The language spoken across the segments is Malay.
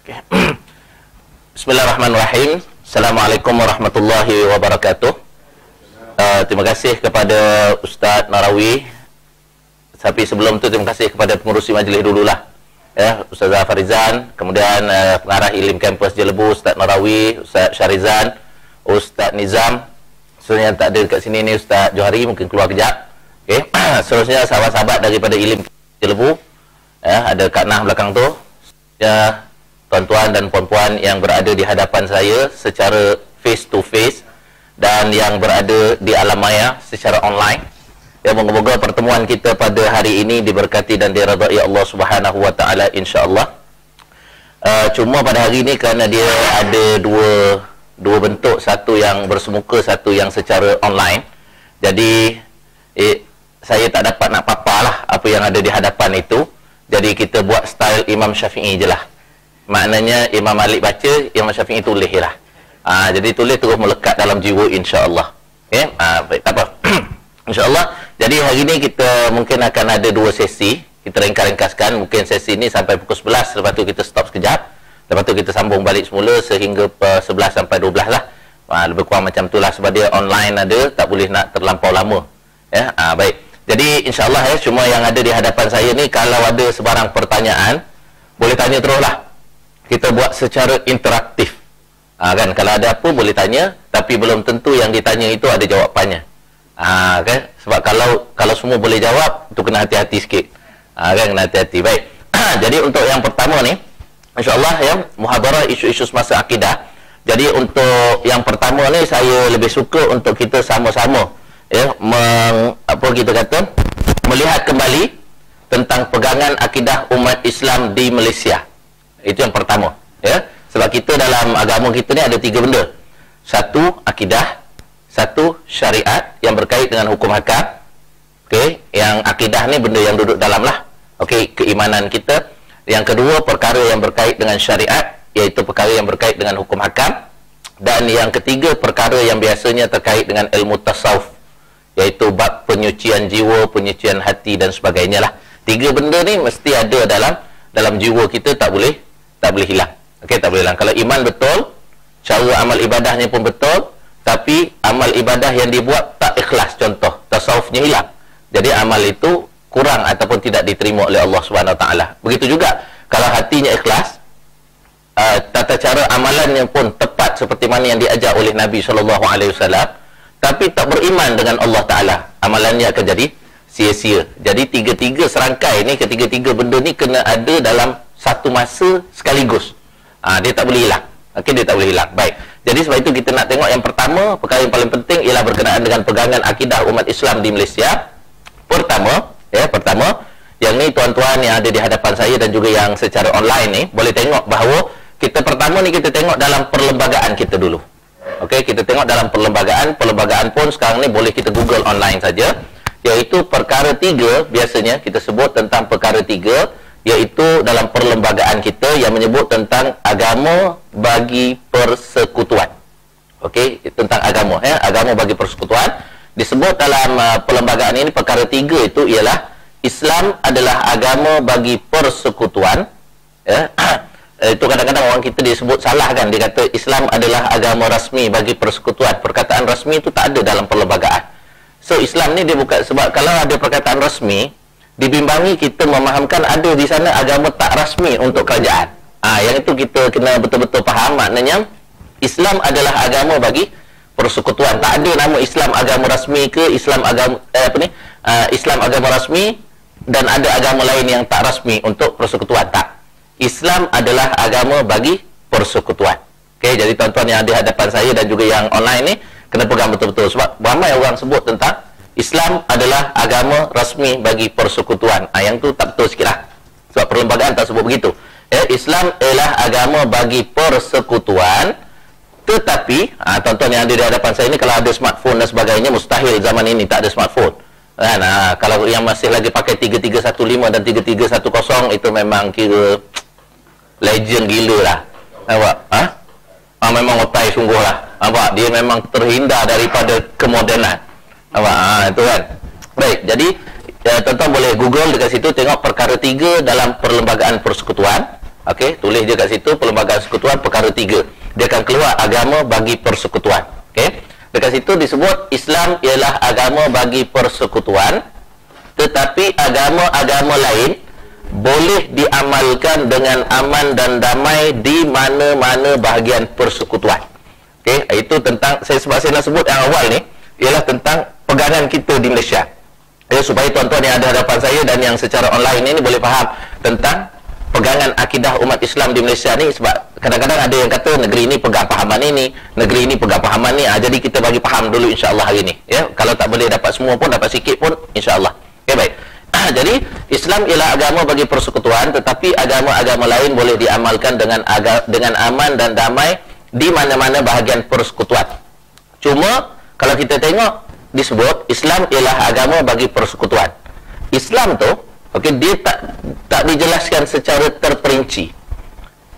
Okay. Bismillahirrahmanirrahim. Assalamualaikum warahmatullahi wabarakatuh. Terima kasih kepada Ustaz Narawi. Tapi sebelum itu terima kasih kepada pengurusi majlis dululah. Ya, Ustazah Farizan, kemudian pengarah Ilim Kampus Jelebu, Ustaz Narawi, Ustaz Syarizan, Ustaz Nizam. Sebenarnya tak ada dekat sini ni Ustaz Johari, mungkin keluar kejap. Okey. Seterusnya sahabat-sahabat daripada Ilim Jelebu. Ya, ada Kak Nah belakang tu. Ya, tuan-tuan dan puan-puan yang berada di hadapan saya secara face to face dan yang berada di alam maya secara online. Ya, moga-moga pertemuan kita pada hari ini diberkati dan diredai Allah Subhanahu wa taala insya-Allah. Cuma pada hari ini kerana dia ada dua bentuk, satu yang bersemuka, satu yang secara online. Jadi saya tak dapat nak paparlah apa yang ada di hadapan itu. Jadi kita buat style Imam Syafi'i je lah. Maknanya Imam Malik baca, Imam Syafi'i tulis je lah. Jadi tulis terus melekat dalam jiwa insya-Allah. Okay? Baik, tak apa. InsyaAllah. Jadi hari ini kita mungkin akan ada dua sesi. Kita ringkas-ringkaskan. Mungkin sesi ini sampai pukul 11. Lepas tu kita stop sekejap. Lepas tu kita sambung balik semula sehingga 11 sampai 12 lah. Lebih kurang macam tu lah. Sebab dia online ada. Tak boleh nak terlampau lama. Ya, baik. Jadi insyaAllah ya, cuma yang ada di hadapan saya ni, kalau ada sebarang pertanyaan, boleh tanya terus lah. Kita buat secara interaktif. Kan? Kalau ada apa boleh tanya. Tapi belum tentu yang ditanya itu ada jawapannya. Kan? Sebab kalau semua boleh jawab, tu kena hati-hati sikit. Kan? Kena hati-hati. Baik. Jadi untuk yang pertama ni, insyaAllah ya, muhadarah isu-isu semasa akidah. Jadi untuk yang pertama ni, saya lebih suka untuk kita sama-sama ya, melihat kembali tentang pegangan akidah umat Islam di Malaysia. Itu yang pertama ya. Sebab kita dalam agama kita ni ada tiga benda. Satu akidah, satu syariat yang berkait dengan hukum hakam. Okey, yang akidah ni benda yang duduk dalam lah. Okey, keimanan kita. Yang kedua perkara yang berkait dengan syariat, iaitu perkara yang berkait dengan hukum hakam. Dan yang ketiga perkara yang biasanya terkait dengan ilmu tasawuf, iaitu bab penyucian jiwa, penyucian hati dan sebagainya lah. Tiga benda ni mesti ada dalam jiwa kita, tak boleh hilang. Okey, tak boleh hilang. Kalau iman betul, cara amal ibadahnya pun betul, tapi amal ibadah yang dibuat tak ikhlas, contoh tasawufnya hilang, jadi amal itu kurang ataupun tidak diterima oleh Allah Subhanahu Wa Taala. Begitu juga kalau hatinya ikhlas, tata cara amalannya pun tepat seperti mana yang diajar oleh Nabi SAW, tapi tak beriman dengan Allah Ta'ala, amalannya akan jadi sia-sia. Jadi tiga-tiga serangkai ni, ketiga-tiga benda ni kena ada dalam satu masa sekaligus. Dia tak boleh hilang. Okey, dia tak boleh hilang. Baik. Jadi sebab itu kita nak tengok yang pertama, perkara yang paling penting ialah berkenaan dengan pegangan akidah umat Islam di Malaysia. Pertama, yang ni tuan-tuan yang ada di hadapan saya dan juga yang secara online ni, boleh tengok bahawa kita pertama ni kita tengok dalam perlembagaan kita dulu. Okey, kita tengok dalam perlembagaan pun sekarang ni boleh kita Google online saja, iaitu perkara 3. Biasanya kita sebut tentang perkara 3, iaitu dalam perlembagaan kita yang menyebut tentang agama bagi persekutuan. Okey, tentang agama ya, agama bagi persekutuan. Disebut dalam perlembagaan ini perkara 3 itu ialah Islam adalah agama bagi persekutuan ya. Itu kadang-kadang orang kita disebut salah kan, dia kata Islam adalah agama rasmi bagi persekutuan. Perkataan rasmi itu tak ada dalam perlembagaan. So Islam ni dia bukan, sebab kalau ada perkataan rasmi, dibimbangi kita memahamkan ada di sana agama tak rasmi untuk kerajaan. Yang itu kita kena betul-betul faham. Maknanya Islam adalah agama bagi persekutuan. Tak ada nama Islam agama rasmi ke Islam agama Islam agama rasmi dan ada agama lain yang tak rasmi untuk persekutuan. Tak. Islam adalah agama bagi persekutuan. Okey, jadi tuan-tuan yang ada di hadapan saya dan juga yang online ni kena pegang betul-betul, sebab ramai orang sebut tentang Islam adalah agama rasmi bagi persekutuan. Yang tu tak betul sikitlah. Sebab perlembagaan tak sebut begitu. Islam adalah agama bagi persekutuan, tetapi tuan-tuan yang ada di hadapan saya ni, kalau ada smartphone dan sebagainya, mustahil zaman ini tak ada smartphone. Kan? Kalau yang masih lagi pakai 3315 dan 3310 itu memang kira legend gila lah. Nampak? Memang otai sungguh lah. Nampak? Dia memang terhindar daripada kemodenan. Nampak? Itu kan. Baik, jadi tuan-tuan boleh Google dekat situ, tengok perkara 3 dalam perlembagaan persekutuan. Okey, tulis je kat situ perlembagaan persekutuan perkara 3. Dia akan keluar agama bagi persekutuan. Okey. Dekat situ disebut Islam ialah agama bagi persekutuan, tetapi agama-agama lain boleh diamalkan dengan aman dan damai di mana-mana bahagian persekutuan. Okey, itu tentang sebab saya nak sebut yang awal ni ialah tentang pegangan kita di Malaysia. Ya, supaya tuan-tuan yang ada hadapan saya dan yang secara online ini boleh faham tentang pegangan akidah umat Islam di Malaysia ni. Sebab kadang-kadang ada yang kata negeri ini pegang pahaman ini, negeri ini pegang pahaman ni. Jadi kita bagi faham dulu insya-Allah hari ni. Ya, kalau tak boleh dapat semua pun, dapat sikit pun insya-Allah. Okey, baik. Jadi Islam ialah agama bagi persekutuan, tetapi agama-agama lain boleh diamalkan dengan aman dan damai di mana-mana bahagian persekutuan. Cuma kalau kita tengok disebut Islam ialah agama bagi persekutuan. Islam tu, okey, dia tak dijelaskan secara terperinci.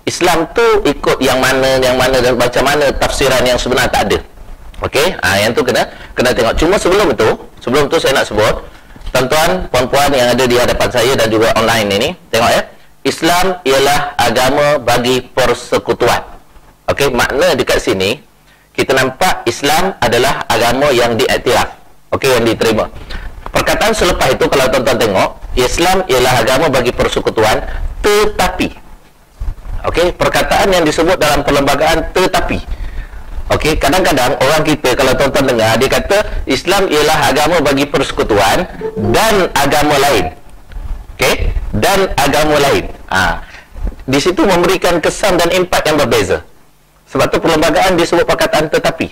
Islam tu ikut yang mana dan macam mana tafsiran yang sebenar tak ada. Okey, yang tu kena tengok. Cuma sebelum tu saya nak sebut, tuan-tuan, puan-puan yang ada di hadapan saya dan juga online ini, tengok ya. Islam ialah agama bagi persekutuan. Okey, makna dekat sini kita nampak Islam adalah agama yang diiktiraf. Okey, yang diterima. Perkataan selepas itu kalau tuan-tuan tengok, Islam ialah agama bagi persekutuan, tetapi. Okey, perkataan yang disebut dalam perlembagaan tetapi. Okey, kadang-kadang orang kita kalau tuan-tuan dengar, dia kata Islam ialah agama bagi persekutuan dan agama lain. Okey, dan agama lain. Di situ memberikan kesan dan impak yang berbeza. Sebab tu perlembagaan disebut perkataan tetapi.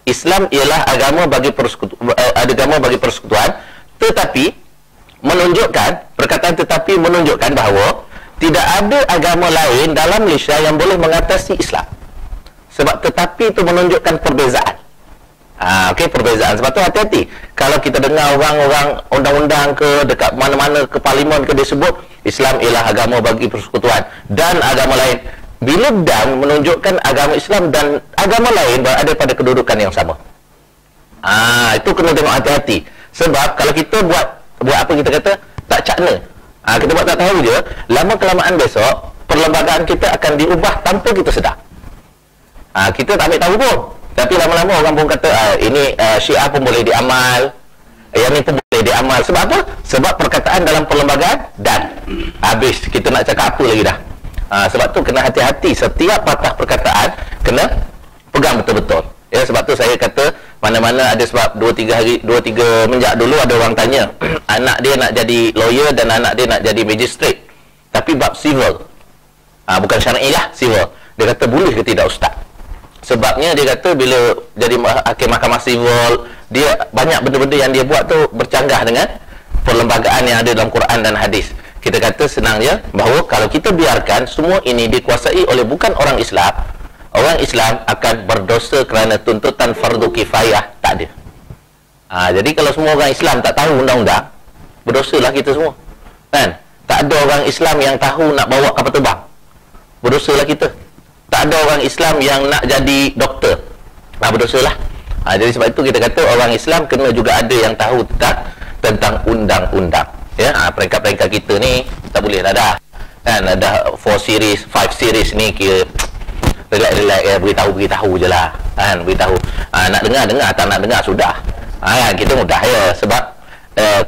Islam ialah agama bagi persekutuan, tetapi menunjukkan, perkataan tetapi menunjukkan bahawa tidak ada agama lain dalam Malaysia yang boleh mengatasi Islam. Sebab tetapi itu menunjukkan perbezaan. Okey, perbezaan. Sebab tu hati-hati. Kalau kita dengar orang-orang undang-undang ke dekat mana-mana ke parlimen ke disebut Islam ialah agama bagi persekutuan dan agama lain. Bila dan menunjukkan agama Islam dan agama lain berada pada kedudukan yang sama. Itu kena tengok hati-hati. Sebab kalau kita buat apa kita kata tak cakna. Kita buat tak tahu je, lama kelamaan besok perlembagaan kita akan diubah tanpa kita sedar. Kita tak ambil tahu pun. Tapi lama-lama orang pun kata ini Syiah pun boleh diamal, yang ni pun boleh diamal. Sebab apa? Sebab perkataan dalam perlembagaan dan habis. Kita nak cakap apa lagi dah. Sebab tu kena hati-hati, setiap patah perkataan kena pegang betul-betul. Ya, sebab tu saya kata mana-mana ada sebab 2-3 menjak dulu ada orang tanya anak dia nak jadi lawyer dan anak dia nak jadi magistrate, tapi bab civil, bukan syar'iah, civil. Dia kata boleh ke tidak ustaz? Sebabnya dia kata bila jadi hakim mahkamah civil, dia banyak benda-benda yang dia buat tu bercanggah dengan perlembagaan yang ada dalam Quran dan hadis. Kita kata senangnya bahawa kalau kita biarkan semua ini dikuasai oleh bukan orang Islam, orang Islam akan berdosa kerana tuntutan fardu kifayah tak ada. Jadi kalau semua orang Islam tak tahu undang-undang, berdosalah kita semua. Kan? Tak ada orang Islam yang tahu nak bawa kapal terbang, berdosalah kita. Tak ada orang Islam yang nak jadi doktor, berdosalah. Jadi sebab itu kita kata orang Islam kena juga ada yang tahu tentang undang-undang. Ya, peringkat-peringkat kita ni tak boleh dah. Kan ada 4 series, 5 series ni kira relax ya, beritahu je lah. Kan beritahu. Nak dengar, tak nak dengar sudah. Kita mudah ya, sebab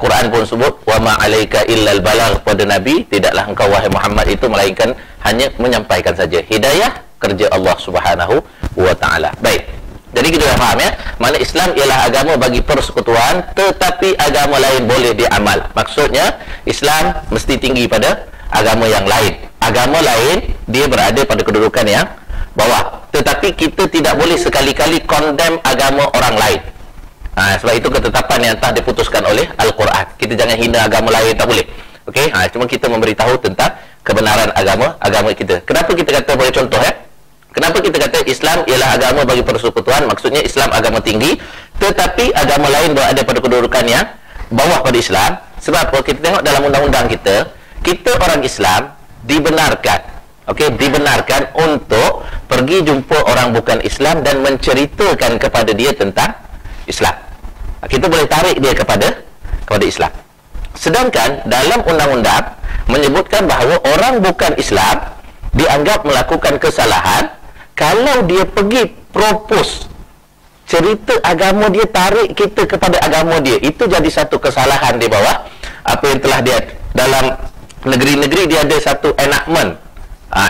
Quran pun sebut wa ma alaika illal balagh, pada nabi tidaklah engkau wahai Muhammad itu melainkan hanya menyampaikan saja. Hidayah kerja Allah Subhanahu wa taala. Baik. Jadi kita dah faham ya, mana Islam ialah agama bagi persekutuan, tetapi agama lain boleh diamal. Maksudnya Islam mesti tinggi pada agama yang lain. Agama lain dia berada pada kedudukan yang bawah. Tetapi kita tidak boleh sekali-kali condemn agama orang lain. Sebab itu ketetapan yang telah diputuskan oleh Al-Quran. Kita jangan hina agama lain, tak boleh. Okey, cuma kita memberitahu tentang kebenaran agama kita. Kenapa kita kata, boleh contoh ya? Kenapa kita kata Islam ialah agama bagi persekutuan? Maksudnya Islam agama tinggi, tetapi agama lain berada pada kedudukan yang bawah pada Islam. Sebab apa? Kita tengok dalam undang-undang kita orang Islam dibenarkan, dibenarkan untuk pergi jumpa orang bukan Islam dan menceritakan kepada dia tentang Islam. Kita boleh tarik dia kepada Islam. Sedangkan dalam undang-undang menyebutkan bahawa orang bukan Islam dianggap melakukan kesalahan kalau dia pergi propose cerita agama dia, tarik kita kepada agama dia. Itu jadi satu kesalahan di bawah apa yang telah dia dalam negeri-negeri dia ada satu enactment.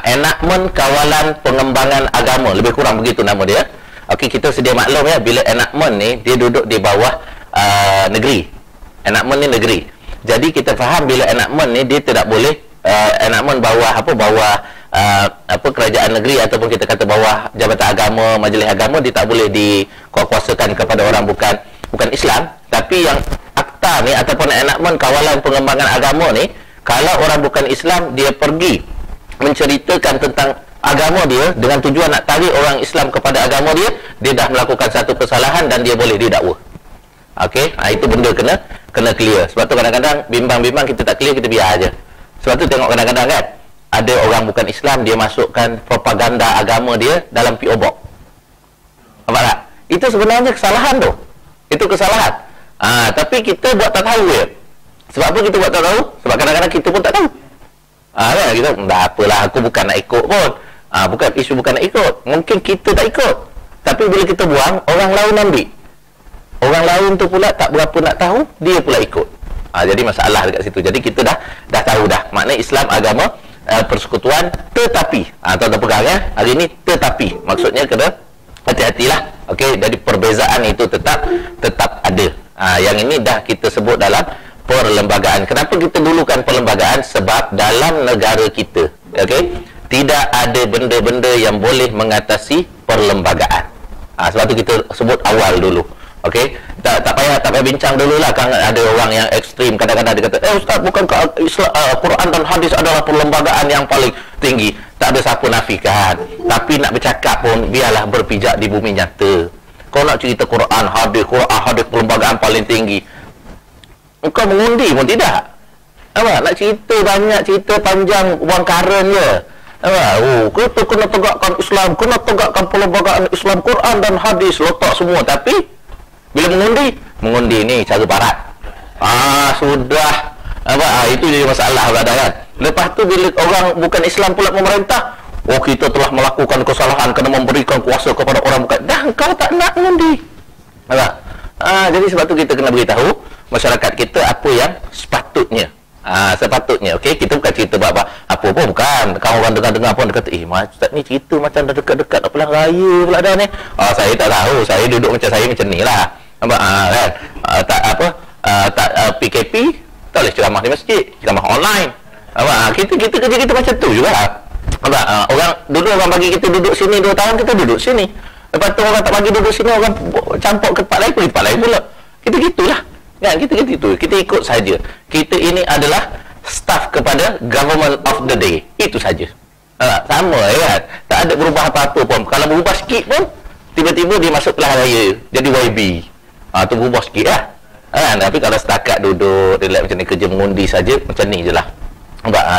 Enactment Kawalan Pengembangan Agama, lebih kurang begitu nama dia. Okey, kita sedia maklum ya, bila enactment ni dia duduk di bawah negeri. Enactment ni negeri. Jadi kita faham bila enactment ni dia tidak boleh enactment bawah kerajaan negeri ataupun kita kata bawah jabatan agama, majlis agama, dia tak boleh dikuasakan kepada orang bukan Islam. Tapi yang akta ni ataupun enactment Kawalan Pengembangan Agama ni, kalau orang bukan Islam dia pergi menceritakan tentang agama dia dengan tujuan nak tarik orang Islam kepada agama dia, dia dah melakukan satu kesalahan dan dia boleh didakwa. Okey, itu benda kena clear. Sebab tu kadang-kadang bimbang-bimbang kita tak clear, kita biar aja. Sebab tu tengok kadang-kadang kan ada orang bukan Islam dia masukkan propaganda agama dia dalam PO Box. Nampak tak? Itu sebenarnya kesalahan tu. Itu kesalahan. Tapi kita buat tak tahu je. Sebab apa kita buat tak tahu? Sebab kadang-kadang kita pun tak tahu. Kan? Kita, dah apalah, aku bukan nak ikut pun. Bukan isu bukan nak ikut. Mungkin kita tak ikut. Tapi bila kita buang, orang lain ambil. Orang lain tu pula tak berapa nak tahu, dia pula ikut. Jadi masalah dekat situ. Jadi kita dah tahu dah. Maknanya Islam agama persekutuan tetapi. Tuan-tuan pegang ya. Hari ni tetapi. Maksudnya kena hati-hatilah. Okey, jadi perbezaan itu tetap ada. Yang ini dah kita sebut dalam perlembagaan. Kenapa kita dulukan perlembagaan? Sebab dalam negara kita, okey, tidak ada benda-benda yang boleh mengatasi perlembagaan. Sebab tu kita sebut awal dulu. Okey, tak payah bincang dululah. Kan ada orang yang ekstrim kadang-kadang dia kata, ustaz, bukankah Quran dan hadis adalah perlembagaan yang paling tinggi? Tak ada siapa nafikan. Tapi nak bercakap pun biarlah berpijak di bumi nyata. Kau nak cerita Quran hadis perlembagaan paling tinggi, engkau mengundi pun tidak. Nak cerita banyak, cerita panjang, wang karen je. Kita kena tegakkan Islam, kena tegakkan perlembagaan Islam, Quran dan hadis, letak semua. Tapi bila mengundi ni cara barat. Sudah. Itu jadi masalah kan. Lepas tu bila orang bukan Islam pula memerintah, kita telah melakukan kesalahan kena memberikan kuasa kepada orang bukan. Dah kau tak nak mengundi. Jadi sebab tu kita kena beritahu masyarakat kita apa yang sepatutnya. Sepatutnya. Okey, kita bukan cerita apa pun bukan. Kamu orang dengar-dengar pun dia kata, ustaz ni cerita macam dah dekat-dekat nak pulang raya pula dah ni. Saya tak tahu. Saya duduk macam saya macam ni lah. Nampak? Kan? PKP tak boleh ceramah di masjid, ceramah online. Kita kerja kita macam tu juga. Orang bagi kita duduk sini 2 tahun, kita duduk sini. Lepas tu orang tak bagi duduk sini, orang campur ke tempat lain, pergi tempat lain pula. Kita gitulah. Kan? Kita gitu. Kita ikut saja. Kita ini adalah staff kepada government of the day. Itu saja. Sama kan? Tak ada berubah apa-apa pun. Kalau berubah sikit pun, tiba-tiba dia masuk pilihan raya, jadi YB. Tu berubah sikit lah. Tapi kalau setakat duduk relax macam ni, kerja mengundi saja, macam ni je lah.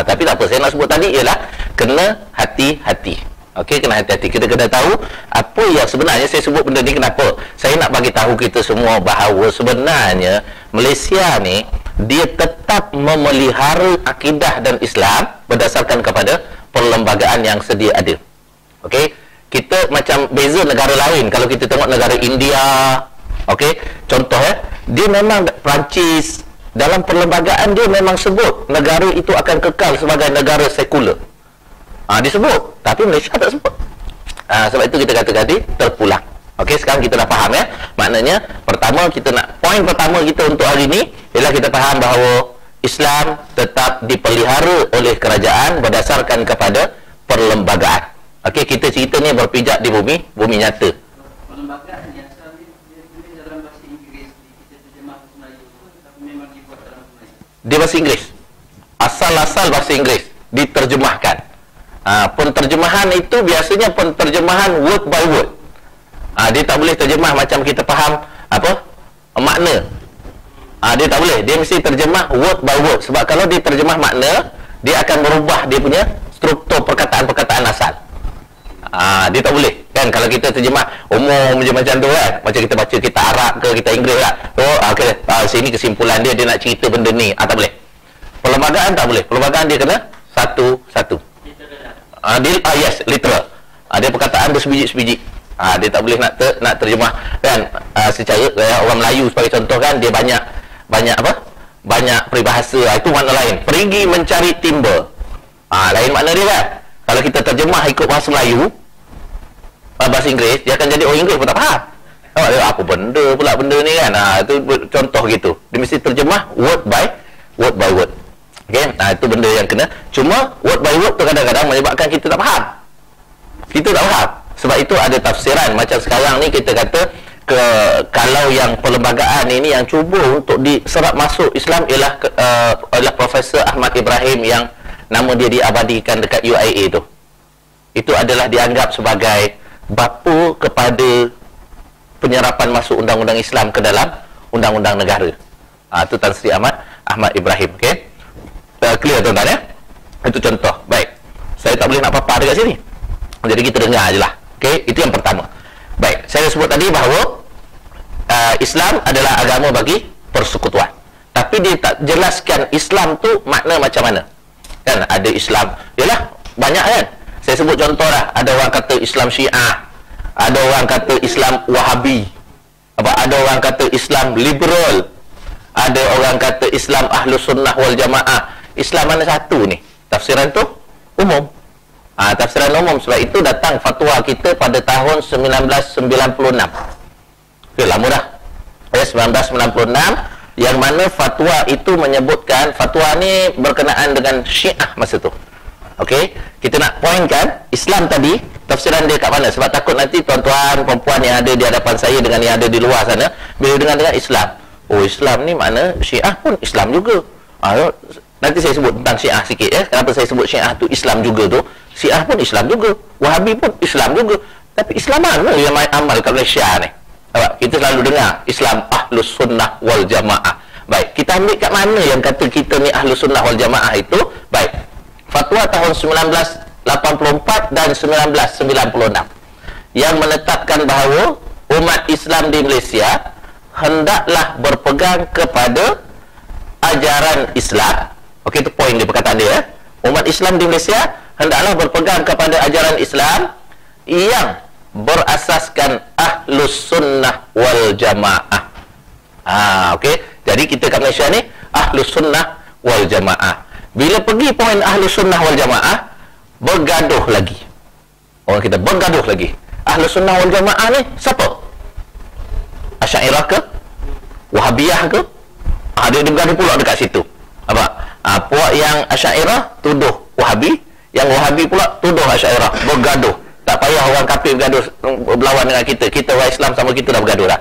Tapi tak apa, saya nak sebut tadi ialah kena hati-hati. Okey, kena hati-hati. Kita kena tahu apa yang sebenarnya saya sebut benda ni. Kenapa? Saya nak bagi tahu kita semua bahawa sebenarnya Malaysia ni dia tetap memelihara akidah dan Islam berdasarkan kepada perlembagaan yang sedia ada. Okey, kita macam beza negara lain. Kalau kita tengok negara India, okey, contoh dia memang Perancis dalam perlembagaan dia memang sebut negara itu akan kekal sebagai negara sekular. Disebut, tapi Malaysia tak sebut. Sebab itu kita kata tadi terpulang. Okey, sekarang kita dah faham ya. Maknanya poin pertama kita untuk hari ini ialah kita faham bahawa Islam tetap dipelihara oleh kerajaan berdasarkan kepada perlembagaan. Okey, kita cerita ni berpijak di bumi nyata. Perlembagaan yang sekarang dia dalam bahasa Inggeris, kita terjemah ke Melayu, tapi memang dibuat dalam Melayu. Dia bahasa Inggeris. Asal-asal bahasa Inggeris diterjemahkan. Penterjemahan itu biasanya penterjemahan word by word. Dia tak boleh terjemah macam kita faham makna. Dia tak boleh. Dia mesti terjemah word by word. Sebab kalau dia terjemah makna, dia akan merubah dia punya struktur perkataan-perkataan asal. Dia tak boleh. Kan kalau kita terjemah umum macam tu kan. Macam kita baca kita Arab ke kita Inggeris lah. Sini kesimpulan dia nak cerita benda ni. Tak boleh. Perlembagaan tak boleh. Perlembagaan dia kena satu-satu. Yes, literal. Dia perkataan bersebiji-sebiji. Dia tak boleh nak terjemah kan secara orang Melayu sebagai contoh kan, dia banyak peribahasa. Itu makna lain. Pergi mencari timba. Lain makna dia kan. Kalau kita terjemah ikut bahasa Melayu, bahasa Inggeris, dia akan jadi orang Inggeris pun tak faham. Apa benda pula benda ni kan. Itu contoh gitu. Dia mesti terjemah word by word. Okay? Itu benda yang kena. Cuma word by word tu kadang-kadang menyebabkan kita tak faham. Kita tak faham. Sebab itu ada tafsiran. Macam sekarang ni kita kata kalau yang perlembagaan ini yang cuba untuk diserap masuk Islam ialah Profesor Ahmad Ibrahim yang nama dia diabadikan dekat UIA tu. Itu adalah dianggap sebagai bapa kepada penyerapan masuk undang-undang Islam ke dalam undang-undang negara. Itu Tan Sri Ahmad Ibrahim. Okey. Clear tuan-tuan ya? Itu contoh. Baik. Saya tak boleh nak papar dekat sini. Jadi kita dengar aje lah. Okey, itu yang pertama. Baik, saya sebut tadi bahawa Islam adalah agama bagi persekutuan. Tapi dia tak jelaskan Islam tu makna macam mana. Kan ada Islam, yalah banyak kan. Saya sebut contoh lah, ada orang kata Islam Syiah, ada orang kata Islam Wahabi, ada orang kata Islam liberal, ada orang kata Islam Ahlus Sunnah wal Jamaah. Islam mana satu ni? Tafsiran tu umum. Tafsiran umum. Sebab itu datang fatwa kita pada tahun 1996. Okay, lama dah. 1996, yang mana fatwa itu menyebutkan, fatwa ni berkenaan dengan Syiah masa tu. Okey, kita nak pointkan Islam tadi, tafsiran dia kat mana? Sebab takut nanti tuan-tuan, perempuan yang ada di hadapan saya dengan yang ada di luar sana, bila dengan Islam, Islam ni makna Syiah pun Islam juga. Nanti saya sebut tentang Syiah sikit ya. Kenapa saya sebut Syiah tu Islam juga tu? Syiah pun Islam juga, Wahabi pun Islam juga. Tapi Islam mana yang amal kat Malaysia ni? Kita selalu dengar Islam Ahlus Sunnah wal Jamaah. Baik, kita ambil kat mana yang kata kita ni Ahlus Sunnah wal Jamaah itu? Baik, fatwa tahun 1984 dan 1996 yang menetapkan bahawa umat Islam di Malaysia hendaklah berpegang kepada ajaran Islam. Okey, itu poin dia, perkataan dia. Umat Islam di Malaysia hendaklah berpegang kepada ajaran Islam yang berasaskan Ahlus Sunnah wal Jamaah. Okey. Jadi kita kat Malaysia ni Ahlus Sunnah wal Jamaah. Bila pergi poin Ahlus Sunnah wal Jamaah, bergaduh lagi. Orang kita bergaduh lagi. Ahlus Sunnah wal Jamaah ni siapa? Asy'ariyah ke? Wahabiyah ke? Dia bergaduh pula dekat situ. Puak yang Asy'ariyah tuduh Wahabi, yang Wahabi pula tuduh Asy'ariyah. Bergaduh. Tak payah orang kafir bergaduh berlawan dengan kita. Kita orang Islam sama kita dah bergaduh dah.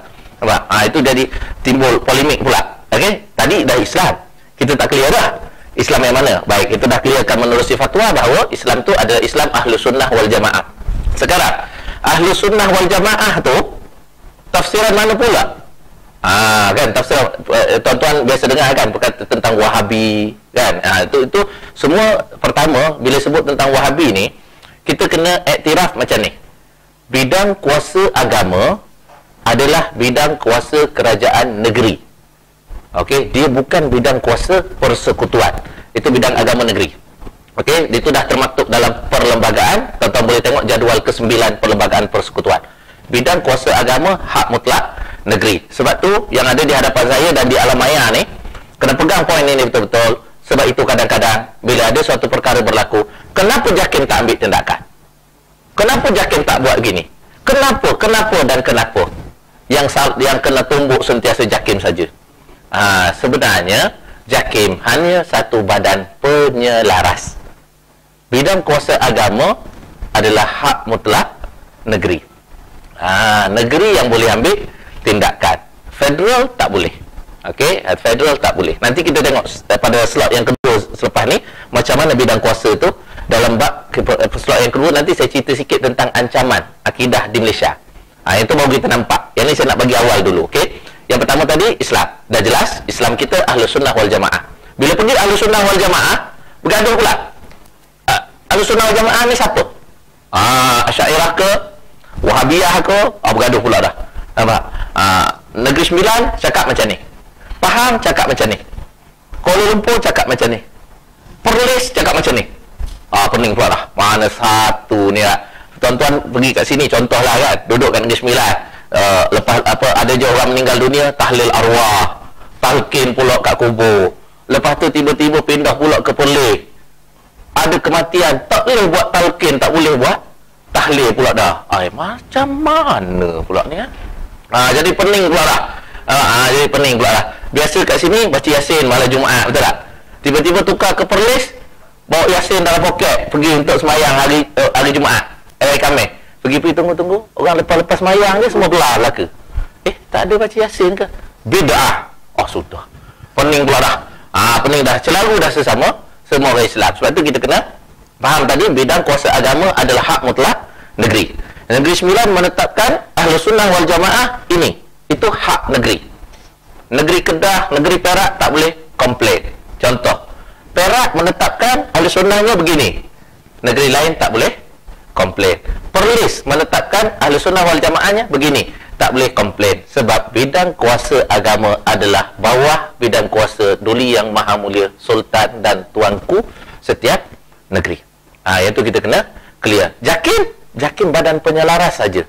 Itu jadi timbul polemik pula. Okey, tadi dah Islam. Kita tak clear dah. Islam yang mana? Baik, kita dah clearkan menerusi fatwa bahawa Islam tu adalah Islam Ahlus Sunnah wal Jamaah. Sekarang, Ahlus Sunnah wal Jamaah tu tafsiran mana pula? Kan tafsir tuan-tuan biasa dengar kan tentang Wahabi kan. Itu semua pertama bila sebut tentang Wahabi ni, kita kena iktiraf macam ni. Bidang kuasa agama adalah bidang kuasa kerajaan negeri. Okey, dia bukan bidang kuasa persekutuan. Itu bidang agama negeri. Okey, itu dah termaktub dalam perlembagaan. Tuan-tuan boleh tengok jadual ke-9 perlembagaan persekutuan. Bidang kuasa agama hak mutlak negeri. Sebab tu yang ada di hadapan saya dan di alam maya ni, kena pegang poin ini betul-betul. Sebab itu kadang-kadang bila ada suatu perkara berlaku, kenapa JAKIM tak ambil tindakan? Kenapa JAKIM tak buat gini? Kenapa dan kenapa? Yang kena tumbuk sentiasa JAKIM saja. Sebenarnya JAKIM hanya satu badan penyelaras. Bidang kuasa agama adalah hak mutlak negeri. Negeri yang boleh ambil tindakan. Federal tak boleh. Okey, federal tak boleh. Nanti kita tengok pada slot yang kedua selepas ni macam mana bidang kuasa tu dalam bab slot yang kedua. Nanti saya cerita sikit tentang ancaman akidah di Malaysia. Yang tu baru kita nampak. Yang ni saya nak bagi awal dulu. Okey, yang pertama tadi Islam. Dah jelas Islam kita Ahlus Sunnah wal Jamaah. Bila pergi Ahlus Sunnah wal Jamaah, bergaduh pula. Ahlus Sunnah wal Jamaah ni siapa? Asy'ariyah ke? Wahabiyah ke? Bergaduh pula dah. Nampak? Negeri Sembilan cakap macam ni, Pahang cakap macam ni, Kuala Lumpur cakap macam ni, Perlis cakap macam ni. Pening pula dah. Mana satu ni lah. Tuan-tuan pergi kat sini, contohlah kan, duduk kat Negeri Sembilan. Lepas apa, ada je orang meninggal dunia, tahlil arwah, talqin pula kat kubur. Lepas tu tiba-tiba pindah pula ke Perlis. Ada kematian, tak boleh buat talqin, tak boleh buat tahlil pula dah. Macam mana pula ni kan? Jadi pening pula dah. Jadi pening pula dah. Biasa kat sini baca Yasin malam Jumaat, betul tak? Tiba-tiba tukar ke Perlis, bawa Yasin dalam poket, pergi untuk semayang hari Jumaat, hari Khamis. Pergi tunggu-tunggu, orang lepas-lepas semayang je semua belah belaka. Tak ada baca Yasin ke? Bid'ah. Sudah. Pening pula dah. Pening dah. Celaru dah sesama semua orang Islam. Sebab tu kita kena faham tadi, bidang kuasa agama adalah hak mutlak negeri. Negeri Sembilan menetapkan Ahlus Sunnah wal Jamaah ini. Itu hak negeri. Negeri Kedah, negeri Perak tak boleh komplain. Contoh, Perak menetapkan Ahlus Sunnahnya begini. Negeri lain tak boleh komplain. Perlis menetapkan Ahlus Sunnah wal Jamaahnya begini. Tak boleh komplain. Sebab bidang kuasa agama adalah bawah bidang kuasa Duli Yang Maha Mulia Sultan dan Tuanku setiap negeri. Yang tu kita kena clear. Jakim badan penyelaras saja.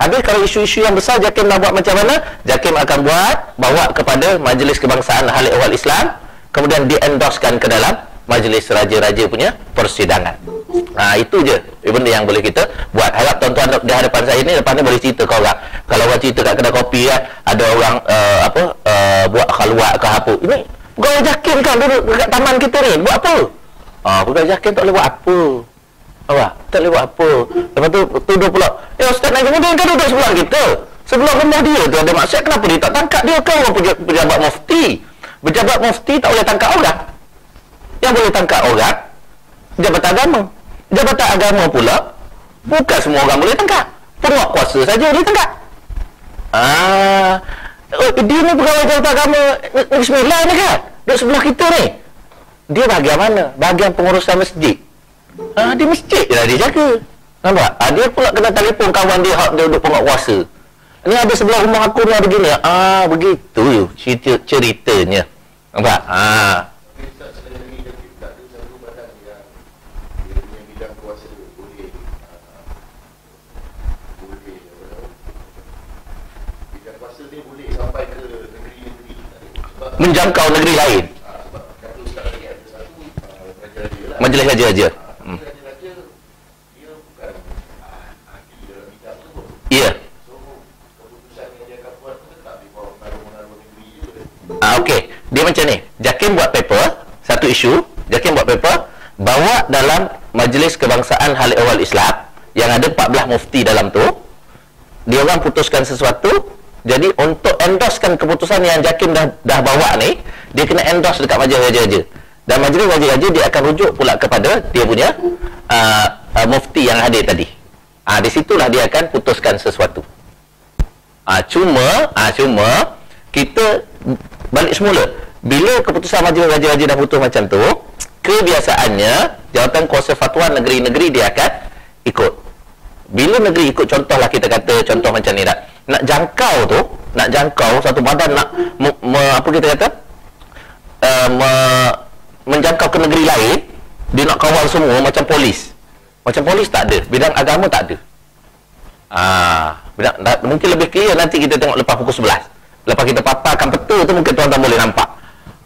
Habis kalau isu-isu yang besar Jakim nak buat macam mana? Jakim akan bawa kepada Majlis Kebangsaan Ahli Ehwal Islam, kemudian di-endorsekan ke dalam Majlis Raja-Raja punya persidangan. Itu je benda yang boleh kita buat. Harap tuan-tuan di hadapan saya ni lepas ni boleh cerita ke orang. Kalau orang cerita kat kedai kopi kan, ada orang buat khalwat ke apa. Ini pegawai Jakim kan duduk dekat taman kita ni, buat apa? Pegawai Jakim tak boleh buat apa. Tak boleh buat apa. Lepas tu tuduh pula, Ustaz Najmuddin kan duduk sebelah kita, sebelah rumah dia tu ada maksiat, kenapa dia tak tangkap dia? Kan orang pejabat mufti. Pejabat mufti tak boleh tangkap orang. Yang boleh tangkap orang jabatan agama. Jabatan agama pula bukan semua orang boleh tangkap. Penguat kuasa saja boleh tangkap. Dia ni pegawai jabatan agama Negeri Sembilan ni kan, duduk sebelah kita ni. Dia bahagian mana? Bahagian pengurusan masjid. Di masjid je lah dia jaga. Nampak? Dia pula kena telefon kawan dia hak dia duduk penguat kuasa. Ni ada sebelah rumah aku ni ada gini. Begitu ceritanya. Nampak? Menjangkau negeri lain. Majlis Raja-Raja. Ya. Okey. Dia macam ni. Jakim buat paper, satu isu, Jakim buat paper, bawa dalam Majlis Kebangsaan Ahli Ehwal Islam yang ada 14 mufti dalam tu. Dia orang putuskan sesuatu. Jadi untuk endorsekan keputusan yang Jakim dah bawa ni, dia kena endorse dekat Majlis Raja-Raja. Dan Majlis Raja-Raja dia akan rujuk pula kepada dia punya mufti yang hadir tadi. Di situlah dia akan putuskan sesuatu. Cuma kita balik semula. Bila keputusan Majlis Raja-Raja dah putus macam tu, kebiasaannya jawatan kuasa fatwa negeri-negeri dia akan ikut. Bila negeri ikut, contohlah kita kata contoh macam ni tak. Nak jangkau satu badan, nak apa kita kata, menjangkau ke negeri lain, dia nak kawal semua macam polis. Macam polis tak ada, bidang agama tak ada. Mungkin lebih clear nanti kita tengok lepas pukul 11. Lepas kita paparkan peta tu mungkin tuan-tuan boleh nampak.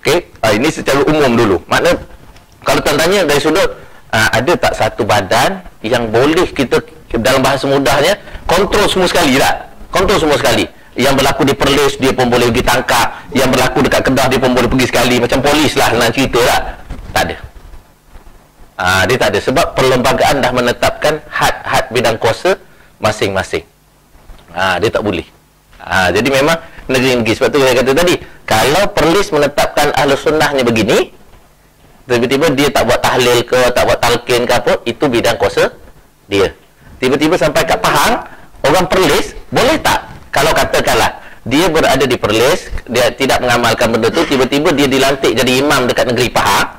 Okey, ini secara umum dulu. Makna kalau tuan tanya dari sudut ada tak satu badan yang boleh kita dalam bahasa mudahnya kontrol semua sekali tak? Kontrol semua sekali. Yang berlaku di Perlis dia pun boleh pergi tangkap, yang berlaku dekat Kedah dia pun boleh pergi sekali, macam polis lah nak cerita tak? Tak ada. Dia tak ada sebab perlembagaan dah menetapkan had-had bidang kuasa masing-masing. Dia tak boleh. Jadi memang negeri-negeri, sebab tu saya kata tadi, kalau Perlis menetapkan Ahlus Sunnahnya begini, tiba-tiba dia tak buat tahlil ke, tak buat talqin ke apa, itu bidang kuasa dia. Tiba-tiba sampai kat Pahang, orang Perlis boleh tak? Kalau katakanlah dia berada di Perlis, dia tidak mengamalkan benda tu, tiba-tiba dia dilantik jadi imam dekat negeri Pahang,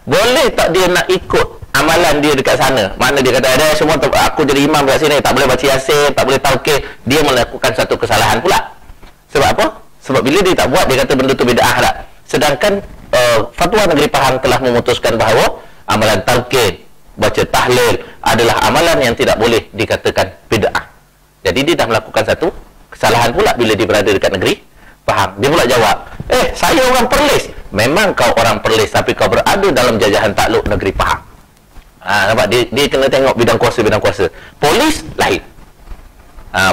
boleh tak dia nak ikut amalan dia dekat sana? Mana dia kata ada semua aku jadi imam dekat sini, tak boleh baca Yasin, tak boleh talqin, dia melakukan satu kesalahan pula. Sebab apa? Sebab bila dia tak buat, dia kata benda tu bid'ah tak. Sedangkan fatwa negeri Pahang telah memutuskan bahawa amalan talqin baca tahlil adalah amalan yang tidak boleh dikatakan bid'ah. Jadi dia dah melakukan satu kesalahan pula bila dia berada dekat negeri Pahang. Dia pula jawab, saya orang Perlis. Memang kau orang Perlis, tapi kau berada dalam jajahan takluk negeri Pahang. Nampak? Dia kena tengok bidang kuasa. Polis lain.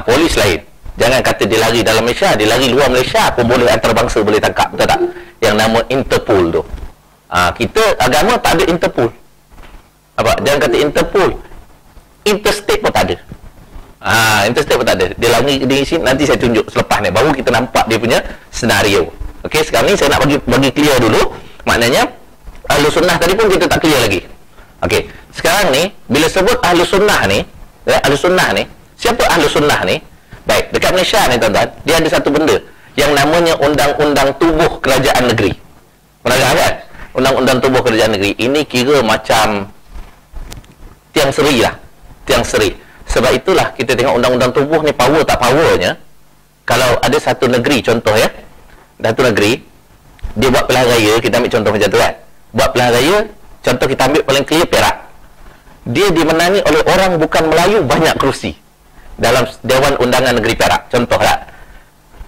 Polis lain. Jangan kata dia lari dalam Malaysia, dia lari luar Malaysia pun boleh, antarabangsa boleh tangkap, betul tak? Yang nama Interpol tu. Kita agama tak ada Interpol. Jangan kata Interpol. Interstate pun tak ada. Interstate pun tak ada. Dia lari di sini, nanti saya tunjuk selepas ni, baru kita nampak dia punya senario. Okey, sekarang ni saya nak bagi clear dulu. Maknanya Ahlus Sunnah tadi pun kita tak clear lagi. Okey, sekarang ni bila sebut Ahlus Sunnah ni, Ahlus Sunnah ni, siapa Ahlus Sunnah ni? Baik, dekat Malaysia ni tuan-tuan, dia ada satu benda yang namanya Undang-Undang Tubuh Kerajaan Negeri. Pernah dengar kan? Undang-Undang Tubuh Kerajaan Negeri. Ini kira macam tiang seri lah. Tiang seri. Sebab itulah kita tengok Undang-Undang Tubuh ni power tak powernya. Kalau ada satu negeri, contoh ya, satu negeri, dia buat pilihan raya, kita ambil contoh macam tu kan. Buat pilihan raya, contoh kita ambil paling clear Perak. Dia dimenangi oleh orang bukan Melayu banyak kerusi dalam Dewan Undangan Negeri Perak, contohlah.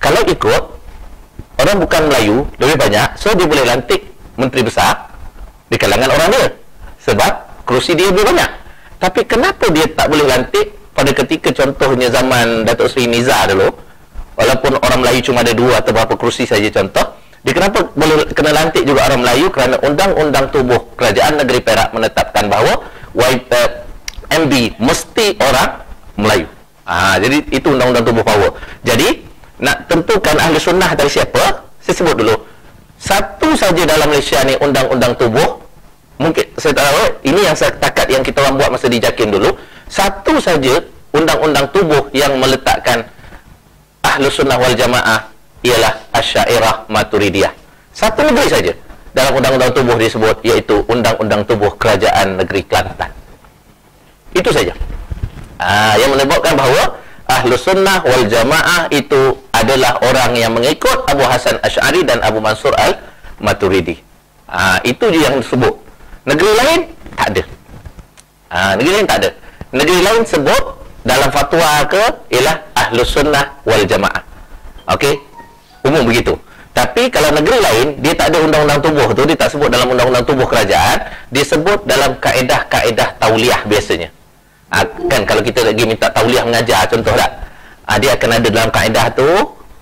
Kalau ikut orang bukan Melayu lebih banyak, so dia boleh lantik menteri besar di kalangan orang dia sebab kerusi dia lebih banyak. Tapi kenapa dia tak boleh lantik pada ketika contohnya zaman Datuk Seri Nizar dulu, walaupun orang Melayu cuma ada 2 atau berapa kerusi saja contoh, dia kenapa boleh kena lantik juga orang Melayu? Kerana Undang-Undang Tubuh Kerajaan Negeri Perak menetapkan bahawa MB mesti orang Melayu. Jadi itu Undang-Undang Tubuh power. Jadi nak tentukan Ahli Sunnah dari siapa, saya sebut dulu. Satu saja dalam Malaysia ni Undang-Undang Tubuh, mungkin saya tahu ini yang setakat yang kita orang buat masa di JAKIM dulu. Satu saja Undang-Undang Tubuh yang meletakkan Ahlus Sunnah wal Jamaah ialah Asy'ariyah Maturidiyah. Satu negeri saja dalam Undang-Undang Tubuh disebut, iaitu Undang-Undang Tubuh Kerajaan Negeri Kelantan. Itu saja. Yang menyebutkan bahawa Ahlus Sunnah wal Jamaah itu adalah orang yang mengikut Abu Hasan Asy'ari dan Abu Mansur Al-Maturidi. Itu je yang disebut. Negeri lain tak ada. Negeri lain tak ada. Negeri lain sebut dalam fatwa ke ialah Ahlus Sunnah wal Jamaah. Okey, umum begitu. Tapi kalau negeri lain, dia tak ada undang-undang tubuh tu, dia tak sebut dalam undang-undang tubuh kerajaan, dia sebut dalam kaedah-kaedah tauliah biasanya. Kan kalau kita lagi minta tauliah mengajar, contoh tak? Dia akan ada dalam kaedah tu,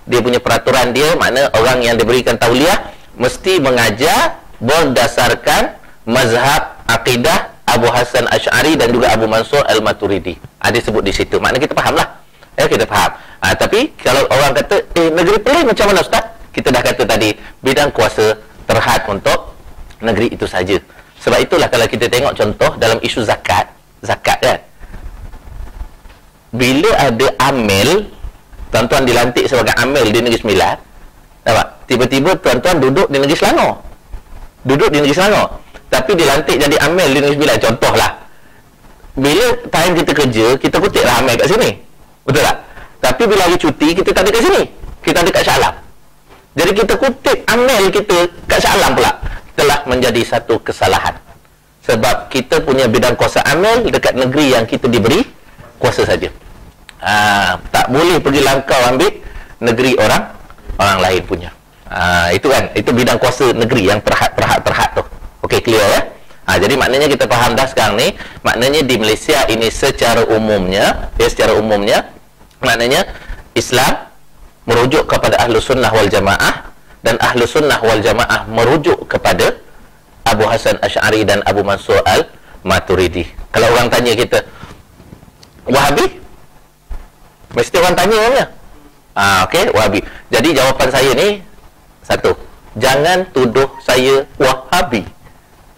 dia punya peraturan dia, makna orang yang diberikan tauliah mesti mengajar berdasarkan mazhab akidah Abu Hasan Asy'ari dan juga Abu Mansur Al-Maturidi. Dia sebut di situ. Makna kita faham lah. Kita faham. Tapi kalau orang kata, negeri Perlis macam mana Ustaz? Kita dah kata tadi, bidang kuasa terhad untuk negeri itu saja. Sebab itulah kalau kita tengok contoh dalam isu zakat kan, bila ada amil, tuan-tuan dilantik sebagai amil di Negeri Sembilan, tiba-tiba tuan-tuan duduk di Negeri Selangor, tapi dilantik jadi amil di Negeri Sembilan, contohlah. Bila time kita kerja, kita kutiplah amil kat sini, betul tak? Tapi bila hari cuti, kita tak ada kat sini, kita ada kat Shah Alam. Jadi kita kutip amil kita kat Shah Alam pula. Telah menjadi satu kesalahan, sebab kita punya bidang kuasa amil dekat negeri yang kita diberi kuasa saja. Tak boleh pergi langkau ambil negeri orang lain punya. Itu kan, itu bidang kuasa negeri yang terhad tu. Okey, clear ya? Jadi maknanya kita faham dah sekarang ni, maknanya di Malaysia ini secara umumnya, maknanya Islam merujuk kepada Ahlus Sunnah wal Jamaah, dan Ahlus Sunnah wal Jamaah merujuk kepada Abu Hasan Asy'ari dan Abu Mansur Al-Maturidi. Kalau orang tanya kita, Wahabi? Mesti orang tanya namanya. Okey, Wahabi. Jadi jawapan saya ni satu, jangan tuduh saya Wahabi,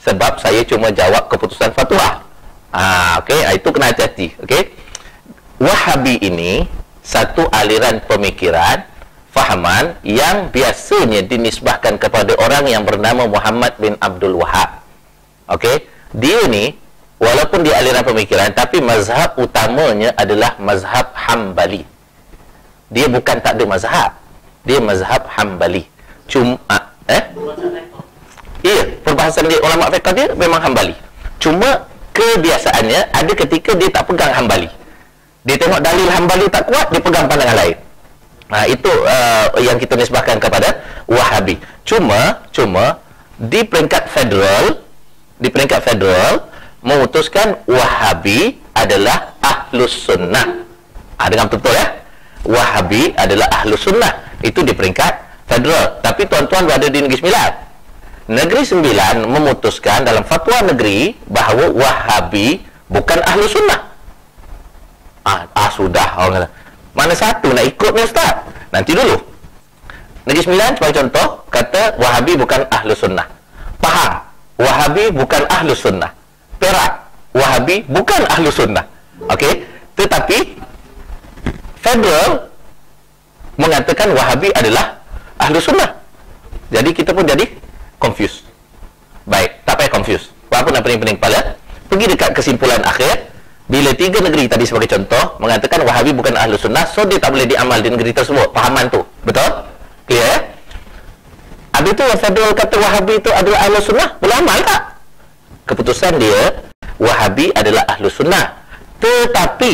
sebab saya cuma jawab keputusan fatwa. Okey, itu kena hati-hati. Okey, Wahabi ini satu aliran pemikiran, fahaman yang biasanya dinisbahkan kepada orang yang bernama Muhammad bin Abdul Wahab. Okey, dia ni walaupun dia aliran pemikiran, tapi mazhab utamanya adalah mazhab Hambali. Dia bukan tak ada mazhab, dia mazhab Hambali. Iya, perbahasan dia ulama fiqh dia memang Hambali. Cuma kebiasaannya ada ketika dia tak pegang Hambali. Dia tengok dalil Hambali tak kuat, dia pegang pandangan lain. Itu yang kita nisbahkan kepada Wahabi. Cuma di peringkat federal memutuskan Wahabi adalah Ahlus Sunnah. Dengan betul ya. Wahabi adalah Ahlus Sunnah. Itu di peringkat federal. Tapi tuan-tuan berada di Negeri Sembilan. Negeri Sembilan memutuskan dalam fatwa negeri bahawa Wahabi bukan Ahlus Sunnah. Sudah orang kata. Mana satu nak ikut ni Ustaz? Nanti dulu. Negeri Sembilan sebagai contoh kata Wahabi bukan Ahlus Sunnah. Pahang, Wahabi bukan Ahlus Sunnah. Perak, Wahabi bukan Ahlus Sunnah. Okey, tetapi federal mengatakan Wahabi adalah Ahlus Sunnah. Jadi kita pun jadi confused. Baik, tak payah confused. Walaupun nak pening-pening kepala, pergi dekat kesimpulan akhir. Bila 3 negeri tadi sebagai contoh mengatakan Wahabi bukan Ahlus Sunnah, so dia tak boleh diamal di negeri tersebut. Fahaman tu? Betul? Clear ya? Habis tu federal kata Wahabi itu adalah Ahlus Sunnah, boleh amal tak? Keputusan dia Wahabi adalah Ahlus Sunnah. Tetapi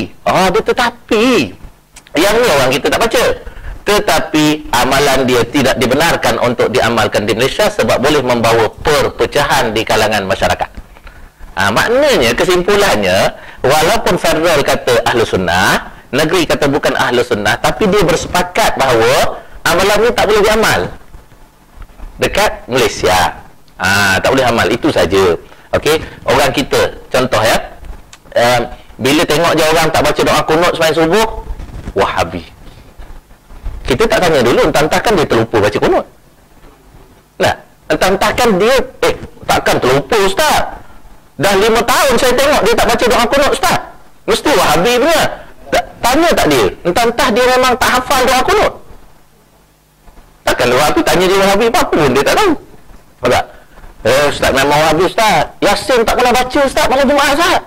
yang ni orang kita tak baca. Tetapi amalan dia tidak dibenarkan untuk diamalkan di Malaysia sebab boleh membawa perpecahan di kalangan masyarakat. Maknanya kesimpulannya, walaupun federal kata Ahlus Sunnah, negeri kata bukan Ahlus Sunnah, tapi dia bersepakat bahawa amalan ni tak boleh diamal dekat Malaysia. Tak boleh amal, itu saja. Okey, orang kita contoh ya, bila tengok je orang tak baca doa kunut sembahyang subuh, Wahabi. Kita tak tanya dulu, entah-entahkan dia terlupa baca kunut. Nah, entah-entahkan dia takkan terlupa Ustaz. Dah 5 tahun saya tengok dia tak baca doa kunut Ustaz. Mesti Wahabi punya. Tanya tak dia? Entah-entah dia memang tak hafal doa kunut. Takkan Wahabi tanya dia Wahabi apa pun dia tak tahu. Tak? Ustaz memang Wahabi Ustaz. Yasin tak pernah baca Ustaz malam Jumaat Ustaz.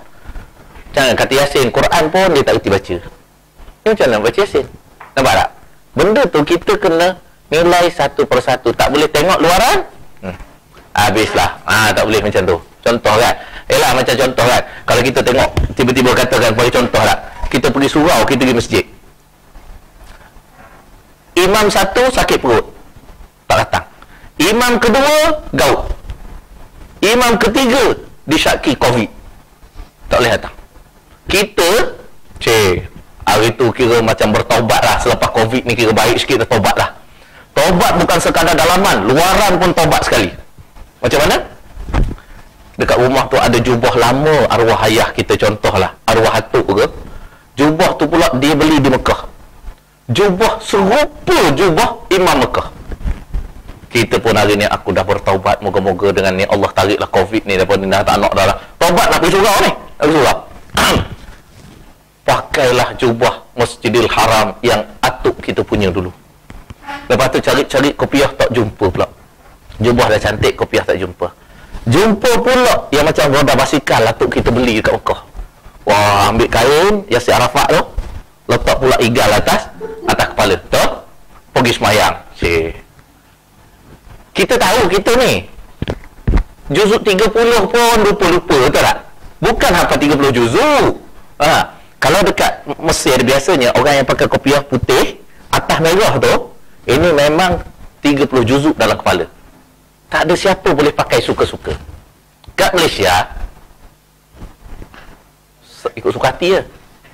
Jangan kata Yasin, Quran pun dia tak reti baca. Macam mana baca Yasin? Nampak tak? Benda tu kita kena nilai satu persatu. Tak boleh tengok luaran. Habislah. Tak boleh macam tu. Contoh kan. Macam contoh kan. Kalau kita tengok tiba-tiba katakan bagi contoh lah. Kita pergi surau, kita pergi masjid. Imam satu sakit perut, tak datang. Imam kedua gout. Imam ketiga disyaki COVID, tak boleh datang. Kita hari tu kira macam bertaubat lah. Selepas COVID ni kira baik sikit, taubat lah. Taubat bukan sekadar dalaman, luaran pun taubat sekali. Macam mana? Dekat rumah tu ada jubah lama arwah ayah kita, contohlah arwah atuk ke. Jubah tu pula dia beli di Mekah. Jubah serupa jubah Imam Mekah. Kita pun hari ni aku dah bertaubat, moga-moga dengan ni Allah tariklah COVID ni daripada ni dah tak nak dah lah. Taubat nak pergi surau ni. Pergi surau. Pakailah jubah Masjidil Haram yang atuk kita punya dulu. Lepas tu cari-cari kopiah tak jumpa pula. Jubah dah cantik, kopiah tak jumpa. Jumpa pula yang macam roda basikal atuk kita beli dekat Mekah. Wah, ambil kain Yasir Arafat tu, letak pula igal atas kepala tu, pergi semayang. Kita tahu kita ni juzuk 30 pun lupa-lupa, betul tak? Bukan hafal 30 juzuk. Kalau dekat Mesir biasanya orang yang pakai kopiah putih atas merah tu, ini memang 30 juzuk dalam kepala. Tak ada siapa boleh pakai suka-suka. Kat Malaysia ikut suka hati je,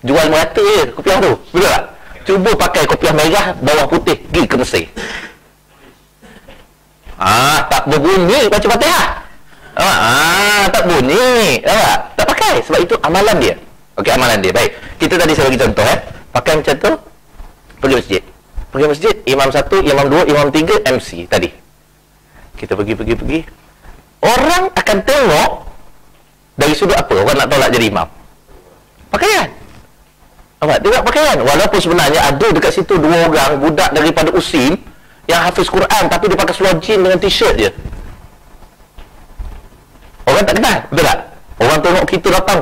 jual merata je kopiah tu, betul tak? Cuba pakai kopiah merah bawah putih, pergi ke Mesir, tak berbunyi baca Fatihah, tak bunyi, tak pakai, sebab itu amalan dia. Okey, amalan dia. Baik, kita tadi saya bagi contoh pakai macam tu, pergi masjid, imam 1, imam 2, imam 3, MC tadi. Kita pergi. Orang akan tengok dari sudut apa? Orang nak tolak jadi imam. Pakaian. Nampak? Tengok pakaian. Walaupun sebenarnya ada dekat situ 2 orang budak daripada USIM yang hafiz Quran, tapi dia pakai seluar jean dengan t-shirt je. Orang tak kenal, betul tak? Orang tengok kita datang,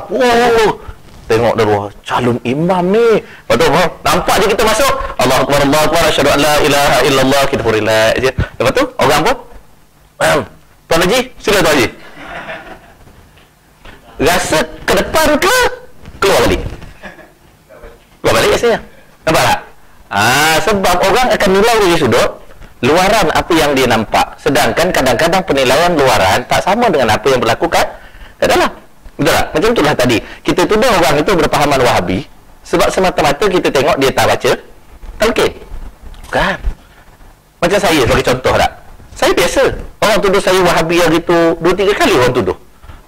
tengok dah luar, calon imam ni. Betul, nampak je kita masuk, Allahu Akbar, Allahu Akbar, asyhadu an la ilaha illallah, kita pun relax je. Lepas tu, orang pun, Tuan Haji, sila Tuan Haji. Rasa depan ke keluar balik? Keluar balik biasanya. Nampak tak? Sebab orang akan nilai dari sudut luaran apa yang dia nampak. Sedangkan kadang-kadang penilaian luaran tak sama dengan apa yang berlaku kat dalam. Betul tak? Macam itulah tadi. Kita tuduh orang itu berpahaman Wahabi sebab semata-mata kita tengok dia tak baca talqin. Bukan. Macam saya sebagai contoh tak? Saya biasa. Orang tuduh saya Wahabi yang itu 2-3 kali orang tuduh.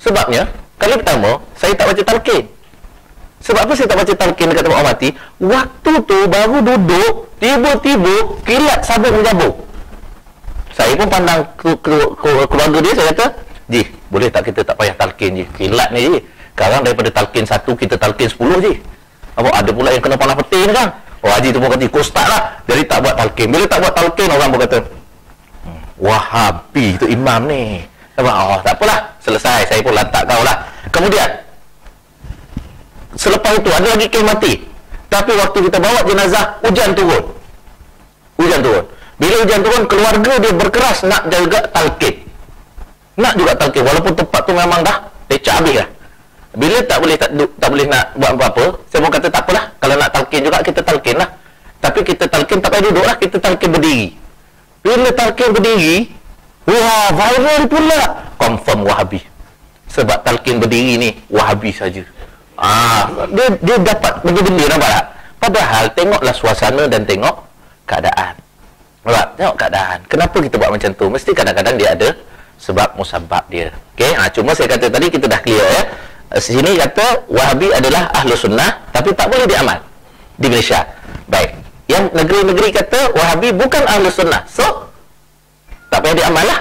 Sebabnya, kali pertama, saya tak baca talqin. Sebab apa saya tak baca talqin dekat tempat orang mati? Waktu tu baru duduk, tiba-tiba kilat sabuk menjabuk. Saya pun pandang keluarga dia, saya kata, Ji, boleh tak kita tak payah talqin, Ji? Kilat ni, Ji. Sekarang daripada talqin 1, kita talqin 10, Ji. Apa, ada pula yang kena panah peti ni kan? Oh, Haji tu pun kata, ikut start lah. Jadi tak buat talqin. Bila tak buat talqin, orang pun kata, Wahabi tu imam ni. Oh, tak apalah. Selesai. Saya pun lantak kau lah. Kemudian, selepas itu, ada lagi kes mati. Tapi waktu kita bawa jenazah, hujan turun. Hujan turun. Bila hujan turun, keluarga dia berkeras nak juga talqin. Nak juga talqin. Walaupun tempat tu memang dah lecak habis lah. Bila tak boleh nak buat apa-apa, saya pun kata tak apalah. Kalau nak talqin juga, kita talqin lah. Tapi kita talqin tak payah duduk lah. Kita talqin berdiri. Bila talqin berdiri, wah, viral pula. Confirm Wahabi. Sebab talqin berdiri ni, Wahabi saja. Dia dapat benda-benda, nampak tak? Padahal, tengoklah suasana dan tengok keadaan. Nampak? Tengok keadaan. Kenapa kita buat macam tu? Mesti kadang-kadang dia ada sebab musabab dia. Okay? Cuma saya kata tadi, kita dah clear ya. Sini kata, Wahabi adalah ahlu sunnah, tapi tak boleh diamal di Malaysia. Baik. Yang negeri-negeri kata, Wahabi bukan ahlu sunnah. So, tak payah diamal lah.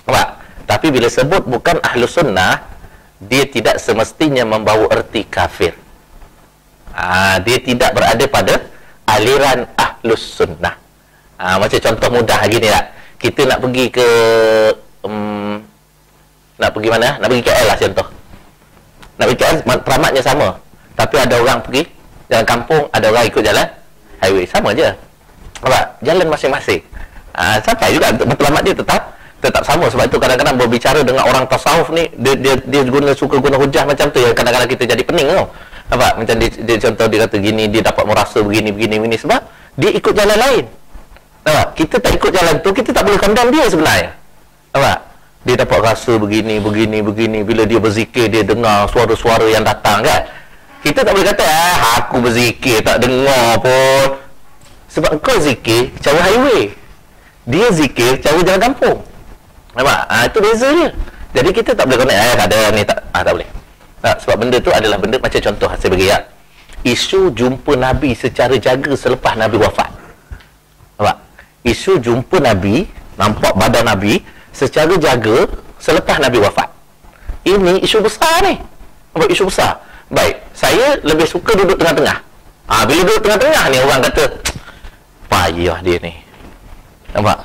Nampak? Tapi bila sebut bukan ahlu sunnah, dia tidak semestinya membawa erti kafir. Dia tidak berada pada aliran ahlus sunnah. Macam contoh mudah lagi ni tak? Kita nak pergi ke nak pergi mana? Nak pergi KL lah contoh. Nak pergi KL, teramatnya sama. Tapi ada orang pergi jalan kampung, ada orang ikut jalan highway. Sama je. Nampak? Jalan masing-masing. Sampai juga matlamat dia tetap sama. Sebab itu kadang-kadang berbicara dengan orang tasawuf ni, dia suka guna hujah macam tu, yang kadang-kadang kita jadi pening tau. Nampak? Macam dia contoh, dia kata gini, dia dapat merasa begini sebab dia ikut jalan lain. Nampak? Kita tak ikut jalan tu, kita tak boleh condemn dia sebenarnya. Nampak? Dia dapat rasa begini. Bila dia berzikir, dia dengar suara-suara yang datang kan. Kita tak boleh kata, aku berzikir tak dengar pun. Sebab kau zikir cara highway, dia zikir cara jalan kampung. Nampak? Itu beza dia. Jadi kita tak boleh connect. Ada ni tak? Tak boleh. Sebab benda tu adalah benda macam contoh saya bagi ya. Isu jumpa Nabi secara jaga selepas Nabi wafat. Nampak? Isu jumpa Nabi, nampak badan Nabi secara jaga selepas Nabi wafat. Ini isu besar ni. Nampak? Isu besar. Baik, saya lebih suka duduk tengah-tengah. Bila duduk tengah-tengah ni, orang kata payah dia ni. Nampak?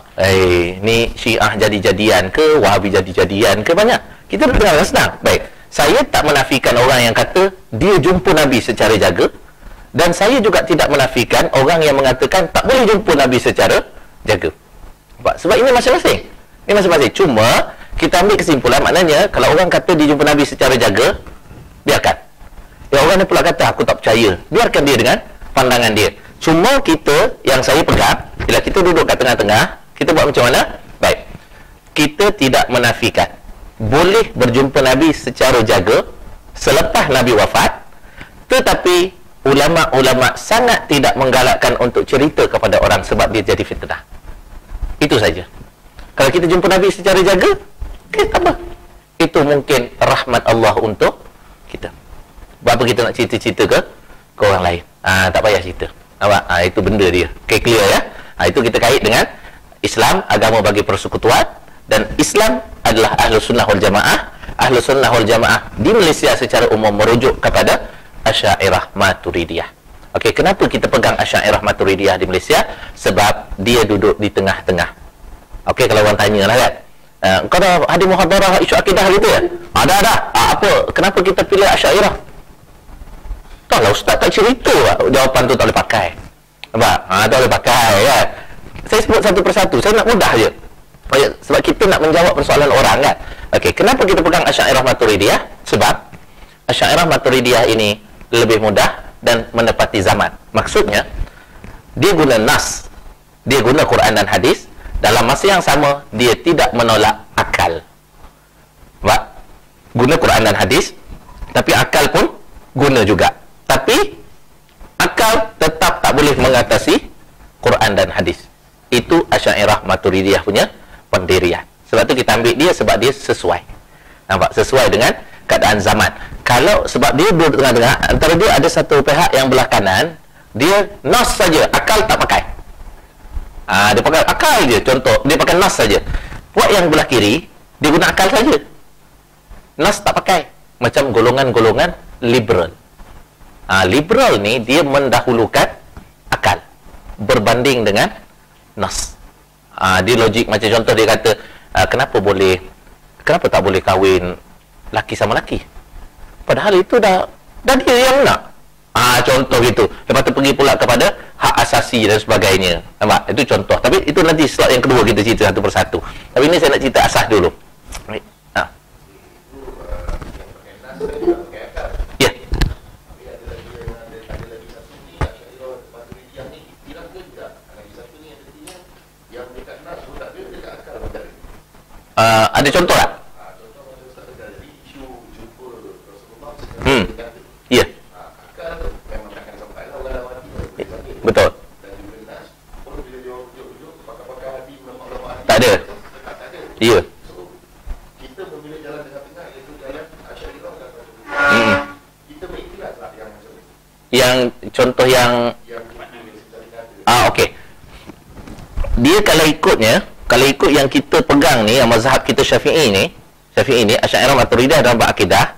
Ni Syiah jadi-jadian ke, Wahabi jadi-jadian ke, banyak. Kita duduk tengah senang. Baik, saya tak menafikan orang yang kata dia jumpa Nabi secara jaga, dan saya juga tidak menafikan orang yang mengatakan tak boleh jumpa Nabi secara jaga. Nampak? Sebab ini masing-masing. Ini masing-masing. Cuma kita ambil kesimpulan, maknanya kalau orang kata dia jumpa Nabi secara jaga, biarkan. Ya, orang ni pula kata aku tak percaya, biarkan dia dengan pandangan dia. Cuma kita, yang saya pegang, bila kita duduk kat tengah-tengah, kita buat macam mana? Baik, kita tidak menafikan boleh berjumpa Nabi secara jaga selepas Nabi wafat, tetapi ulama-ulama sangat tidak menggalakkan untuk cerita kepada orang sebab dia jadi fitnah. Itu saja. Kalau kita jumpa Nabi secara jaga, tak apa. Itu mungkin rahmat Allah untuk kita. Berapa kita nak cerita-cerita ke orang lain? Tak payah cerita. Nampak? Itu benda dia. Okay, clear ya? Itu kita kait dengan Islam, agama bagi persekutuan, dan Islam adalah Ahlus Sunnah wal Jamaah. Ahlus Sunnah wal Jamaah di Malaysia secara umum merujuk kepada Asy'ariyah Maturidiyah. Okey, kenapa kita pegang Asy'ariyah Maturidiyah di Malaysia? Sebab dia duduk di tengah-tengah. Okey, kalau orang tanyalah kan, kau dah hadir muhadarah isu akidah gitu ya? Ada. Apa? Kenapa kita pilih Asy'ariyah? Kalau ustaz tak cerita, jawapan tu tak boleh pakai. Nampak? Tak boleh pakai kan? Saya sebut satu persatu, saya nak mudah je. Sebab kita nak menjawab persoalan orang kan. Okey, kenapa kita pegang Asy'ariyah Maturidiyah? Sebab Asy'ariyah Maturidiyah ini lebih mudah dan menepati zaman. Maksudnya, dia guna nas, dia guna Quran dan hadis, dalam masa yang sama dia tidak menolak akal. Pak, guna Quran dan hadis, tapi akal pun guna juga. Tapi akal tetap tak boleh mengatasi Quran dan hadis. Itu Asy'ariyah Maturidiyah punya pendirian. Sebab tu kita ambil dia sebab dia sesuai. Nampak? Sesuai dengan keadaan zaman. Kalau sebab dia duduk tengah-tengah, antara dia ada satu pihak yang belah kanan, dia nas saja, akal tak pakai. Dia pakai akal je, contoh, dia pakai nas saja. Puak yang belah kiri, dia guna akal saja. Nas tak pakai. Macam golongan-golongan liberal. Liberal ni dia mendahulukan akal berbanding dengan nas. Dia logik, macam contoh dia kata, kenapa tak boleh kahwin laki sama laki, padahal itu dah dia yang nak. Contoh gitu. Lepas tu pergi pula kepada hak asasi dan sebagainya. Nampak? Itu contoh. Tapi itu nanti slot yang kedua kita cerita satu persatu. Tapi ini saya nak cerita asas dulu. Baik. Ya. Ada contoh tak? Ya. Betul. Tak ada. Ya. Kita memilih jalan tengah-tengah, iaitu jalan Asy'ariyah. Kita beriktilas lah yang macam ni. Yang contoh yang okey. Dia kalau ikut yang kita pegang ni, yang mazhab kita Syafi'i ni, Asy'ariyah Maturidiyah dalam bab akidah,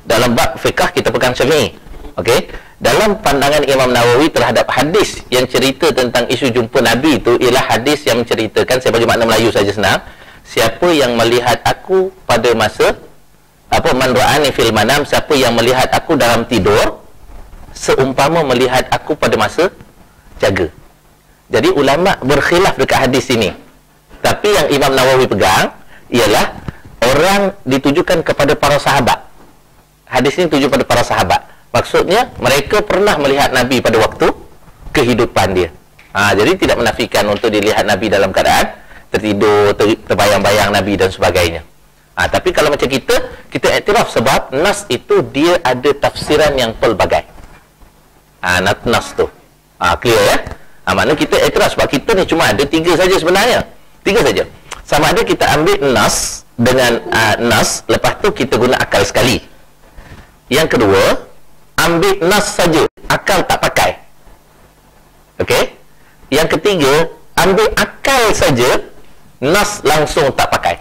dalam bab fiqh kita pegang Syafi'i. Okey. Dalam pandangan Imam Nawawi terhadap hadis yang cerita tentang isu jumpa Nabi itu ialah hadis yang menceritakan, saya bagi makna Melayu saja senang, siapa yang melihat aku pada masa man ra'ani fil manam, siapa yang melihat aku dalam tidur seumpama melihat aku pada masa jaga. Jadi ulama berkhilaf dekat hadis ini. Tapi yang Imam Nawawi pegang ialah orang ditujukan kepada para sahabat. Hadis ini tuju pada para sahabat. Maksudnya mereka pernah melihat Nabi pada waktu kehidupan dia. Jadi tidak menafikan untuk dilihat Nabi dalam keadaan tertidur, terbayang-bayang Nabi dan sebagainya. Tapi kalau macam kita iktiraf sebab nas itu dia ada tafsiran yang pelbagai. Nas tu. Clear ya? Maknanya kita iktiraf sebab kita ni cuma ada 3 saja sebenarnya. 3 saja. Sama ada kita ambil nas dengan nas, lepas tu kita guna akal sekali. Yang kedua, ambil nas saja, akal tak pakai. Okey? Yang ketiga, ambil akal saja, nas langsung tak pakai.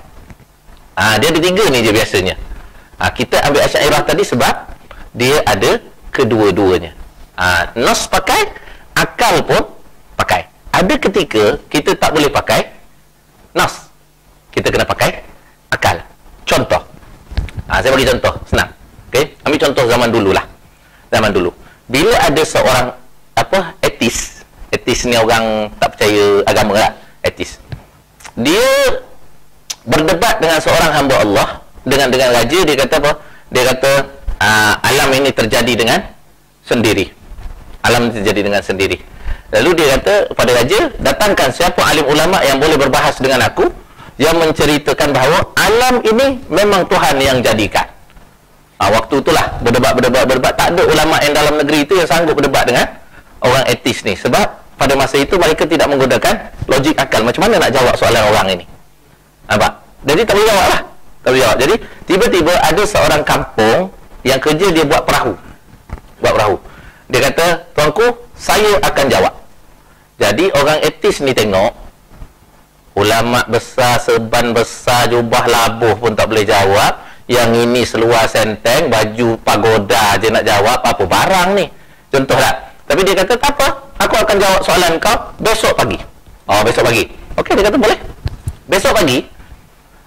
Dia ada 3 ni je biasanya. Kita ambil Asy'ariyah tadi sebab dia ada kedua-duanya. Nas pakai, akal pun pakai. Ada ketika kita tak boleh pakai nas, kita kena pakai akal. Contoh, saya bagi contoh senang. Okey, ambil contoh zaman dulu lah. Zaman dulu, bila ada seorang etis ni orang tak percaya agama lah, etis. Dia berdebat dengan seorang hamba Allah, dengan raja. Dia kata apa? Dia kata alam ini terjadi dengan sendiri. Alam ini terjadi dengan sendiri. Lalu dia kata kepada raja, datangkan siapa alim ulama yang boleh berbahas dengan aku, yang menceritakan bahawa alam ini memang Tuhan yang jadikan. Waktu itulah berdebat. Tak ada ulama yang dalam negeri itu yang sanggup berdebat dengan orang etis ni. Sebab pada masa itu mereka tidak menggunakan logik akal. Macam mana nak jawab soalan orang ini? Nampak? Jadi tak boleh jawab lah. Tak boleh jawab. Jadi tiba-tiba ada seorang kampung yang kerja dia buat perahu. Dia kata, tuanku, saya akan jawab. Jadi orang etis ni tengok, ulama besar, serban besar, jubah labuh pun tak boleh jawab. Yang ini seluar senteng, baju pagoda je nak jawab, apa barang ni? Contoh tak? Tapi dia kata, tak apa, aku akan jawab soalan kau besok pagi. Besok pagi. Okey, dia kata boleh. Besok pagi,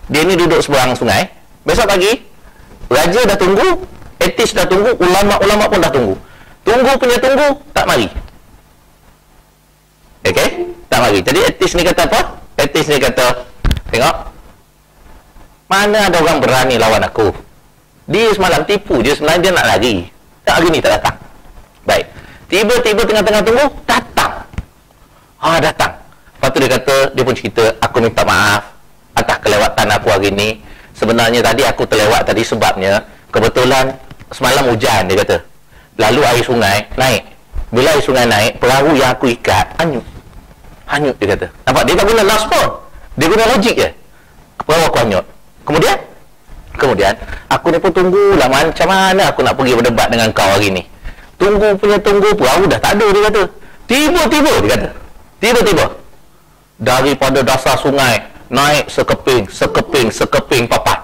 dia ni duduk seberang sungai. Besok pagi, raja dah tunggu, etis dah tunggu, ulama-ulama pun dah tunggu. Tunggu, tak mari. Okey? Tak mari. Jadi etis ni kata apa? Etis ni kata, tengok, mana ada orang berani lawan aku? Dia semalam tipu je, sebenarnya dia nak lari. Tak, hari ni tak datang. Baik. Tiba-tiba tengah-tengah tunggu, datang. Datang. Lepas tu dia kata, dia pun cerita, aku minta maaf atas kelewatan aku hari ni. Sebenarnya tadi aku terlewat tadi sebabnya kebetulan semalam hujan, dia kata. Lalu air sungai naik. Bila air sungai naik, perahu yang aku ikat hanyut. Hanyut, dia kata. Nampak? Dia tak guna nas pun. Dia guna logik je. Perahu aku hanyut. Kemudian aku ni pun tunggulah macam mana aku nak pergi berdebat dengan kau hari ni. Tunggu, perahu dah tak ada, dia kata. Tiba-tiba, dia kata. Tiba-tiba. Daripada dasar sungai, naik sekeping papan.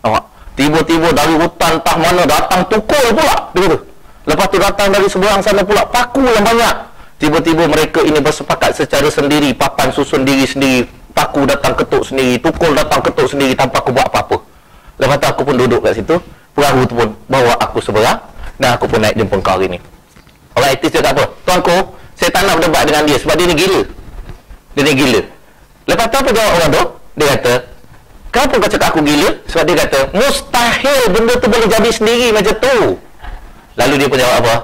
Nampak? Tiba-tiba dari hutan entah mana datang tukul pula, dia kata. Lepas tu datang dari seberang sana pula paku yang banyak. Tiba-tiba mereka ini bersepakat secara sendiri, papan susun diri sendiri, paku datang ketuk sendiri, tukul datang ketuk sendiri tanpa aku buat apa-apa. Lepas tu aku pun duduk kat situ, perahu tu pun bawa aku seberang dan aku pun naik jumpa kau hari ni. Orang etis cakap apa? Tuanku, saya tak nak berdebat dengan dia sebab dia ni gila. Dia ni gila. Lepas tu apa jawab orang tu? Dia kata, kenapa kau cakap aku gila? Sebab dia kata, mustahil benda tu boleh jadi sendiri macam tu. Lalu dia pun jawab apa?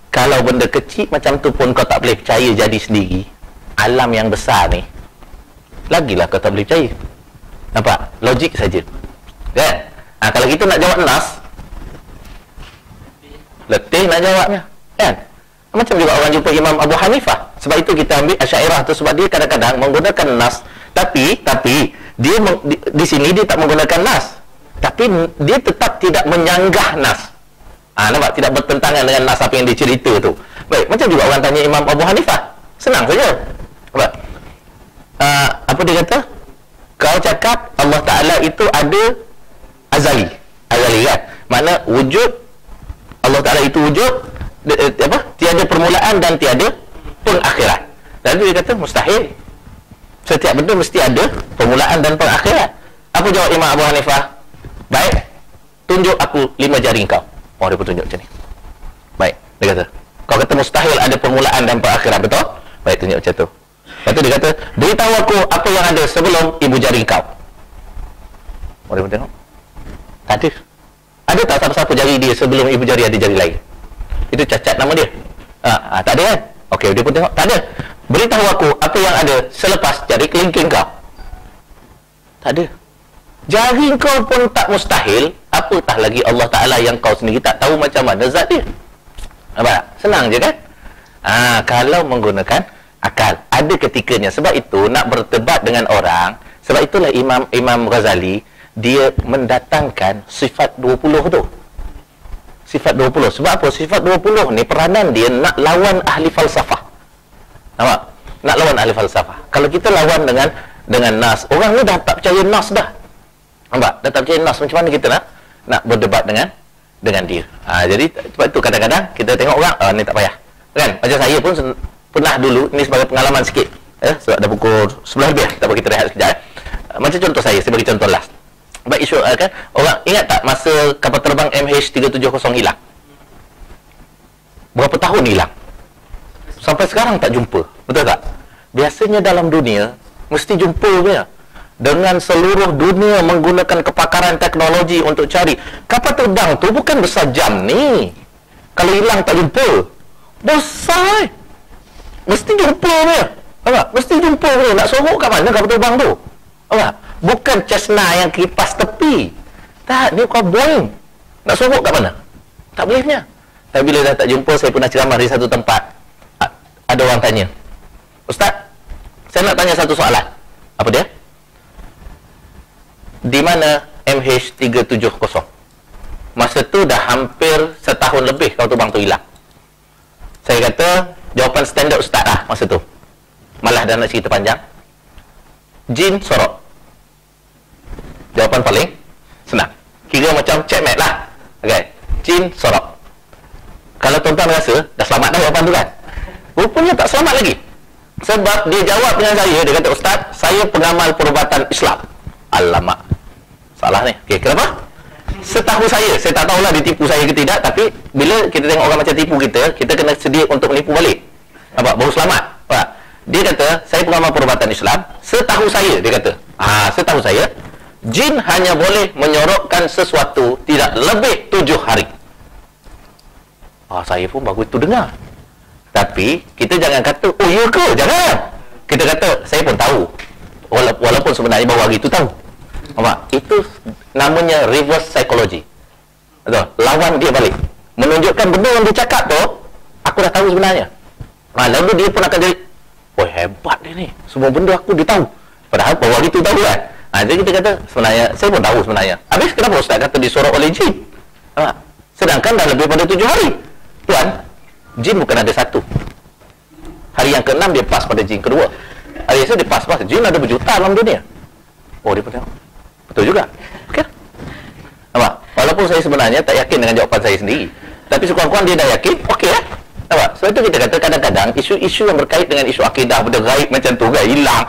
Kalau benda kecil macam tu pun kau tak boleh percaya jadi sendiri, alam yang besar ni lagilah kau tak boleh percaya. Nampak? Logik saja. Kan? Kalau kita nak jawab nas, letih nak jawabnya. Kan? Macam juga orang jumpa Imam Abu Hanifah. Sebab itu kita ambil Asy'ariyah tu, sebab dia kadang-kadang menggunakan nas, tapi dia di sini dia tak menggunakan nas, tapi dia tetap tidak menyanggah nas. Nampak? Tidak bertentangan dengan nas apa yang dia cerita tu. Baik, macam juga orang tanya Imam Abu Hanifah. Senang saja. Apa dia kata? Kau cakap Allah Ta'ala itu ada azali kan? Makna wujud Allah Ta'ala itu wujud tiada permulaan dan tiada pengakhiran. Lalu dia kata mustahil. Setiap benda mesti ada permulaan dan pengakhiran. Apa jawab Imam Abu Hanifah? Baik, tunjuk aku 5 jari kau. Dia pun tunjuk macam ni. Baik, dia kata, kau kata mustahil ada permulaan dan perakhiran, betul? Baik, tunjuk macam tu. Lepas tu dia kata, beritahu aku apa yang ada sebelum ibu jari kau. Dia pun tengok, tak ada. Ada tak siapa-siapa jari dia sebelum ibu jari ada jari lain? Itu cacat nama dia. Tak ada kan? Okey, dia pun tengok, tak ada. Beritahu aku apa yang ada selepas jari kelingking kau. Tak ada. Jari kau pun tak mustahil, apatah lagi Allah Ta'ala yang kau sendiri tak tahu macam mana zat dia. Nampak? Senang je kan? Kalau menggunakan akal. Ada ketikanya. Sebab itu nak berdebat dengan orang, sebab itulah Imam Ghazali dia mendatangkan sifat 20 tu. Sifat 20. Sebab apa? Sifat 20 ni peranan dia nak lawan ahli falsafah. Nampak? Nak lawan ahli falsafah. Kalau kita lawan dengan nas, orang ni dah tak percaya nas dah. Nampak? Dah tak percaya nas, macam mana kita nak berdebat dengan dia. Jadi sebab itu kadang-kadang kita tengok orang, ni tak payah. Kan? Macam saya pun pernah dulu, ini sebagai pengalaman sikit. Sebab dah pukul 11 lebih. Tak apa, kita rehat sekejap. Macam contoh saya bagi contoh last. Sebab isu kan, orang ingat tak masa kapal terbang MH370 hilang? Berapa tahun hilang? Sampai sekarang tak jumpa. Betul tak? Biasanya dalam dunia mesti jumpa punya. Dengan seluruh dunia menggunakan kepakaran teknologi untuk cari. Kapal terbang tu bukan besar jam ni. Kalau hilang tak jumpa, besar. Mesti jumpa punya. Nampak? Mesti jumpa punya. Nak sorok kat mana kapal terbang tu? Nampak? Bukan Cessna yang kipas tepi. Tak, ni kau Boeing. Nak sorok kat mana? Tak boleh punya. Tapi bila dah tak jumpa, saya pernah ceramah di satu tempat. Ada orang tanya, Ustaz, saya nak tanya satu soalan. Apa dia? Di mana MH370? Masa tu dah hampir setahun lebih kapal terbang tu hilang. Saya kata, jawapan standard Ustaz lah masa tu. Malah dah nak cerita panjang. Jin sorok. Jawapan paling senang. Kira macam checkmate lah. Okay. Jin sorok. Kalau tuan-tuan rasa dah selamat dah jawapan tu kan? Rupanya tak selamat lagi. Sebab dia jawab dengan saya, dia kata, Ustaz, saya pengamal perubatan Islam. Alamak, salah ni. Okay, kenapa? Setahu saya tak tahulah dia tipu saya ke tidak, tapi bila kita tengok orang macam tipu kita, kita kena sedia untuk menipu balik. Nampak? Baru selamat. Nampak? Dia kata, saya pengamal perubatan Islam. Setahu saya, dia kata, setahu saya, jin hanya boleh menyorokkan sesuatu, tidak Tidak, lebih 7 hari. Saya pun baru itu dengar. Tapi kita jangan kata, oh ya ke? Jangan. Kita kata, saya pun tahu. Walaupun sebenarnya baru hari itu tahu. Nampak? Itu namanya reverse psychology. Betul? Lawan dia balik. Menunjukkan benda yang dia cakap tu, aku dah tahu sebenarnya. Lalu dia pun akan jadi, oh hebat dia ni. Semua benda aku dia tahu. Padahal baru hari itu tahu kan? Jadi kita kata, sebenarnya, saya pun tahu sebenarnya. Habis kenapa Ustaz kata disorok oleh jin? Sedangkan dah lebih pada 7 hari. Tuan, jin bukan ada satu. Hari yang ke-6 dia pas pada jin kedua. Hari esok dia pas. Jin ada berjuta dalam dunia. Oh, dia pun betul juga. Okey. Nampak? Walaupun saya sebenarnya tak yakin dengan jawapan saya sendiri. Tapi sekurang-kurang dia dah yakin, okey lah. Nampak? Sebab itu kita kata kadang-kadang isu-isu yang berkait dengan isu akidah, benda gaib macam tu, hilang.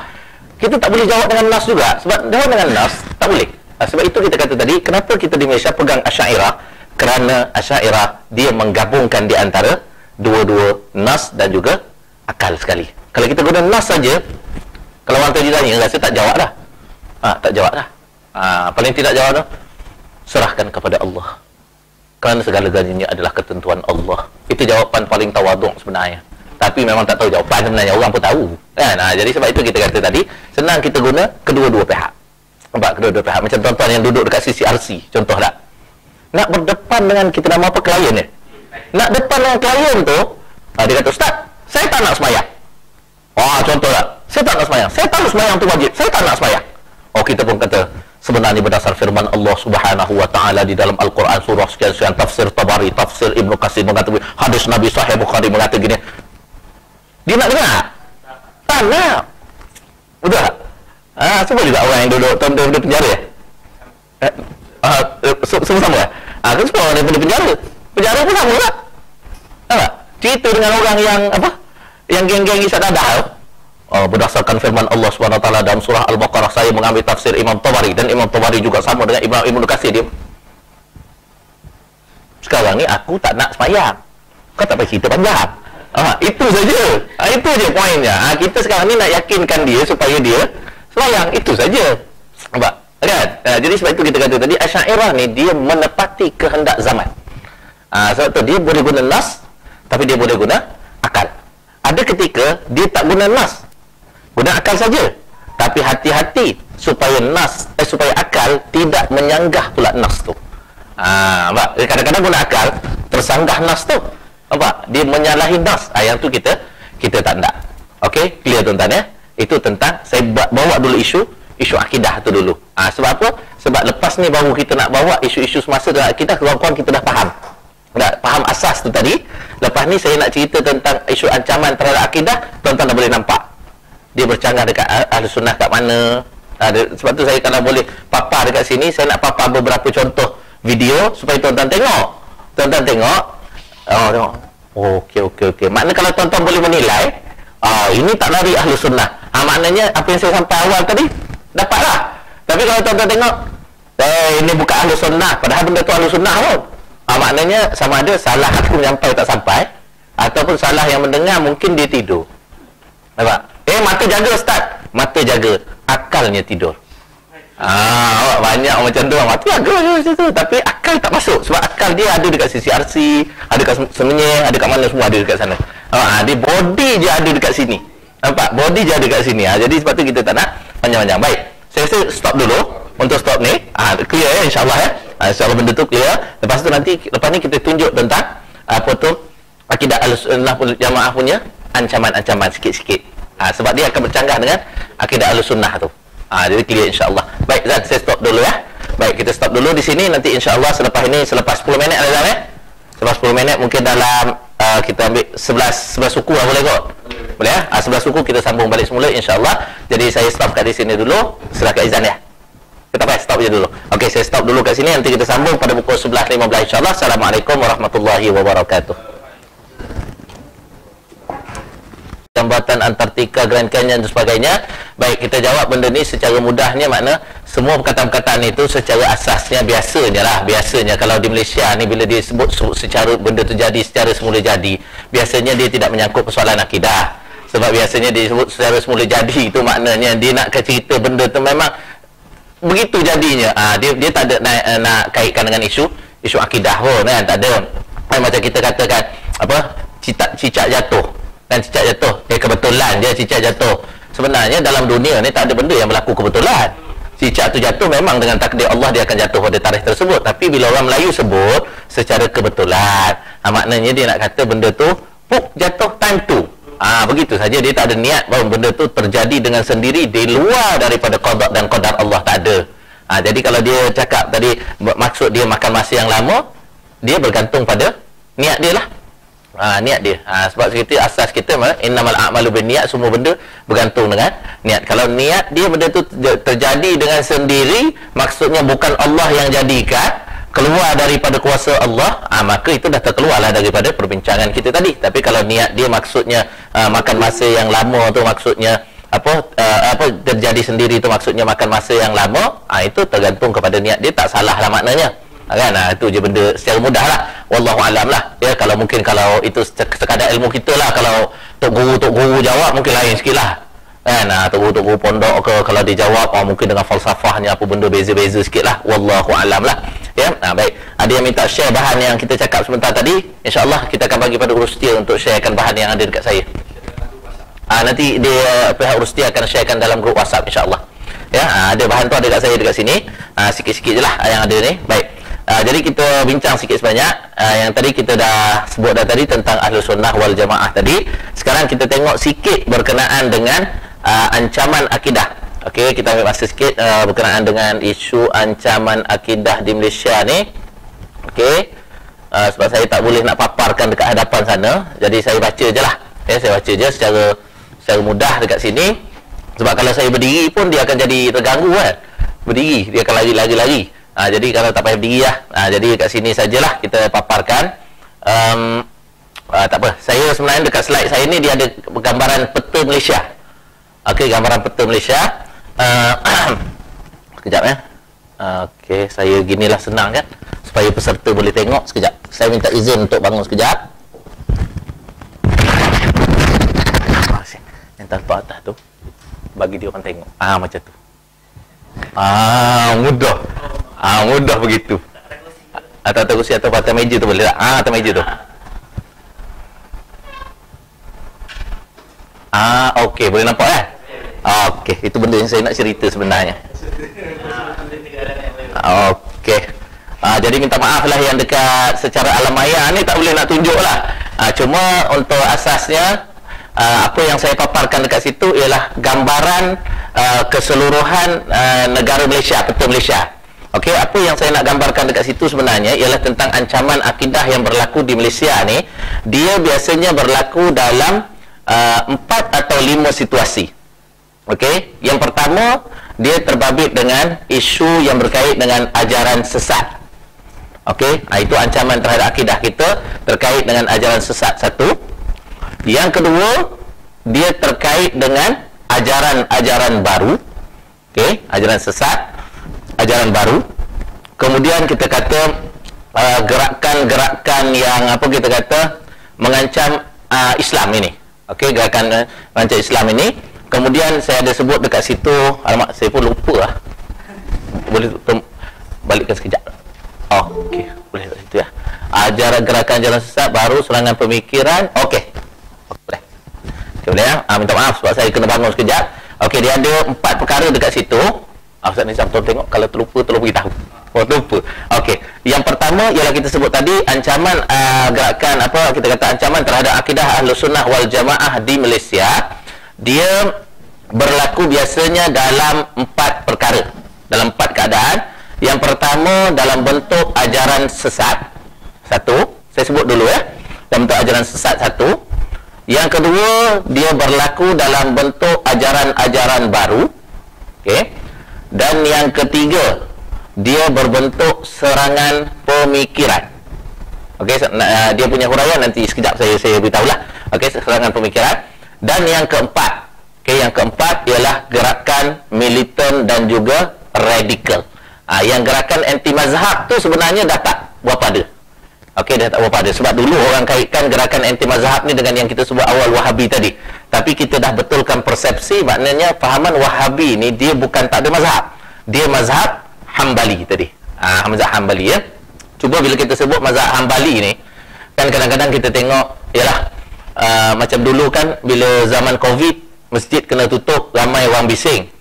Kita tak boleh jawab dengan nas juga. Sebab jawab dengan nas, tak boleh. Sebab itu kita kata tadi, kenapa kita di Malaysia pegang Asy'ariyah? Kerana Asy'ariyah dia menggabungkan di antara dua-dua nas dan juga akal sekali. Kalau kita guna nas saja, kalau orang tadi tanya, rasa tak jawab dah. Tak jawab dah. Paling tidak jawab dah. Serahkan kepada Allah. Kerana segala-galanya adalah ketentuan Allah. Itu jawapan paling tawaduk sebenarnya. Tapi memang tak tahu jawapan sebenarnya. Orang pun tahu. Kan? Jadi sebab itu kita kata tadi, senang kita guna kedua-dua pihak. Nampak? Kedua-dua pihak. Macam tuan-tuan yang duduk dekat CCRC. Contoh tak? Nak berdepan dengan kita nama apa klien ni? Nak depan dengan klien tu, dia kata, Ustaz, saya tak nak sembahyang. Contoh tak? Saya tak nak sembahyang. Saya tahu sembahyang tu wajib. Saya tak nak sembahyang. Kita pun kata, sebenarnya berdasar firman Allah Subhanahu wa taala di dalam Al-Quran surah sekian-sekian, tafsir Tabari, tafsir Ibnu Katsir mengatakan, hadis Nabi Sahih Bukhari mengatakan gini. Dia nak dengar? Tak nak. Betul tak? Semua juga orang yang duduk di penjara ya? Semua sama ya? Kan semua orang daripada penjara. Penjara pun sama tak? Tak? Cerita dengan orang yang apa? Yang geng-geng isap dadah. Berdasarkan firman Allah SWT dalam surah Al-Baqarah, saya mengambil tafsir Imam Tabari, dan Imam Tabari juga sama dengan Ibnu Katsir. Dia sekarang ni aku tak nak sembahyang. Kau tak payah cerita panjang. Itu saja. Itu je poinnya. Kita sekarang ni nak yakinkan dia supaya dia sembahyang. Itu saja. Nampak? Kan? Jadi sebab itu kita kata tadi, Asy'ariyah ni dia menepati kehendak zaman. Sebab tu dia boleh guna nas, tapi dia boleh guna akal. Ada ketika dia tak guna nas, guna akal saja. Tapi hati-hati supaya nas, supaya akal tidak menyanggah pula nas tu. Nampak? Kadang-kadang guna akal tersanggah nas tu. Nampak? Dia menyalahi nas. Yang tu kita tak nak. Okey? Clear tuan-tuan ya? Itu tentang, saya bawa dulu isu akidah tu dulu. Sebab apa? Sebab lepas ni baru kita nak bawa isu-isu semasa dalam akidah, kawan-kawan kita dah faham. Dah faham asas tu tadi. Lepas ni saya nak cerita tentang isu ancaman terhadap akidah. Tuan-tuan dah boleh nampak dia bercanggah dekat ahli sunnah kat mana. Sebab tu saya kalau boleh papar dekat sini, saya nak papar beberapa contoh video supaya tuan-tuan tengok. Tuan-tuan tengok. Tengok. Okey. Maknanya kalau tuan-tuan boleh menilai, ini tak lari ahli sunnah. Maknanya apa yang saya sampai awal tadi dapatlah. Tapi kalau tuan-tuan tengok, ini bukan ahli sunnah, padahal benda tu ahli sunnah pun. Maknanya sama ada salah aku sampai tak sampai, ataupun salah yang mendengar, mungkin dia tidur. Nampak? Mata jaga Ustaz. Mata jaga, akalnya tidur. Banyak macam tu, mata jaga tu, tapi akal tak masuk. Sebab akal dia ada dekat CCRC, ada dekat Semenyih, ada dekat mana semua, ada dekat sana. Dia body je ada dekat sini. Nampak? Body je ada dekat sini. Jadi sebab tu kita tak nak panjang-panjang. Baik, saya stop dulu. Untuk stop ni, clear ya, insyaAllah ya. InsyaAllah benda tu clear. Lepas tu nanti, lepas ni kita tunjuk tentang apa tu akidah Ahlussunnah Jamaah punya ancaman-ancaman sikit-sikit. Sebab dia akan bercanggah dengan akidah Ahlussunnah tu. Jadi clear insyaAllah. Baik Zan, saya stop dulu ya. Baik, kita stop dulu di sini. Nanti insyaAllah selepas 10 minit ada Zan ya. Selepas 10 minit mungkin dalam kita ambil 11 suku lah, boleh kot? Boleh ya? 11 suku kita sambung balik semula insyaAllah. Jadi saya stop kat di sini dulu. Serahkan Izan ya. Kita stop je dulu. Okey, saya stop dulu kat sini. Nanti kita sambung pada pukul 11.15 insyaAllah. Assalamualaikum warahmatullahi wabarakatuh. Jambatan Antartika, Grand Canyon dan sebagainya. Baik, kita jawab benda ni secara mudahnya. Makna semua perkataan-perkataan itu secara asasnya biasanya kalau di Malaysia ni bila dia sebut secara benda tu jadi secara semula jadi, biasanya dia tidak menyangkut persoalan akidah. Sebab biasanya dia sebut secara semula jadi, itu maknanya dia nak cerita benda tu memang begitu jadinya. Dia tak ada nak kaitkan dengan isu isu akidah pun kan, tak ada. Macam kita katakan apa, cicak jatuh kan, cicak jatuh kebetulan dia cicak jatuh. Sebenarnya dalam dunia ni tak ada benda yang berlaku kebetulan. Cicak tu jatuh memang dengan takdir Allah dia akan jatuh pada tarikh tersebut, tapi bila orang Melayu sebut secara kebetulan, maknanya dia nak kata benda tu jatuh time tu. Begitu saja, dia tak ada niat bahawa benda tu terjadi dengan sendiri di luar daripada qada dan qadar Allah, tak ada. Jadi kalau dia cakap tadi maksud dia makan masa yang lama, dia bergantung pada niat dia lah. Niat dia. Sebab kita asas kita innamal a'malu binniat, semua benda bergantung dengan niat. Kalau niat dia benda tu terjadi dengan sendiri, maksudnya bukan Allah yang jadikan, keluar daripada kuasa Allah, maka itu dah terkeluarlah daripada perbincangan kita tadi. Tapi kalau niat dia maksudnya makan masa yang lama tu maksudnya apa terjadi sendiri tu maksudnya makan masa yang lama, itu tergantung kepada niat dia, tak salah lah maknanya. Kan, itu je benda secara mudah lah, wallahu alam lah ya. Kalau mungkin kalau itu sekadar ilmu kita lah, kalau tok guru jawab mungkin lain sikit lah kan. Tok guru pondok ke kalau dia jawab mungkin dengan falsafahnya apa benda beza-beza sikit lah, wallahu alam lah ya. Baik, ada yang minta share bahan yang kita cakap sebentar tadi, insyaAllah kita akan bagi pada Urustia untuk sharekan bahan yang ada dekat saya. Nanti dia pihak Urustia akan sharekan dalam grup WhatsApp insyaAllah ya. Ada bahan tu ada dekat saya dekat sini, sikit-sikit je lah yang ada ni. Baik, jadi kita bincang sikit sebanyak yang tadi kita dah sebut dah tadi tentang Ahlus Sunnah wal Jamaah tadi. Sekarang kita tengok sikit berkenaan dengan ancaman akidah. Okey, kita ambil masa sikit berkenaan dengan isu ancaman akidah di Malaysia ni. Okey, sebab saya tak boleh nak paparkan dekat hadapan sana, jadi saya baca je lah ya, saya baca je secara mudah dekat sini. Sebab kalau saya berdiri pun dia akan jadi terganggu kan, berdiri dia akan lari. Jadi kalau tak payah berdiri lah. Jadi kat sini sajalah kita paparkan. Tak apa, saya sebenarnya dekat slide saya ni dia ada gambaran peta Malaysia. Okey, gambaran peta Malaysia. Sekejap ya. Okey, saya ginilah senang kan, supaya peserta boleh tengok. Sekejap, saya minta izin untuk bangun sekejap. Yang tanpa atas tu bagi dia orang tengok. Macam tu. Mudah. Mudah begitu. Atas kursi atau atas meja tu boleh tak? Atas meja tu. Okey, boleh nampak kan? Okey, itu benda yang saya nak cerita sebenarnya. Okey. Jadi minta maaf lah yang dekat secara alam maya ni tak boleh nak tunjuk lah. Cuma untuk asasnya apa yang saya paparkan dekat situ ialah gambaran keseluruhan negara Malaysia, peta Malaysia. Okey, apa yang saya nak gambarkan dekat situ sebenarnya ialah tentang ancaman akidah yang berlaku di Malaysia ni. Dia biasanya berlaku dalam 4 atau 5 situasi. Okey, yang pertama dia terbabit dengan isu yang berkait dengan ajaran sesat. Okey, itu ancaman terhadap akidah kita terkait dengan ajaran sesat, satu. Yang kedua, dia terkait dengan ajaran-ajaran baru. Okey, ajaran sesat, ajaran baru. Kemudian kita kata gerakan-gerakan yang apa kita kata mengancam Islam ini. Okey, gerakan mengancam Islam ini. Kemudian saya ada sebut dekat situ, alamak saya pun lupa lah. Boleh balikkan sekejap. Okey, boleh kat situ ya. Ajaran gerakan jalan sesat baru, serangan pemikiran. Okey. Boleh. Okay, boleh ya. Minta maaf sebab saya kena bangun sekejap. Okey, dia ada 4 perkara dekat situ. Ustaz Nizam tolong tengok, kalau terlupa tolong beritahu. Terlupa. Okey. Yang pertama ialah kita sebut tadi ancaman gerakan apa kita kata ancaman terhadap akidah Ahlus Sunnah wal Jamaah di Malaysia. Dia berlaku biasanya dalam 4 perkara, dalam 4 keadaan. Yang pertama dalam bentuk ajaran sesat. Satu, saya sebut dulu ya. Dalam bentuk ajaran sesat, satu. Yang kedua, dia berlaku dalam bentuk ajaran-ajaran baru. Okey. Dan yang ketiga, dia berbentuk serangan pemikiran. Okey, dia punya huraian nanti sekejap saya beritahulah. Okey, serangan pemikiran. Dan yang keempat, okey, yang keempat ialah gerakan militan dan juga radikal. Yang gerakan anti mazhab tu sebenarnya dah tak berapa ada. Okey, dah tak berapa ada. Sebab dulu orang kaitkan gerakan anti mazhab ni dengan yang kita sebut awal Wahabi tadi. Tapi kita dah betulkan persepsi, maknanya fahaman Wahabi ni dia bukan tak ada mazhab. Dia mazhab Hambali tadi. Mazhab Hambali ya. Cuba bila kita sebut mazhab Hambali ni, kan kadang-kadang kita tengok, yalah, macam dulu kan bila zaman Covid, masjid kena tutup, ramai orang bising.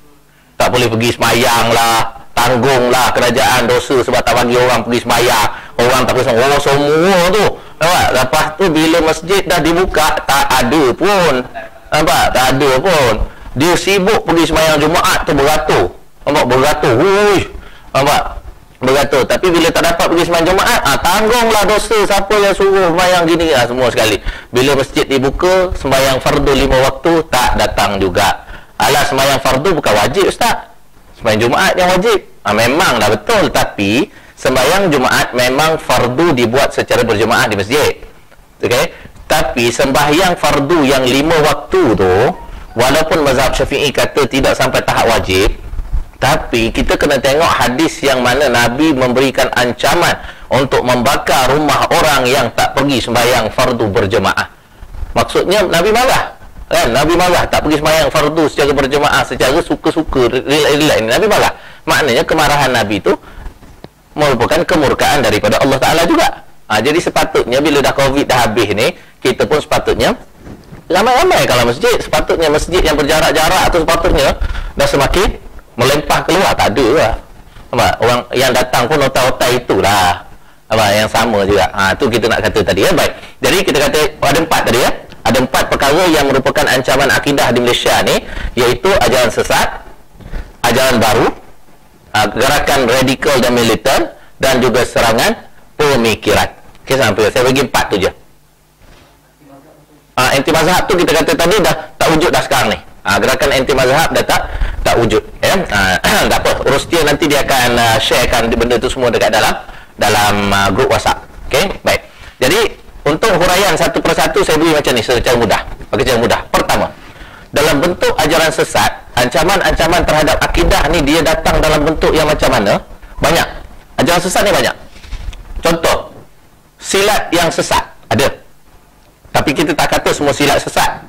Tak boleh pergi semayang lah, tanggung lah kerajaan dosa sebab tak bagi orang pergi semayang. Orang tak pergi semayang, semua tu. Nampak? Lepas tu bila masjid dah dibuka, tak ada pun. Nampak? Tak ada pun. Dia sibuk pergi semayang Jumaat tu beratur. Nampak? Beratur. Wuih. Nampak? Beratur. Tapi bila tak dapat pergi semayang Jumaat, tanggunglah dosa siapa yang suruh semayang gini lah, semua sekali. Bila masjid dibuka, semayang fardu 5 waktu, tak datang juga. Alah, semayang fardu bukan wajib, Ustaz. Semayang Jumaat yang wajib. Memang dah betul. Tapi sembahyang Jumaat memang fardu dibuat secara berjemaah di masjid. Okey? Tapi sembahyang fardu yang 5 waktu tu, walaupun mazhab Syafi'i kata tidak sampai tahap wajib, tapi kita kena tengok hadis yang mana Nabi memberikan ancaman untuk membakar rumah orang yang tak pergi sembahyang fardu berjemaah. Maksudnya Nabi marah. Kan? Nabi marah tak pergi sembahyang fardu secara berjemaah, secara suka-suka, relax. Nabi marah. Maknanya kemarahan Nabi tu merupakan kemurkaan daripada Allah Ta'ala juga. Jadi sepatutnya bila dah Covid dah habis ni, kita pun sepatutnya ramai-ramai kalau masjid. Sepatutnya masjid yang berjarak-jarak tu sepatutnya dah semakin melempah keluar. Tak ada lah. Orang yang datang pun otai-otai itulah. Yang sama juga. Tu kita nak kata tadi. Baik. Jadi kita kata ada 4 tadi ya. Ada 4 perkara yang merupakan ancaman akidah di Malaysia ni, iaitu ajaran sesat, ajaran baru, gerakan radikal dan militan, dan juga serangan pemikiran. Okey, sampai saya bagi 4 tu je. Anti mazhab tu kita kata tadi dah tak wujud dah sekarang ni. Gerakan anti mazhab dah tak wujud ya. Tak apa, Rustia nanti dia akan sharekan benda tu semua dekat dalam grup WhatsApp. Okey, baik. Jadi untuk huraian satu persatu saya beri macam ni secara mudah. Pertama, dalam bentuk ajaran sesat, ancaman-ancaman terhadap akidah ni dia datang dalam bentuk yang macam mana? Banyak. Ajaran sesat ni banyak. Contoh, silat yang sesat ada. Tapi kita tak kata semua silat sesat.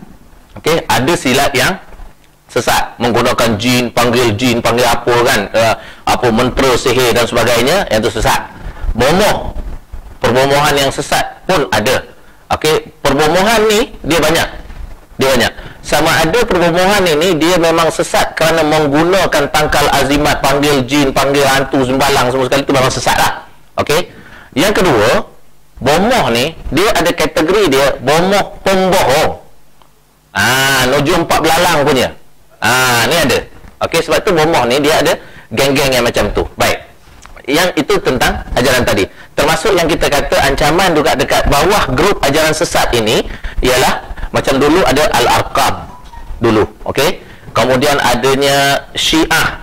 Okey, ada silat yang sesat, menggunakan jin, panggil apa kan, apa mentera, sihir dan sebagainya, yang tu sesat. Perbomohan yang sesat pun ada. Okey, perbomohan ni dia banyak. Sama ada perbomohan ini dia memang sesat kerana menggunakan tangkal azimat, panggil jin, panggil hantu, sembalang, semua sekali itu memang sesat lah. Okey. Yang kedua, bomoh ni dia ada kategori dia bomoh pembohong. Nujum 4 belalang punya. Ni ada. Okey, sebab tu bomoh ni dia ada geng-geng yang macam tu. Baik. Yang itu tentang ajaran tadi. Termasuk yang kita kata ancaman juga dekat bawah grup ajaran sesat ini ialah macam dulu ada Al-Arqam dulu. Okey. Kemudian adanya Syiah.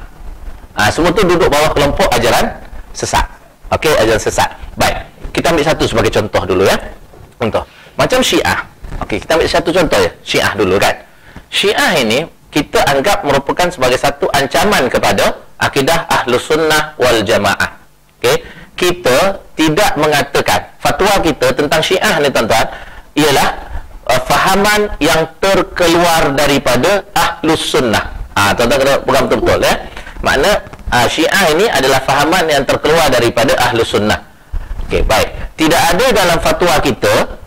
Semua tu duduk bawah kelompok ajaran sesat. Okey, ajaran sesat. Baik. Kita ambil satu sebagai contoh dulu ya. Contoh. Macam Syiah. Okey, kita ambil satu contoh ya. Syiah dulu kan. Syiah ini kita anggap merupakan sebagai satu ancaman kepada akidah Ahlus Sunnah wal Jamaah. Okey, kita tidak mengatakan fatwa kita tentang Syiah ni tuan-tuan ialah fahaman yang terkeluar daripada Ahlus Sunnah. Tuan-tuan kena pegang betul-betul ya. Makna Syiah ini adalah fahaman yang terkeluar daripada Ahlus Sunnah. Okey, baik. Tidak ada dalam fatwa kita,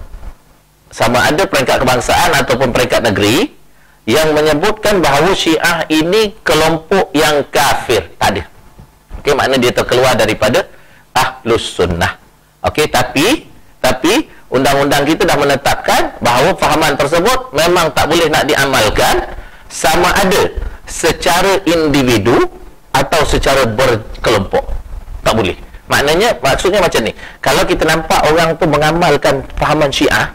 sama ada peringkat kebangsaan ataupun peringkat negeri, yang menyebutkan bahawa Syiah ini kelompok yang kafir. Tak ada. Okey, makna dia terkeluar daripada Ahlus Sunnah. Okey, tapi undang-undang kita dah menetapkan bahawa fahaman tersebut memang tak boleh nak diamalkan sama ada secara individu atau secara berkelompok. Tak boleh. Maksudnya macam ni. Kalau kita nampak orang tu mengamalkan fahaman Syiah,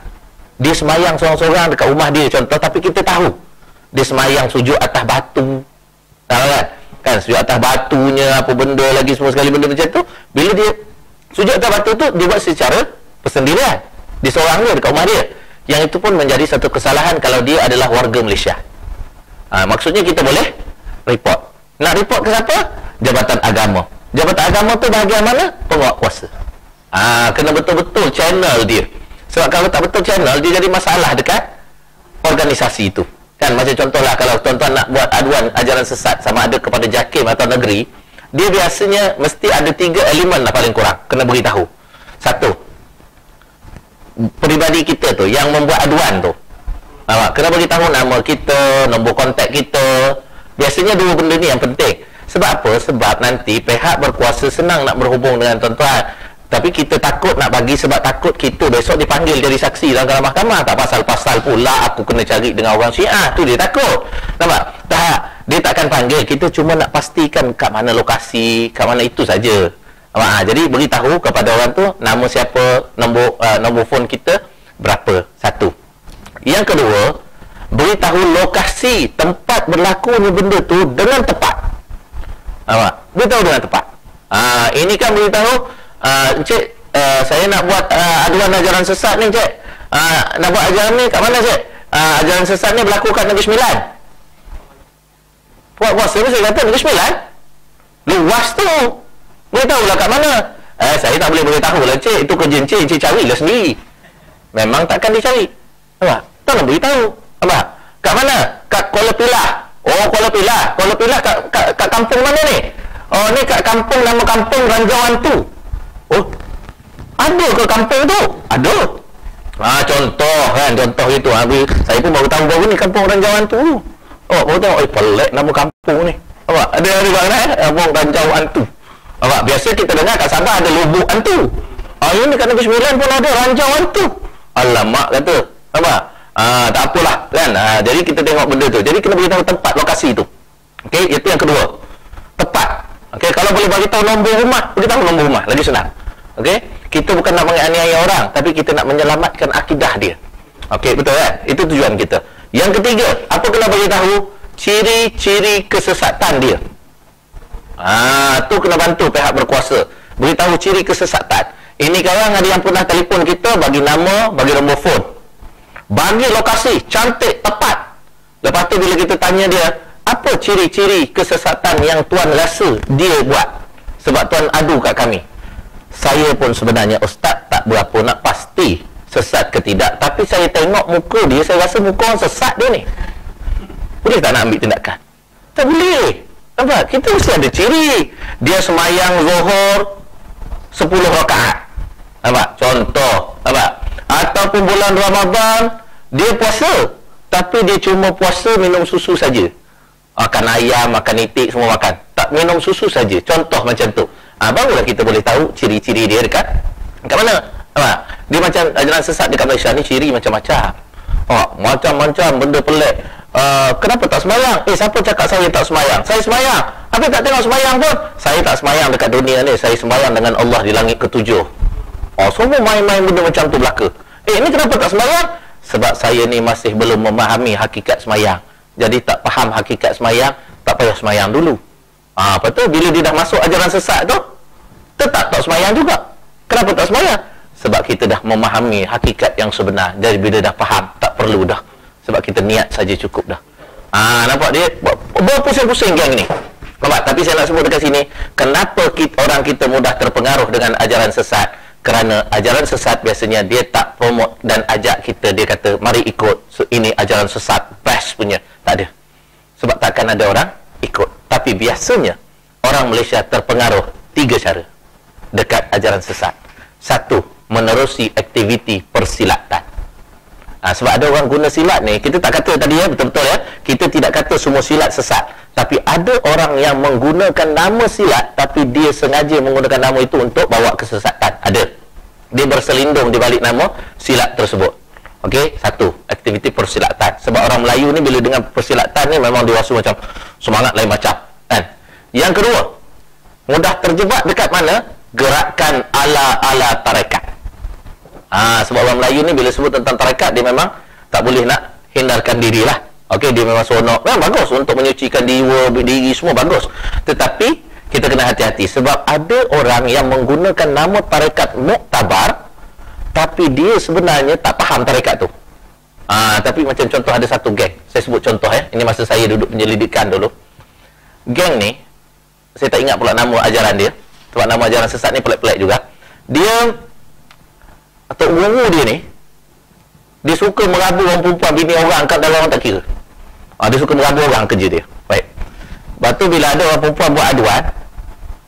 dia semayang seorang-seorang dekat rumah dia contoh, tapi kita tahu dia semayang sujud atas batu. Kan sujud atas batunya, apa benda lagi, semua sekali benda macam tu. Bila dia sujud atas batu tu, dia buat secara persendirian. Dia seorang dia dekat rumah dia. Yang itu pun menjadi satu kesalahan kalau dia adalah warga Malaysia. Maksudnya kita boleh report. Nak report ke siapa? Jabatan Agama. Jabatan Agama tu bahagian mana? Penguat kuasa. Kena betul-betul channel dia. Sebab kalau tak betul channel, dia jadi masalah dekat organisasi itu. Kan macam contohlah kalau tuan-tuan nak buat aduan ajaran sesat sama ada kepada JAKIM atau negeri, dia biasanya mesti ada 3 elemen lah paling kurang kena beritahu. Satu, peribadi kita tu yang membuat aduan tu, kena bagi tahu nama kita, nombor kontak kita. Biasanya dua benda ni yang penting. Sebab apa? Sebab nanti pihak berkuasa senang nak berhubung dengan tuan-tuan, tapi kita takut nak bagi sebab takut kita besok dipanggil jadi saksi dalam mahkamah. Tak pasal-pasal pula aku kena cari dengan orang Syiah. Tu dia takut. Nampak? Tak, dia takkan panggil. Kita cuma nak pastikan kat mana lokasi, kat mana itu saja. Jadi beritahu kepada orang tu nama siapa, nombor phone kita berapa. Satu. Yang kedua, beritahu lokasi tempat berlakunya benda tu dengan tepat. Beritahu dengan tepat. Ini kan beritahu, Encik, saya nak buat aduan ajaran sesat ni, Encik. Nak buat ajaran ni kat mana, Encik? Ajaran sesat ni berlaku kat Negeri Sembilan. Puas saya kata Negeri Sembilan? Luas tu. Beritahulah kat mana. Saya tak boleh beritahu lah, Encik. Itu kerja Encik. Encik carilah sendiri. Memang takkan dicari. Tak nak beritahu. Kat mana? Kat Kuala Pilah. Oh, Kuala Pilah. Kuala Pilah kat kampung mana ni? Oh, ni kat kampung, nama kampung Ranjau Hantu. Oh, ada ke kampung tu? Ada. Contoh kan, contoh itu. Saya pun baru tahu baru ni kampung Ranjau Hantu tu. Oh, baru tahu. Pelik nama kampung ni. Ada mana kampung Ranjau Hantu. Biasa kita dengar kat Sabah ada Lubuk Hantu. Ini kat Negeri Sembilan pun ada Ranjau Hantu. Alamak kata. Tak apalah kan. Jadi kita tengok benda tu. Jadi kena beritahu tempat, lokasi tu. Okey, itu yang kedua. Tepat. Okey, kalau boleh beritahu nombor rumah, beritahu nombor rumah, lagi senang. Okey, kita bukan nak menganiaya orang, tapi kita nak menyelamatkan akidah dia. Okey, betul kan? Itu tujuan kita. Yang ketiga, apa kena beritahu? Ciri-ciri kesesatan dia. Tu kena bantu pihak berkuasa. Beritahu ciri kesesatan. Ini sekarang ada yang pernah telefon kita, bagi nama, bagi nombor phone, bagi lokasi, cantik, tepat. Lepas tu bila kita tanya dia, apa ciri-ciri kesesatan yang tuan rasa dia buat? Sebab tuan adu kat kami. Saya pun sebenarnya ustaz tak berapa nak pasti sesat ke tidak, tapi saya tengok muka dia, saya rasa muka orang sesat dia ni. Boleh tak nak ambil tindakan? Tak boleh. Nampak? Kita mesti ada ciri. Dia semayang zuhur 10 rakaat. Nampak? Contoh. Nampak? Ataupun bulan Ramadan dia puasa, tapi dia cuma puasa minum susu saja. Makan ayam, makan itik, semua makan. Tak minum susu saja. Contoh macam tu. Barulah kita boleh tahu ciri-ciri dia dekat mana. Dia macam ajaran sesat dekat Malaysia ni ciri macam-macam. Macam-macam benda pelik. Kenapa tak semayang? Siapa cakap saya tak semayang? Saya semayang. Apa tak tengok semayang pun? Saya tak semayang dekat dunia ni. Saya semayang dengan Allah di langit ketujuh. Semua main-main benda macam tu belaka. Ini kenapa tak semayang? Sebab saya ni masih belum memahami hakikat semayang. Jadi tak faham hakikat semayang, tak payah semayang dulu. Lepas tu bila dia dah masuk ajaran sesat tu, tetap tak semayang juga. Kenapa tak semayang? Sebab kita dah memahami hakikat yang sebenar. Jadi bila dah faham, tak perlu dah. Sebab kita niat saja cukup dah. Nampak dia berpusing-pusing geng ni. Nampak? Tapi saya nak sebut dekat sini, kenapa orang kita mudah terpengaruh dengan ajaran sesat? Kerana ajaran sesat biasanya dia tak promote dan ajak kita, dia kata mari ikut, ini ajaran sesat best punya. Tak ada. Sebab takkan ada orang ikut. Tapi biasanya orang Malaysia terpengaruh 3 cara dekat ajaran sesat. 1, menerusi aktiviti persilatan. Sebab ada orang guna silat ni, kita tak kata tadi betul-betul kita tidak kata semua silat sesat, tapi ada orang yang menggunakan nama silat tapi dia sengaja menggunakan nama itu untuk bawa kesesatan. Ada. Dia berselindung di balik nama silat tersebut. Okey, 1, aktiviti persilatan. Sebab orang Melayu ni bila dengan persilatan ni memang dia rasa macam semangat lain macam kan. Yang kedua, mudah terjebak dekat mana? Gerakan ala-ala tarekat. Sebab orang Melayu ni bila sebut tentang tarekat, dia memang tak boleh nak hindarkan dirilah. Okey, dia memang seronok. Memang bagus untuk menyucikan diri semua bagus. Tetapi kita kena hati-hati sebab ada orang yang menggunakan nama tarekat muktabar tapi dia sebenarnya tak faham tarekat tu. Tapi macam contoh ada satu geng. Saya sebut contoh ini masa saya duduk penyelidikan dulu. Geng ni saya tak ingat pula nama ajaran dia. Sebab nama ajaran sesat ni pelik-pelik juga. Dia atau guru dia ni, dia suka merabu orang perempuan, bini orang kat dalam orang tak kira. Dia suka merabu orang kerja dia. Baik. Lepas tu bila ada orang perempuan buat aduan,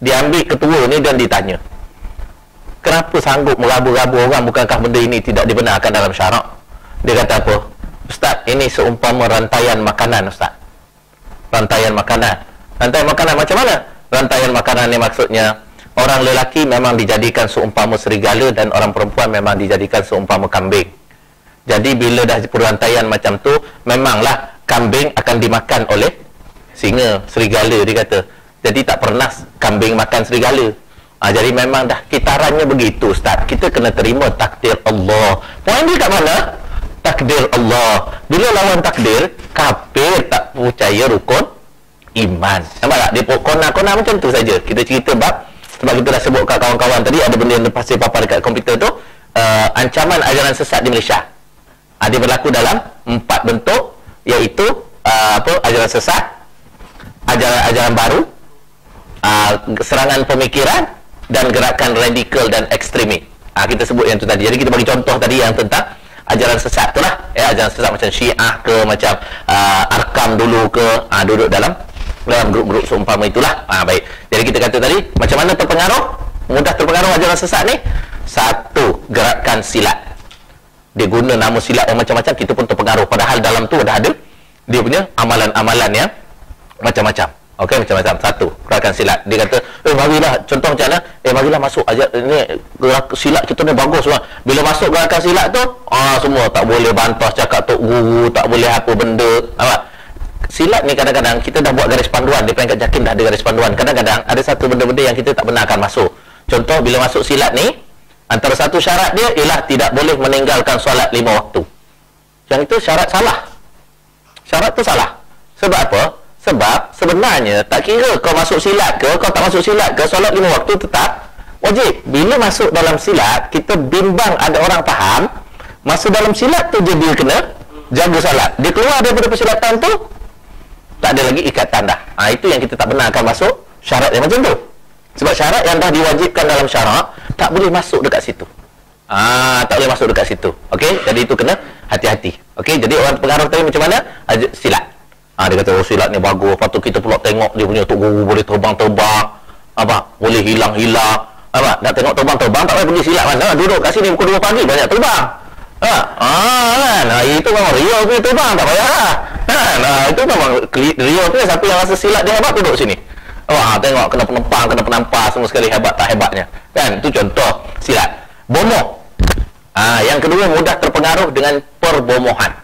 dia ambil ketua ni dan ditanya, Kenapa sanggup merabu-rabu orang, bukankah benda ini tidak dibenarkan dalam syarak? Dia kata apa? Ustaz, ini seumpama rantaian makanan, Ustaz. Rantaian makanan. Rantaian makanan macam mana? Rantaian makanan ni maksudnya orang lelaki memang dijadikan seumpama serigala dan orang perempuan memang dijadikan seumpama kambing. Jadi bila dah perantaian macam tu, memanglah kambing akan dimakan oleh singa, serigala, dia kata. Jadi tak pernah kambing makan serigala. Jadi memang dah kitarannya begitu, Ustaz. Kita kena terima takdir Allah. Poin dia kat mana? Takdir Allah. Bila lawan takdir, kafir tak percaya rukun iman. Nampak tak? Dia kona-kona macam tu saja. Kita cerita bab, sebab kita dah sebut kat kawan-kawan tadi, ada benda yang lepas saya papar dekat komputer tu, ancaman ajaran sesat di Malaysia. Dia berlaku dalam 4 bentuk, iaitu ajaran sesat, ajaran baru, serangan pemikiran, dan gerakan radikal dan ekstremis. Kita sebut yang tu tadi. Jadi kita bagi contoh tadi yang tentang ajaran sesat tu lah, ajaran sesat macam Syiah ke, macam Arkam dulu ke, duduk dalam grup-grup seumpama itulah. Baik. Jadi kita kata tadi, macam mana terpengaruh, mudah terpengaruh ajaran sesat ni? Satu, gerakan silat. Dia guna nama silat yang macam-macam, kita pun terpengaruh. Padahal dalam tu dah ada dia punya amalan-amalan yang macam-macam. Okey, macam-macam. Satu, gerakan silat. Dia kata, marilah, contoh macam mana? Marilah masuk ajar ni, silat kita ni bagus semua. Bila masuk gerakan silat tu, semua tak boleh bantah cakap tok guru, tak boleh apa benda. Silat ni kadang-kadang kita dah buat garis panduan, di peringkat JAKIM dah ada garis panduan. Kadang-kadang ada satu benda-benda yang kita tak benarkan masuk. Contoh, bila masuk silat ni, antara satu syarat dia ialah tidak boleh meninggalkan solat 5 waktu. Yang itu syarat salah. Syarat tu salah. Sebab apa? Sebab sebenarnya tak kira kau masuk silat ke, kau tak masuk silat ke, solat 5 waktu tetap wajib. Bila masuk dalam silat, kita bimbang ada orang faham, masuk dalam silat tu je dia kena jaga salat. Dia keluar daripada persilatan tu, tak ada lagi ikatan dah. Itu yang kita tak benarkan masuk syarat yang macam tu. Sebab syarat yang dah diwajibkan dalam syarak, tak boleh masuk dekat situ. Tak boleh masuk dekat situ. Okey, jadi itu kena hati-hati. Okey, jadi orang pengaruh tadi macam mana? Silat. Dia kata, silat ni bagus. Lepas tu kita pula tengok dia punya tok guru boleh terbang-terbang. Boleh hilang-hilang. Nak tengok terbang-terbang, tak payah pergi silat mana. Duduk kat sini pukul 2 pagi, banyak terbang. Kan? Itu memang Rio punya terbang, tak payah. Itu memang Rio punya, siapa yang rasa silat dia hebat, duduk sini. Tengok, kena penempang, kena penampas, semua sekali hebat tak hebatnya. Kan? Itu contoh silat. Bomoh. Yang kedua, mudah terpengaruh dengan perbomohan.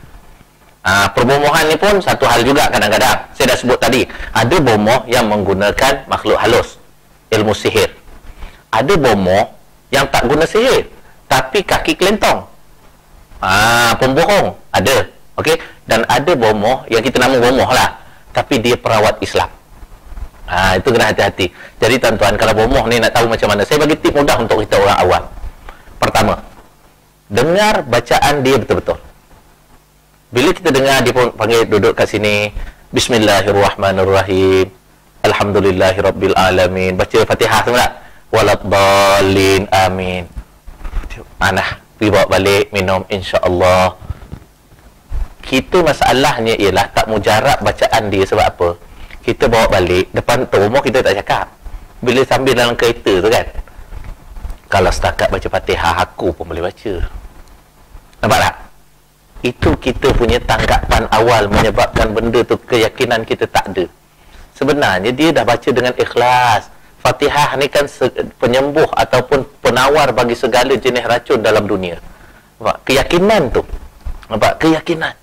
Perbomohan ni pun satu hal juga kadang-kadang. Saya dah sebut tadi, ada bomoh yang menggunakan makhluk halus, ilmu sihir. Ada bomoh yang tak guna sihir, tapi kaki kelentong. Pembohong. Ada. Okey? Dan ada bomoh yang kita nama bomoh lah, tapi dia perawat Islam. Itu kena hati-hati. Jadi tuan-tuan, kalau bomoh ni nak tahu macam mana, saya bagi tip mudah untuk kita orang awam. Pertama, dengar bacaan dia betul-betul. Bila kita dengar dia pun panggil duduk kat sini, Bismillahirrahmanirrahim, Alhamdulillahirabbil alamin, baca Fatihah semua tak? Waladhdallin, amin. Pergi bawa balik, minum, insya-Allah. Kita masalahnya ialah tak mujarab bacaan dia. Sebab apa? Kita bawa balik, depan rumah kita tak cakap. Bila sambil dalam kereta tu kan, kalau setakat baca Fatihah, aku pun boleh baca. Nampak tak? Itu kita punya tanggapan awal menyebabkan benda tu keyakinan kita tak ada. Sebenarnya dia dah baca dengan ikhlas. Fatihah ni kan penyembuh ataupun penawar bagi segala jenis racun dalam dunia. Nampak? Keyakinan tu. Nampak? Keyakinan.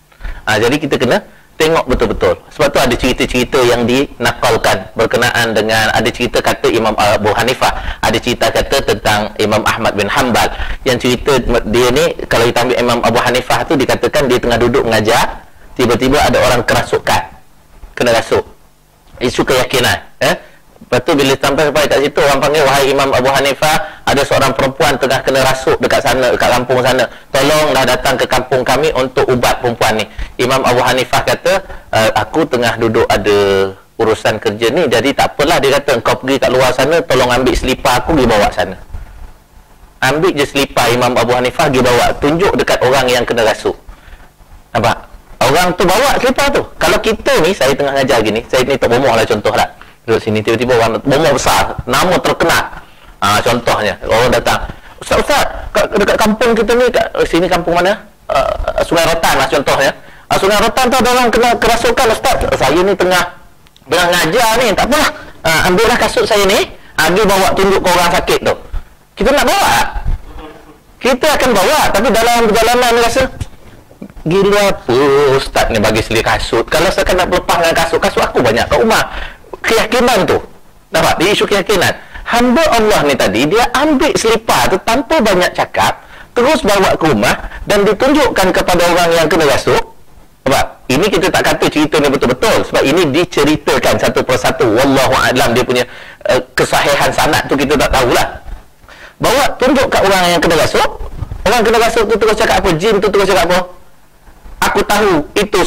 Jadi kita kena tengok betul-betul. Sebab tu ada cerita-cerita yang dinakalkan berkenaan dengan, ada cerita kata Imam Abu Hanifah, ada cerita kata tentang Imam Ahmad bin Hanbal. Yang cerita dia ni, kalau kita ambil Imam Abu Hanifah tu, dikatakan dia tengah duduk mengajar, tiba-tiba ada orang kerasukan, kena rasuk. Isu keyakinan. Lepas tu bila sampai kat situ, orang panggil, wahai Imam Abu Hanifah, ada seorang perempuan tengah kena rasuk dekat sana, dekat kampung sana, tolonglah datang ke kampung kami untuk ubat perempuan ni. Imam Abu Hanifah kata, aku tengah duduk ada urusan kerja ni, jadi tak apalah. Dia kata, engkau pergi kat luar sana, tolong ambil selipar aku, pergi bawa sana. Ambil je selipar Imam Abu Hanifah, pergi bawa, tunjuk dekat orang yang kena rasuk. Nampak? Orang tu bawa selipar tu. Kalau kita ni, saya tengah ngajar gini, saya ni tak bomoh lah contoh lah, duduk sini, tiba-tiba orang bomoh besar, nama terkenal. Contohnya, orang datang, Ustaz, dekat kampung kita ni, kat sini kampung mana? Sungai Rotan lah contohnya. Sungai Rotan tu ada orang kena kerasukan, Ustaz. Saya ni tengah ngajar ni, tak apalah. Ambillah kasut saya ni, pergi bawa tunjuk ke orang sakit tu. Kita nak bawa? Kita akan bawa, tapi dalam perjalanan ni rasa gila apa Ustaz ni bagi seli kasut. Kalau saya nak lepas dengan kasut aku banyak kat rumah. Keyakinan tu, nampak? Dia isu keyakinan. Hamba Allah ni tadi, dia ambil selipar tu tanpa banyak cakap, terus bawa ke rumah dan ditunjukkan kepada orang yang kena rasuk. Sebab ini kita tak kata cerita ni betul-betul, sebab ini diceritakan satu persatu. Wallahu a'lam, dia punya kesahihan sanad tu kita tak tahulah. Bawa tunjuk kat orang yang kena rasuk. Orang kena rasuk tu terus cakap apa? Jin tu terus cakap apa? Aku tahu itu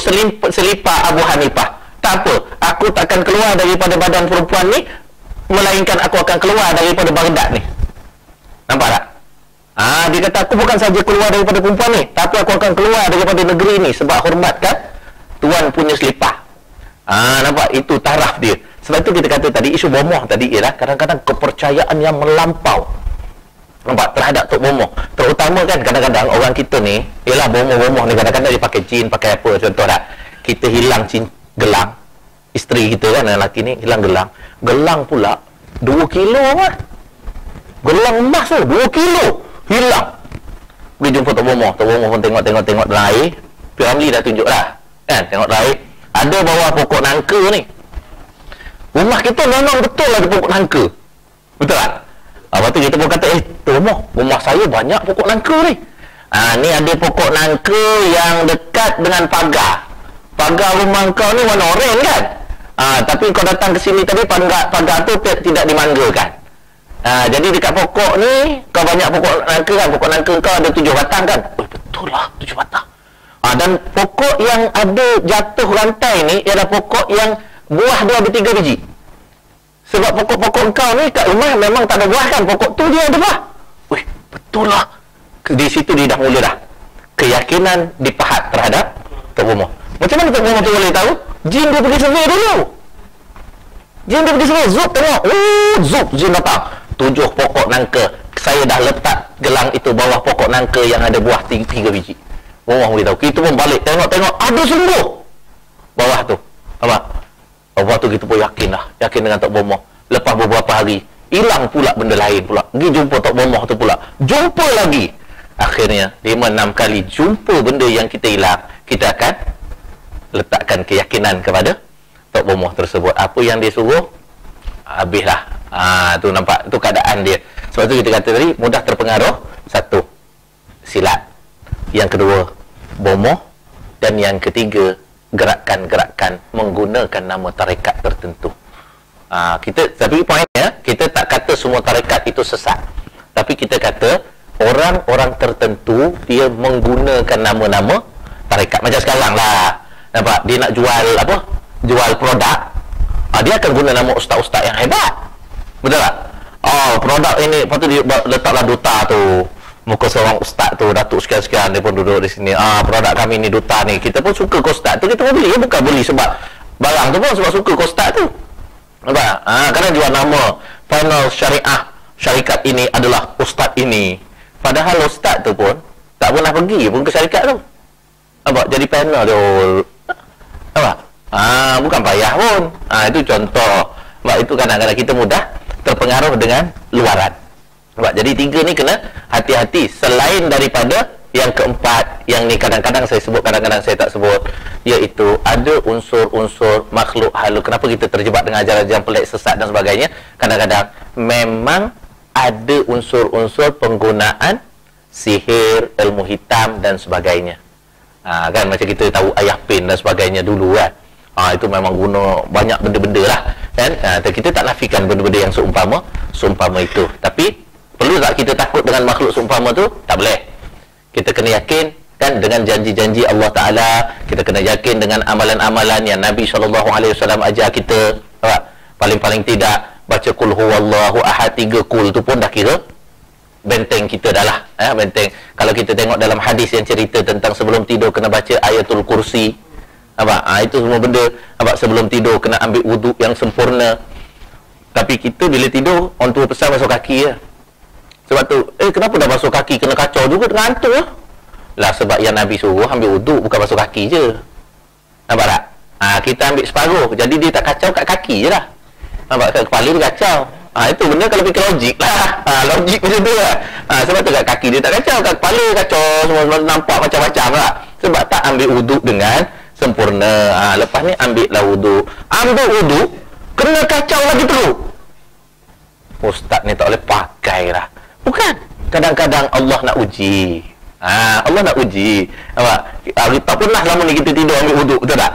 selipar Abu Hanifah. Tak apa, aku takkan keluar daripada badan perempuan ni, melainkan aku akan keluar daripada Baghdad ni. Nampak tak? Dia kata aku bukan saja keluar daripada perempuan ni, tapi aku akan keluar daripada negeri ni sebab hormatkan tuan punya selipar. Nampak? Itu taraf dia. Sebab itu kita kata tadi, isu bomoh tadi ialah kadang-kadang kepercayaan yang melampau. Nampak? Terhadap Tok Bomoh. Terutama kan kadang-kadang orang kita ni, ialah bomoh-bomoh ni kadang-kadang dia pakai jin, pakai apa, contoh tak? Kita hilang gelang. Isteri kita kan, lelaki ni hilang gelang. Gelang pula 2 kilo kan? Gelang emas tu 2 kilo hilang. Pergi jumpa Tok Bomoh. Tok Bomoh pun tengok dalam air. Ramli dah tunjuk lah kan, tengok dalam air ada bawah pokok nangka ni. Rumah kita memang betul ada pokok nangka, betul tak? Lepas tu kita pun kata, Tok Bomoh, rumah saya banyak pokok nangka ni. Ni ada pokok nangka yang dekat dengan pagar rumah kau ni warna oranye kan? Tapi kau datang ke sini tadi, pagar tu tidak dimanggakan. Jadi dekat pokok ni kau banyak pokok nangka kan? Pokok nangka kau ada 7 batang kan? Betul lah, 7 batang. Dan pokok yang ada jatuh rantai ni ialah pokok yang buah dia ada 3 biji. Sebab pokok-pokok kau ni kat rumah memang tak ada buah kan? Pokok tu dia ada buah. Wih, betul lah. Di situ dia dah mula dah keyakinan dipahat terhadap Tok Bomoh. Macam mana Tok Bomoh tu boleh tahu? Jin dia pergi survey dulu. Jin dia pergi survey, zup tengok. Zup, jin datang. 7 pokok nangka. Saya dah letak gelang itu bawah pokok nangka yang ada buah 3 biji. Bomoh boleh tahu. Kita pun balik tengok, ada sungguh bawah tu. Apa? Bawah tu kita pun yakin dengan Tok Bomoh. Lepas beberapa hari, hilang pula benda lain pula. Pergi jumpa Tok Bomoh tu pula. Jumpa lagi. Akhirnya 5-6 kali jumpa benda yang kita hilang, kita akan letakkan keyakinan kepada Tok Bomoh tersebut. Apa yang dia suruh, habislah. Tu nampak, tu keadaan dia. Sebab tu kita kata tadi, mudah terpengaruh. 1, silat. Yang kedua, bomoh. Dan yang ketiga, gerakan-gerakan menggunakan nama tarekat tertentu. Tapi poinnya, kita tak kata semua tarekat itu sesat. Tapi kita kata orang-orang tertentu dia menggunakan nama-nama tarekat. Macam sekarang lah, nampak? Dia nak jual apa? Jual produk. Dia akan guna nama ustaz-ustaz yang hebat. Betul tak? Produk ini, lepas tu dia letaklah duta tu. Muka seorang ustaz tu, datuk sekian-sekian, dia pun duduk di sini. Produk kami ni duta ni. Kita pun suka ke ustaz tu, kita pun beli. Bukan beli sebab barang tu pun sebab suka ke ustaz tu. Nampak? Kadang jual nama panel syariah, syarikat ini adalah ustaz ini. Padahal ustaz tu pun tak pernah pergi pun ke syarikat tu. Nampak? Jadi panel tu. Nampak? Bukan payah pun. Itu contoh. Sebab itu kadang-kadang kita mudah terpengaruh dengan luaran. Sebab jadi 3 ni kena hati-hati. Selain daripada yang keempat, yang ni kadang-kadang saya sebut, kadang-kadang saya tak sebut, iaitu ada unsur-unsur makhluk halus. Kenapa kita terjebak dengan ajaran-ajaran pelik, sesat dan sebagainya? Kadang-kadang memang ada unsur-unsur penggunaan sihir, ilmu hitam dan sebagainya. Kan macam kita tahu ayah pin dan sebagainya dulu kan. Itu memang guna banyak benda-benda lah kan. Kita tak nafikan benda-benda yang seumpama itu. Tapi perlu tak kita takut dengan makhluk seumpama tu? Tak boleh. Kita kena yakin kan dengan janji-janji Allah Ta'ala. Kita kena yakin dengan amalan-amalan yang Nabi SAW ajar kita. Paling-paling tidak baca kul huwallahu ahad 3 kul tu pun dah kira benteng kita dah lah. Benteng. Kalau kita tengok dalam hadis yang cerita tentang sebelum tidur kena baca ayatul kursi. Itu semua benda. Sebelum tidur kena ambil wuduk yang sempurna. Tapi kita bila tidur, orang tua pesan masuk kaki je. Sebab tu, kenapa dah basuh kaki kena kacau juga dengan hantu lah? Lah sebab yang Nabi suruh ambil wuduk bukan basuh kaki je. Nampak tak? Kita ambil separuh, jadi dia tak kacau kat kaki je lah. Nampak, kat kepala dia kacau. Itu benda kalau fikir logik lah. Logik macam tu lah. Sebab tu kat kaki dia tak kacau, kat kepala kacau, semua nampak macam-macam lah. Sebab tak ambil wuduk dengan sempurna. Lepas ni ambil lah wuduk. Ambil wuduk, kena kacau lagi teruk. Ustaz ni tak boleh pakai lah. Bukan. Kadang-kadang Allah nak uji. Allah nak uji. Nampak? Hari tak pernah lama ni kita tidur ambil wuduk, betul tak?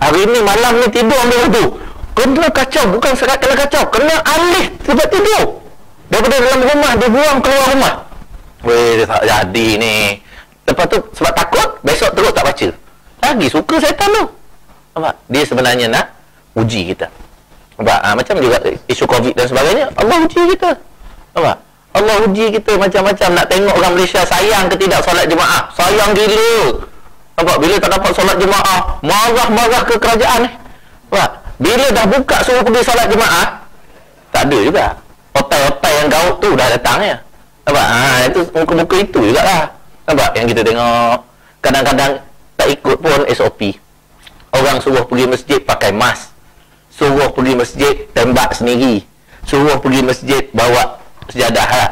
Hari ni malam ni tidur ambil wuduk. Kena kacau, bukan sekat kena kacau, kena alih sebab tidur. Daripada dalam rumah, dia buang keluar rumah. Weh, tak jadi ni. Lepas tu, sebab takut, besok terus tak baca. Lagi suka syaitan tu. Nampak? Dia sebenarnya nak uji kita. Nampak? Macam juga isu COVID dan sebagainya, Allah uji kita. Nampak? Allah uji kita macam-macam. Nak tengok orang Malaysia sayang ke tidak solat jemaah. Sayang gila. Nampak? Bila tak dapat solat jemaah, marah-marah ke kerajaan ni. Nampak? Bila dah buka suruh pergi solat jemaah, tak ada juga. Otai-otai yang gaut tu dah datang ya. Nampak? Itu muka-muka itu jugalah. Nampak? Yang kita tengok. Kadang-kadang tak ikut pun SOP. Orang suruh pergi masjid pakai mask. Suruh pergi masjid tembak sendiri. Suruh pergi masjid bawa sejadah lah.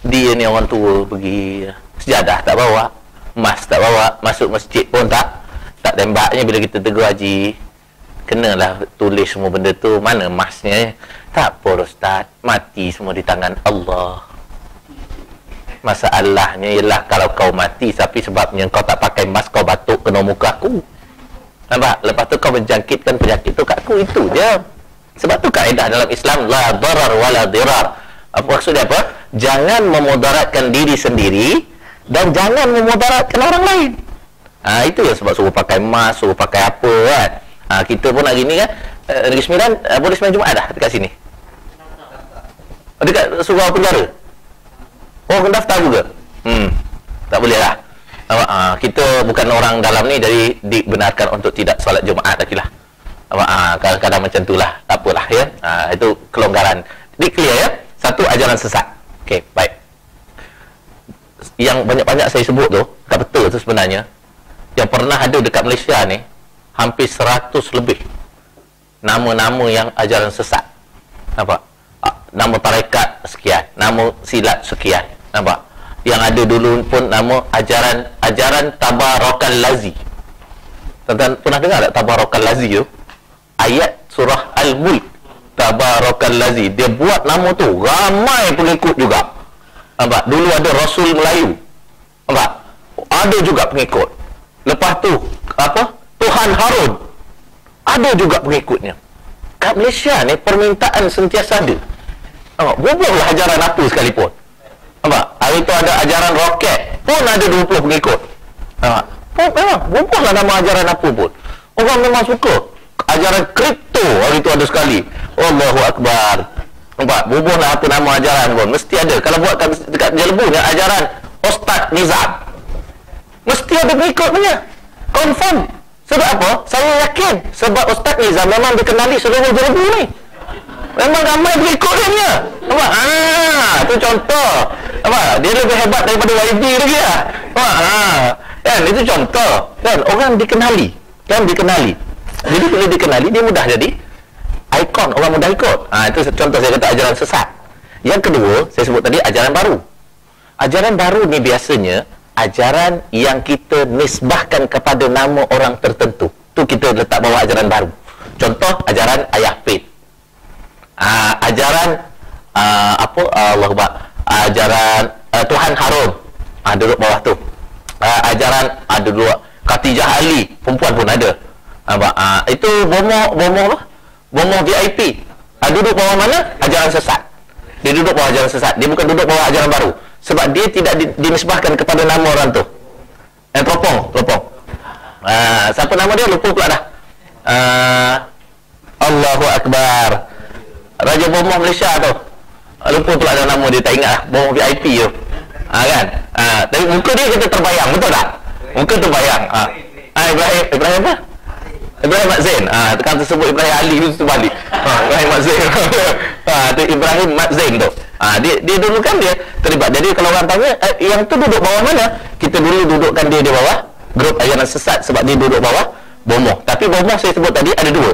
Dia ni orang tua pergi sejadah tak bawa, mask tak bawa, masuk masjid pun tak tembaknya. Bila kita tegur, haji, kenalah tulis semua benda tu, mana masknya? Tak apa Ustaz, mati semua di tangan Allah. Masalahnya ialah kalau kau mati tapi sebabnya kau tak pakai mask, kau batuk kena muka aku. Nampak? Lepas tu kau menjangkitkan penyakit tu kat aku. Itu je. Sebab tu kaedah dalam Islam, la darar wala dirar. Apa maksudnya apa? Jangan memudaratkan diri sendiri dan jangan memudaratkan orang lain. Itu ya sebab suruh pakai mask, suruh pakai apa kan. Kita pun hari ni kan, Negeri Sembilan, boleh sembahyang Jumaat dah dekat sini. Dekat surau penjara. Oh, kena daftar juga. Tak boleh lah. Kita bukan orang dalam ni, jadi dibenarkan untuk tidak solat Jumaat lagi lah. Kadang-kadang macam tu lah. Tak apalah ya. Itu kelonggaran. Jadi clear ya. Satu, ajaran sesat. Okey, baik. Yang banyak-banyak saya sebut tu, tak betul tu sebenarnya. Yang pernah ada dekat Malaysia ni, hampir 100 lebih nama-nama yang ajaran sesat. Nampak? Nama tarekat sekian, nama silat sekian. Nampak? Yang ada dulu pun nama ajaran Tabarakal Lazi. Tuan-tuan pernah dengar tak Tabarakal Lazi tu? Ayat surah Al-Mulk. Tabarakal Lazi. Dia buat nama tu, ramai pengikut juga. Nampak? Dulu ada Rasul Melayu. Nampak? Ada juga pengikut. Lepas tu, apa? Tuhan Harun. Ada juga pengikutnya. Kat Malaysia ni, permintaan sentiasa ada. Nampak? Bubuhlah ajaran apa sekalipun. Nampak? Hari tu ada ajaran roket. Pun ada 20 pengikut. Nampak? Memang, bubuhlah nama ajaran apa pun. Orang memang suka. Ajaran kripto, hari tu ada sekali. Allahu Akbar. Nampak? Bubuhlah apa nama ajaran pun. Mesti ada. Kalau buat dekat Jelebu ni, ajaran Ustaz Nizam. Mesti ada pengikut punya. Confirm. Sebab apa? Saya yakin. Sebab Ustaz Nizam memang dikenali seluruh Jelebu ni. Memang ramai pengikut dia punya. Nampak? Itu contoh. Nampak? Dia lebih hebat daripada YB lagi lah. Nampak? Kan? Itu contoh. Kan? Orang dikenali. Kan? Dikenali. Jadi bila dikenali, dia mudah jadi ikon. Orang mudah ikut. Itu contoh saya kata ajaran sesat. Yang kedua, saya sebut tadi ajaran baru. Ajaran baru ni biasanya ajaran yang kita nisbahkan kepada nama orang tertentu. Tu kita letak bawah ajaran baru. Contoh, ajaran Ayah Pit. Ajaran Allah Akbar. Ajaran Tuhan Harun. Duduk bawah tu. Ajaran ada dua. Khatijah Ali, perempuan pun ada. Itu bomoh VIP. Duduk bawah mana? Ajaran sesat. Dia duduk bawah ajaran sesat. Dia bukan duduk bawah ajaran baru. Sebab dia tidak dinisbahkan kepada nama orang tu. Teropong. Siapa nama dia? Lupa pula dah. Allahu Akbar. Raja bomoh Malaysia tu. Lupa pula dah nama dia, tak ingat lah. Bomoh VIP tu. Kan? Tapi muka dia kita terbayang, betul tak? Muka terbayang. Ibrahim apa? Ibrahim Mat Zain. Tekan tersebut Ibrahim Ali tu terbalik. Ibrahim Mat Zain. Tu Ibrahim Mat Zain tu. Dia dulu kan dia terlibat. Jadi kalau orang tanya yang tu duduk bawah mana, kita dulu dudukkan dia di bawah grup ajaran sesat sebab dia duduk bawah bomoh. Tapi bomoh saya sebut tadi ada dua.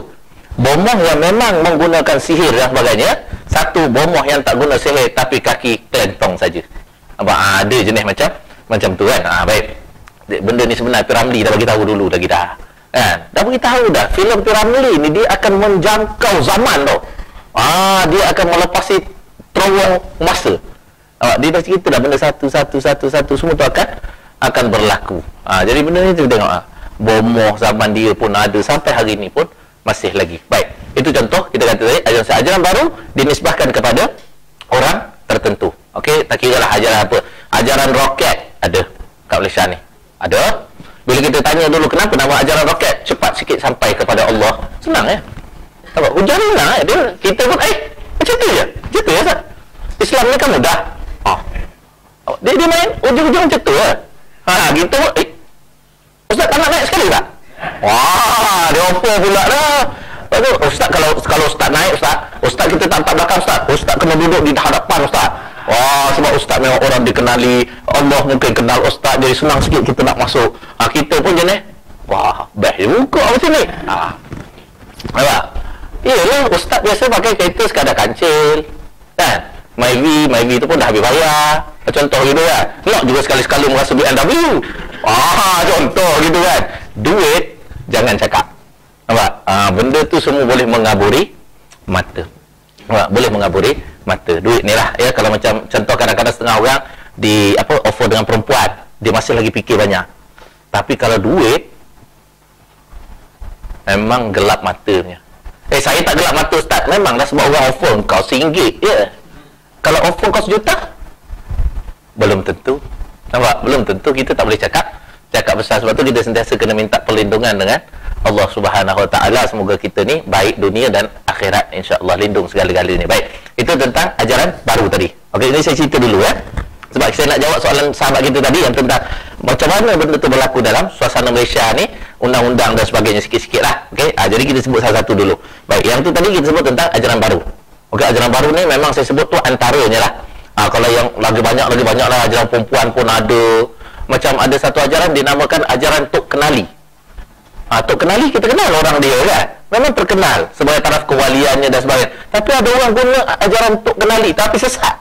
Bomoh yang memang menggunakan sihir dan sebagainya. Satu, bomoh yang tak guna sihir tapi kaki kelentong saja. Ada jenis macam tu kan. Baik. Benda ni sebenarnya P.Ramlee dah bagi tahu dulu lagi dah. Kan? Dah bagi tahu dah. Filem P.Ramlee ni dia akan menjangkau zaman tau. Dia akan melepasi terowong masa. Dia dah cerita dah benda satu semua tu akan berlaku. Jadi benda ni tu tengok. Bomoh zaman dia pun ada sampai hari ni pun masih lagi. Baik, itu contoh kita kata tadi ajaran baru dinisbahkan kepada orang tertentu. Okey, tak kira lah ajaran apa. Ajaran roket ada kat Malaysia ni. Ada. Bila kita tanya dulu kenapa nama ajaran roket cepat sikit sampai kepada Allah. Senang ya. Apa? Hujan senang dia. Kita pun macam tu je. Macam tu ya Ustaz. Islam ni kan mudah. Dia main ujung-ujung macam tu lah. Kita pun Ustaz tak nak naik sekali tak? Wah, dia offer pula dah. Lepas tu, Ustaz kalau Ustaz naik, Ustaz kita tak nampak belakang Ustaz kena duduk di hadapan Ustaz. Wah, sebab Ustaz memang orang dikenali, Allah mungkin kenal Ustaz, jadi senang sikit kita nak masuk. Kita pun jenis, wah, best juga macam ni. Nampak? Iyalah, Ustaz biasa pakai kereta sekadar kancil. Kan? Myvi tu pun dah habis bayar. Contoh gitu kan. Nak juga sekali-sekala merasa BMW. Contoh gitu kan. Duit jangan cakap. Nampak? Benda tu semua boleh mengaburi mata. Nampak? Boleh mengaburi mata. Duit ni lah ya. Kalau macam contoh kadang-kadang setengah orang di offer dengan perempuan, dia masih lagi fikir banyak. Tapi kalau duit memang gelap matanya. Saya tak gelap mata Ustaz. Memanglah sebab orang offer kau RM1 ya. Kalau offer kau RM1 belum tentu. Nampak? Belum tentu. Kita tak boleh cakap besar. Sebab tu kita sentiasa kena minta perlindungan dengan Allah Subhanahu Wa Taala. Semoga kita ni baik dunia dan akhirat, insya-Allah lindung segala-galanya. Baik. Itu tentang ajaran baru tadi. Okey, ini saya cerita dulu ya. Sebab saya nak jawab soalan sahabat kita tadi yang tentang macam mana benda tu berlaku dalam suasana Malaysia ni, undang-undang dan sebagainya sikit-sikit lah. Okey, jadi kita sebut salah satu dulu. Baik, yang tu tadi kita sebut tentang ajaran baru. Okey, ajaran baru ni memang saya sebut tu antaranya lah. Kalau yang lagi banyak lah, ajaran perempuan pun ada. Macam ada satu ajaran dinamakan ajaran Tok Kenali. Tok Kenali kita kenal orang dia kan. Memang terkenal sebagai taraf kewaliannya dan sebagainya. Tapi ada orang guna ajaran Tok Kenali tapi sesat.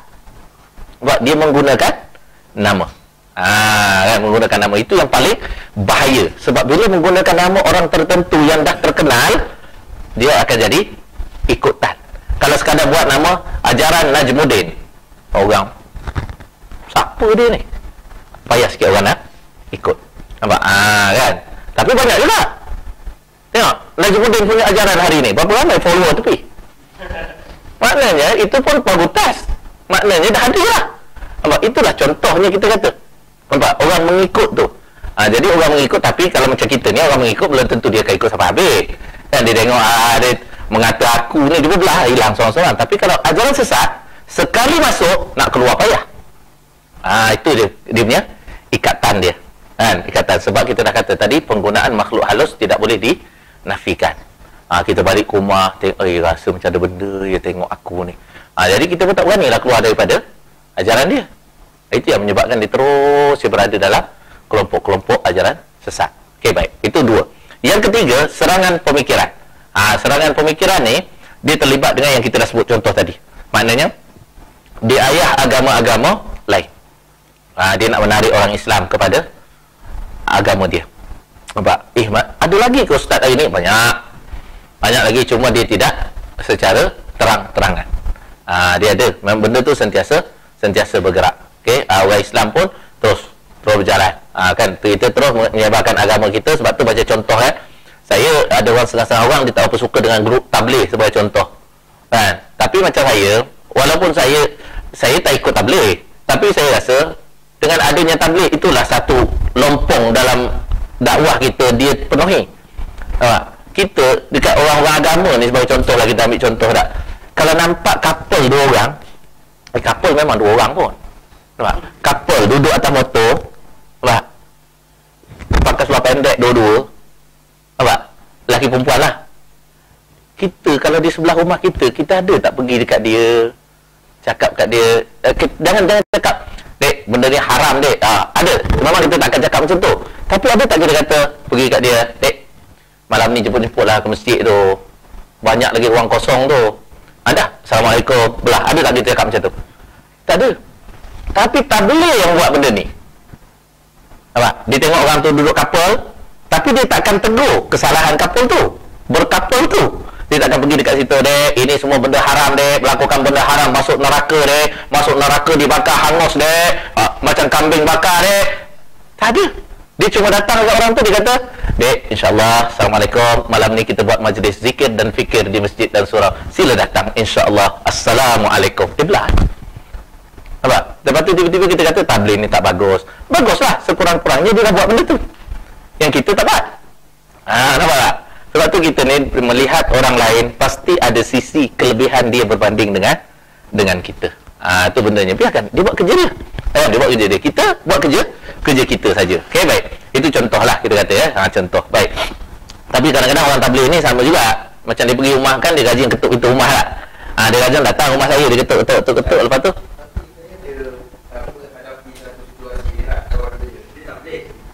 Sebab dia menggunakan nama. Kan, menggunakan nama itu yang paling bahaya. Sebab bila menggunakan nama orang tertentu yang dah terkenal, dia akan jadi ikutan. Kalau sekadar buat nama ajaran Najmuddin, orang siapa dia ni? Payah sikit orang nak ikut. Nampak? Kan? Tapi banyak juga. Tengok, Najmuddin punya ajaran hari ni berapa ramai follower tepi. Maknanya itu pun pagutas. Maknanya dah ada lah. Nampak? Itulah contohnya kita kata. Nampak? Orang mengikut tu. Jadi orang mengikut, tapi kalau macam kita ni orang mengikut belum tentu dia akan ikut sampai habis. Kan dia tengok dia mengata aku ni dia belah hilang seorang-seorang. Tapi kalau ajaran sesat sekali masuk nak keluar payah. Itu dia punya ikatan dia. Kan? Ikatan. Sebab kita dah kata tadi penggunaan makhluk halus tidak boleh dinafikan. Kita balik ke rumah tengok, rasa macam ada benda dia tengok aku ni. Jadi kita pun tak berani lah keluar daripada ajaran dia. Itu yang menyebabkan dia terus berada dalam kelompok-kelompok ajaran sesat. Okey, baik. Itu dua. Yang ketiga, serangan pemikiran. Serangan pemikiran ni dia terlibat dengan yang kita dah sebut contoh tadi. Maknanya dia ayah agama-agama lain. Dia nak menarik orang Islam kepada agama dia. Nampak? Ada lagi ke ustaz hari ni? Banyak lagi, cuma dia tidak secara terang-terangan. Dia ada. Memang benda tu sentiasa bergerak. Okey, orang Islam pun terus berjalan. Kan kita terus menyebarkan agama kita. Sebab tu baca contoh kan. Saya ada orang setengah-setengah orang dia tak apa suka dengan grup tabligh sebagai contoh. Kan? Tapi macam saya, walaupun saya tak ikut tabligh, tapi saya rasa dengan adanya tabligh itulah satu lompong dalam dakwah kita dia penuhi. Kita dekat orang-orang agama ni sebagai contoh lah, kita ambil contoh tak. Kalau nampak couple dua orang, couple memang dua orang pun. Nampak? Couple duduk atas motor, nampak? Pakai seluar pendek dua-dua. Nampak? Lelaki perempuan lah. Kita kalau di sebelah rumah kita ada tak pergi dekat dia? cakap kat dia, jangan cakap, dek, benda ni haram dek. Ada, memang kita tak akan cakap macam tu. Tapi ada tak kita kata, pergi kat dia, dek, malam ni jemput-jemput lah ke masjid tu, banyak lagi ruang kosong tu. Ada, Assalamualaikum, belah. Ada tak kita cakap macam tu? Tak ada. Tapi tabligh yang buat benda ni. Apa? Dia tengok orang tu duduk couple, tapi dia takkan tegur kesalahan couple tu, berkapal tu. Dia takkan pergi dekat situ, dek, ini semua benda haram dek, melakukan benda haram, masuk neraka dek, masuk neraka dibakar hangus dek, macam kambing bakar dek. Tak ada. Dia cuma datang ke orang tu, dia kata, dek, insyaAllah, Assalamualaikum, malam ni kita buat majlis zikir dan fikir di masjid dan surau, sila datang, insyaAllah, Assalamualaikum. Dia belah. Apa? Lepas tu tiba-tiba kita kata tabligh ni tak bagus. Baguslah, sekurang-kurangnya dia dah buat benda tu yang kita tak buat. Nampak tak? Sebab tu kita ni melihat orang lain, pasti ada sisi kelebihan dia berbanding dengan kita. Itu bendanya. Biarkan dia buat kerja dia. Dia buat kerja dia. Kita buat kerja kita saja. Okey, baik. Itu contohlah kita kata ya. Contoh. Baik. Tapi kadang-kadang orang tabligh ni sama juga. Macam dia pergi rumah kan, dia gaji ketuk pintu rumah lah. Dia gaji datang rumah saya, dia ketuk. Lepas tu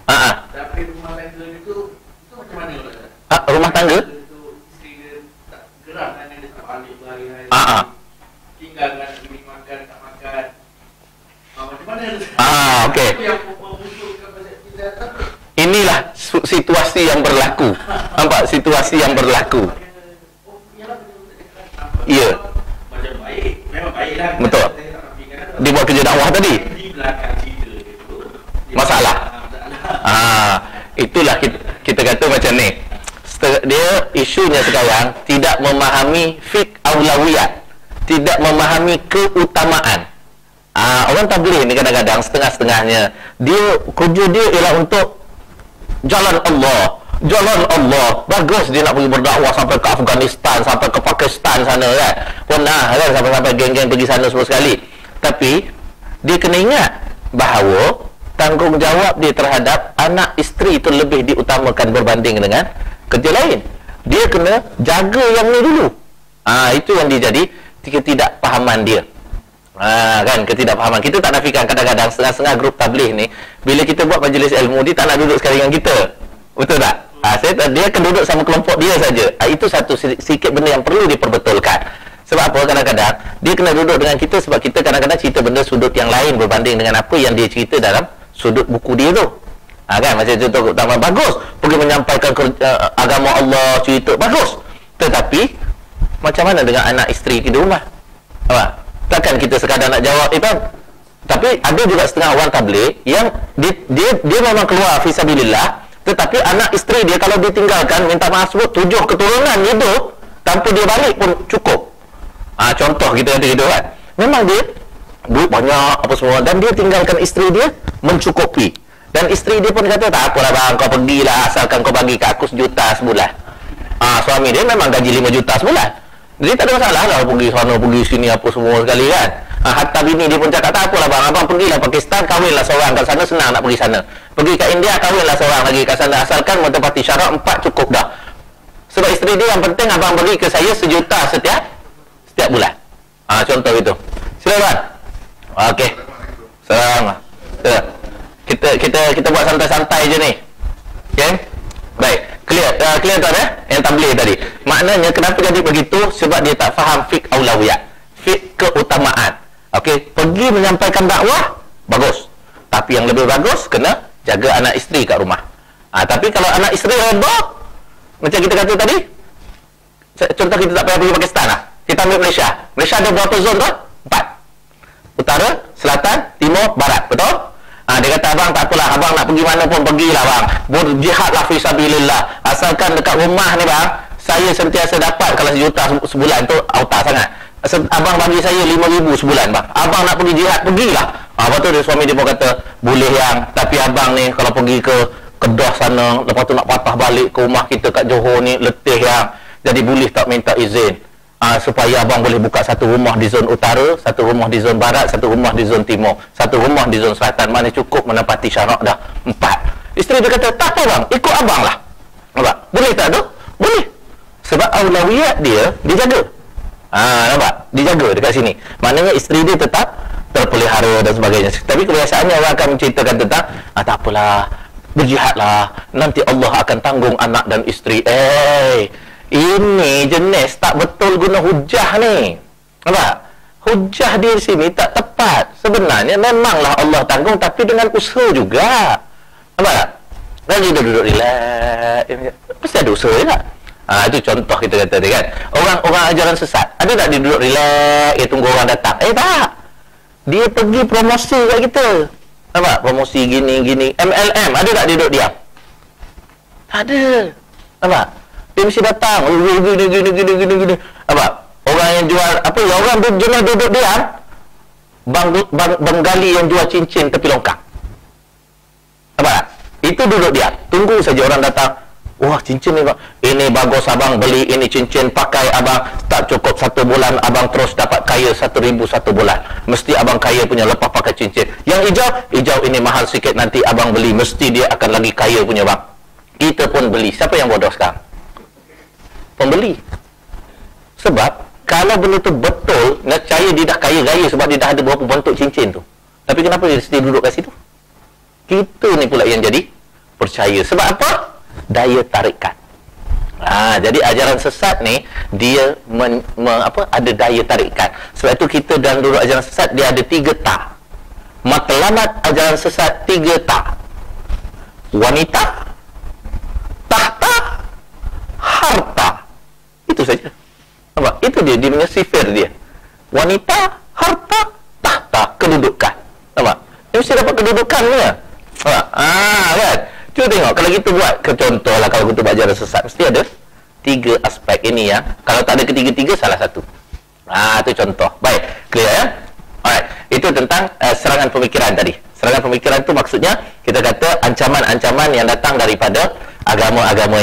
tapi rumah tangga itu macam mana lah? Rumah tangga? Isteri dia tak gerak kan, dia tak balik berhari-hari. Tinggal kan, pergi makan, tak makan. Macam mana? Okey. Yang memusuhkan pasal kita tapi inilah situasi yang berlaku. Nampak situasi yang berlaku. Ya. Macam baik, memang baiklah. Betul. Dia buat kerja dakwah tadi. Di belakang cerita itu Masalah. Itulah kita kata macam ni. Dia isunya sekarang tidak memahami fiqh aulawiyat, tidak memahami keutamaan. Orang tabligh ni kadang-kadang setengah-setengahnya, dia kerja dia ialah untuk jalan Allah. Bagus dia nak pergi berdakwah sampai ke Afghanistan, sampai ke Pakistan sana kan. Pernah kan sampai geng-geng pergi sana semua sekali. Tapi dia kena ingat bahawa tanggungjawab dia terhadap anak isteri itu lebih diutamakan berbanding dengan kerja lain. Dia kena jaga yang ni dulu. Itu yang dia jadi ketidakpahaman dia. Kan, ketidakpahaman. Kita tak nafikan kadang-kadang setengah-setengah grup tabligh ni, bila kita buat majlis ilmu, dia tak nak duduk sekali dengan kita. Betul tak? Dia akan duduk sama kelompok dia saja. Itu satu sikit benda yang perlu diperbetulkan. Sebab apa? Kadang-kadang dia kena duduk dengan kita sebab kita kadang-kadang cerita benda sudut yang lain berbanding dengan apa yang dia cerita dalam sudut buku dia tu. Kan, macam contoh utama, bagus pergi menyampaikan agama Allah, cerita bagus, tetapi macam mana dengan anak isteri di rumah? Takkan kita sekadar nak jawab kan? Tapi ada juga setengah orang tabligh yang dia memang keluar fisabilillah, tetapi anak isteri dia kalau ditinggalkan, minta maaf sebut 7 keturunan hidup tanpa dia balik pun cukup. Contoh kita kata gitu kan, memang dia duit banyak apa semua, dan dia tinggalkan isteri dia mencukupi, dan isteri dia pun kata tak apalah bang, kau pergilah asalkan kau bagi kat aku 1 juta sebulan. Suami dia memang gaji 5 juta sebulan, jadi tak ada masalah lah pergi sana pergi sini apa semua sekali kan. Hatta bini dia pun cakap tak apalah bang, abang pergilah Pakistan, kahwinlah seorang kat sana, senang nak pergi sana. Pergi kat India, kahwinlah seorang lagi kat sana, asalkan menepati syarat 4 cukup dah. Sebab isteri dia yang penting abang bagi ke saya 1 juta setiap bulan. Contoh itu. Silakan. Okey. Salam. Kita buat santai-santai je ni. Okey? Baik. Clear tak yang tabligh tadi. Maknanya kenapa jadi begitu? Sebab dia tak faham fiqh aulawiyat, fiqh keutamaan. Okey, pergi menyampaikan dakwah bagus. Tapi yang lebih bagus kena jaga anak isteri kat rumah. Tapi kalau anak isteri redha, macam kita kata tadi, contoh kita tak payah pergi Pakistan lah. Kita ambil Malaysia. Malaysia ada berapa zon tu? 4. Utara, Selatan, Timur, Barat. Betul? Dia kata, abang tak apalah, abang nak pergi mana pun pergilah bang. Berjihadlah fisabilillah. Asalkan dekat rumah ni bang, saya sentiasa dapat, kalau 1 juta sebulan tu auta sangat. Abang bagi saya 5,000 sebulan bang. Abang nak pergi jihad, pergilah. Lepas tu dia suami dia pun kata, boleh yang, tapi abang ni kalau pergi ke Kedah sana, lepas tu nak patah balik ke rumah kita kat Johor ni, letih yang. Jadi boleh tak minta izin? Supaya abang boleh buka satu rumah di zon utara, satu rumah di zon barat, satu rumah di zon timur, satu rumah di zon selatan. Mana cukup menepati syarat dah 4. Isteri dia kata, tak apa bang, ikut abang lah. Nampak? Boleh tak tu? Boleh. Sebab aulawiyat dia dijaga. Nampak? dijaga dekat sini. Maknanya isteri dia tetap terpelihara dan sebagainya. Tapi kebiasaannya orang akan menceritakan tentang tak apalah, berjihadlah, nanti Allah akan tanggung anak dan isteri. Ini jenis tak betul guna hujah ni. Nampak? Hujah di sini tak tepat. Sebenarnya memanglah Allah tanggung, tapi dengan usaha juga. Nampak tak? Lagi dia duduk relax, pasti ada usaha je tak? Itu contoh kita kata dia kan. Orang ajaran sesat, ada tak dia duduk relax, tunggu orang datang? Tak. Dia pergi promosi kat kita. Nampak? Promosi gini-gini. MLM, ada tak dia duduk diam? Tak ada. Nampak? Dia mesti datang. Gini. Nampak? Orang yang jual, orang jenis duduk diam. Bengali yang jual cincin tepi longkang. Nampak tak? Itu duduk diam. Tunggu saja orang datang. Wah, cincin ni bang, ini bagus abang beli ini cincin, pakai abang tak cukup 1 bulan abang terus dapat kaya 1,000 1 bulan. Mesti abang kaya punya lepas pakai cincin. Yang hijau ini mahal sikit, nanti abang beli mesti dia akan lagi kaya punya bang. Kita pun beli. Siapa yang bodoh sekarang? Pembeli. Sebab kalau benda tu betul, nak percaya dia dah kaya raya sebab dia dah ada berapa bentuk cincin tu. Tapi kenapa dia mesti duduk kat situ? Kita ni pula yang jadi percaya. Sebab apa? Daya tarikan. Jadi ajaran sesat ni dia ada daya tarikan. Sebab itu kita dalam duduk ajaran sesat dia ada 3 tak. Matlamat ajaran sesat 3 tak. Wanita, tahta, harta. Itu saja. Nampak? Itu dia punya sifir dia. Wanita, harta, tahta, kedudukan. Nampak? Dia mesti dapat kedudukan ni. Kan? Cuba tengok, kalau kita buat contohlah, kalau kita buat ajaran sesat, mesti ada 3 aspek ini ya. Kalau tak ada ketiga-tiga, salah satu. Itu contoh. Baik, clear ya? Alright, itu tentang serangan pemikiran tadi. Serangan pemikiran itu maksudnya kita kata ancaman-ancaman yang datang daripada agama-agama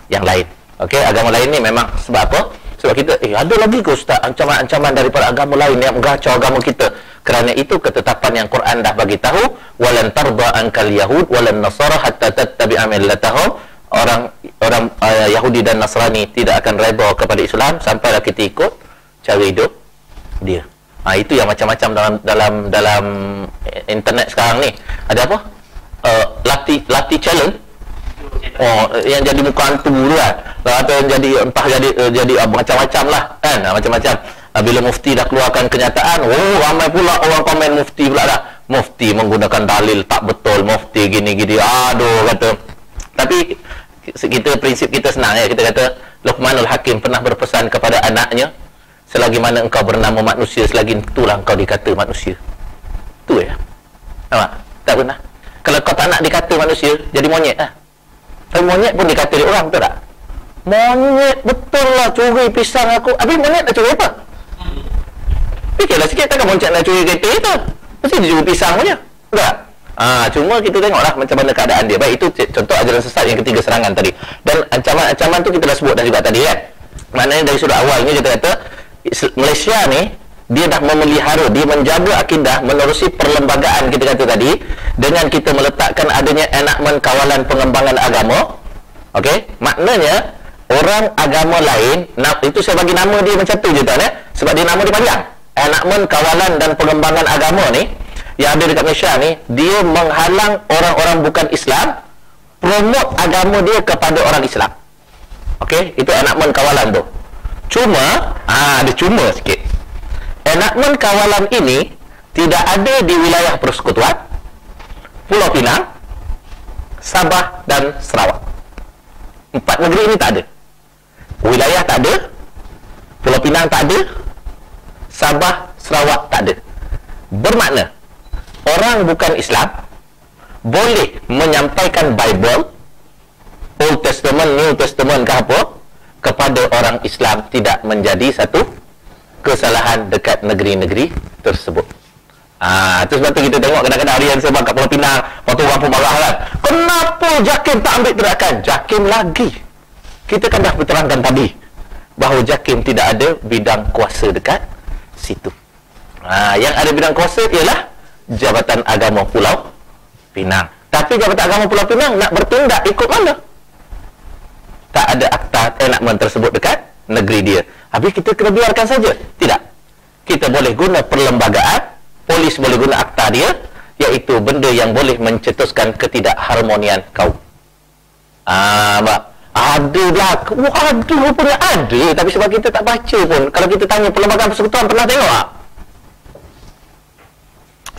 yang lain. Okey, agama lain ni memang sebab apa? Sebab kita, ada lagi ke Ustaz ancaman-ancaman daripada agama lain yang mengacau agama kita. Kerana itu ketetapan yang Quran dah bagi tahu, walan tarda ankal yahud walan nasara hatta tattabi'a millatahum. Orang Yahudi dan Nasrani tidak akan redha kepada Islam sampailah kita ikut cara hidup dia. Itu yang macam-macam dalam internet sekarang ni. Ada apa? Lati challenge. Yang jadi muka hantu tu kan. Atau yang jadi entah jadi macam-macam lah kan. Macam-macam. Bila mufti dah keluarkan kenyataan, ramai pula orang komen mufti pula dah. Mufti menggunakan dalil tak betul, mufti gini-gini. Aduh kata. Tapi prinsip kita senang ya. Kita kata Luqmanul Hakim pernah berpesan kepada anaknya, selagi mana engkau bernama manusia, selagi itulah engkau dikata manusia. Tu ya. Nampak? Tak pernah. Kalau kau tak nak dikata manusia, jadi monyet lah. Tapi monyet pun dikata dia orang, betul tak? Monyet betul lah curi pisang aku. Habis monyet nak curi apa? Fikirlah sikit, takkan monyet nak curi kereta itu. Mesti dia curi pisang punya. Betul tak? Cuma kita tengoklah macam mana keadaan dia. Baik, itu contoh ajaran sesat yang ketiga, serangan tadi. Dan ancaman-ancaman tu kita dah sebut dah juga tadi kan. Maknanya dari sudut awalnya kita kata Malaysia ni dia dah memelihara, dia menjaga akidah menerusi perlembagaan kita kata tadi, dengan kita meletakkan adanya enakmen kawalan pengembangan agama. Okey, maknanya orang agama lain, itu saya bagi nama dia macam tu je tuan ya, sebab dia nama dia panjang. Enakmen kawalan dan pengembangan agama ni yang ada dekat Malaysia ni, dia menghalang orang-orang bukan Islam promote agama dia kepada orang Islam. Okey, itu enakmen kawalan tu. Cuma ada cuma sikit. Enakmen kawalan ini tidak ada di wilayah Persekutuan, Pulau Pinang, Sabah dan Sarawak. 4 negeri ini tak ada. Wilayah tak ada, Pulau Pinang tak ada, Sabah, Sarawak tak ada. Bermakna orang bukan Islam boleh menyampaikan Bible, Old Testament, New Testament ke apa, kepada orang Islam, tidak menjadi satu kesalahan dekat negeri-negeri tersebut. Itu sebab tu kita tengok kadang-kadang harian sebab kat Pulau Pinang, lepas tu orang pun marah kan, kenapa JAKIM tak ambil tindakan? JAKIM lagi, kita kan dah berterangkan tadi bahawa JAKIM tidak ada bidang kuasa dekat situ. Yang ada bidang kuasa ialah Jabatan Agama Pulau Pinang. Tapi Jabatan Agama Pulau Pinang nak bertindak ikut mana? Tak ada akta enakmen tersebut dekat negeri dia. Habis kita kena biarkan saja? Tidak. kita boleh guna perlembagaan, polis boleh guna akta dia, iaitu benda yang boleh mencetuskan ketidakharmonian kaum. Adalah, ada rupanya ada, tapi sebab kita tak baca pun. Kalau kita tanya perlembagaan persekutuan, pernah tengok tak?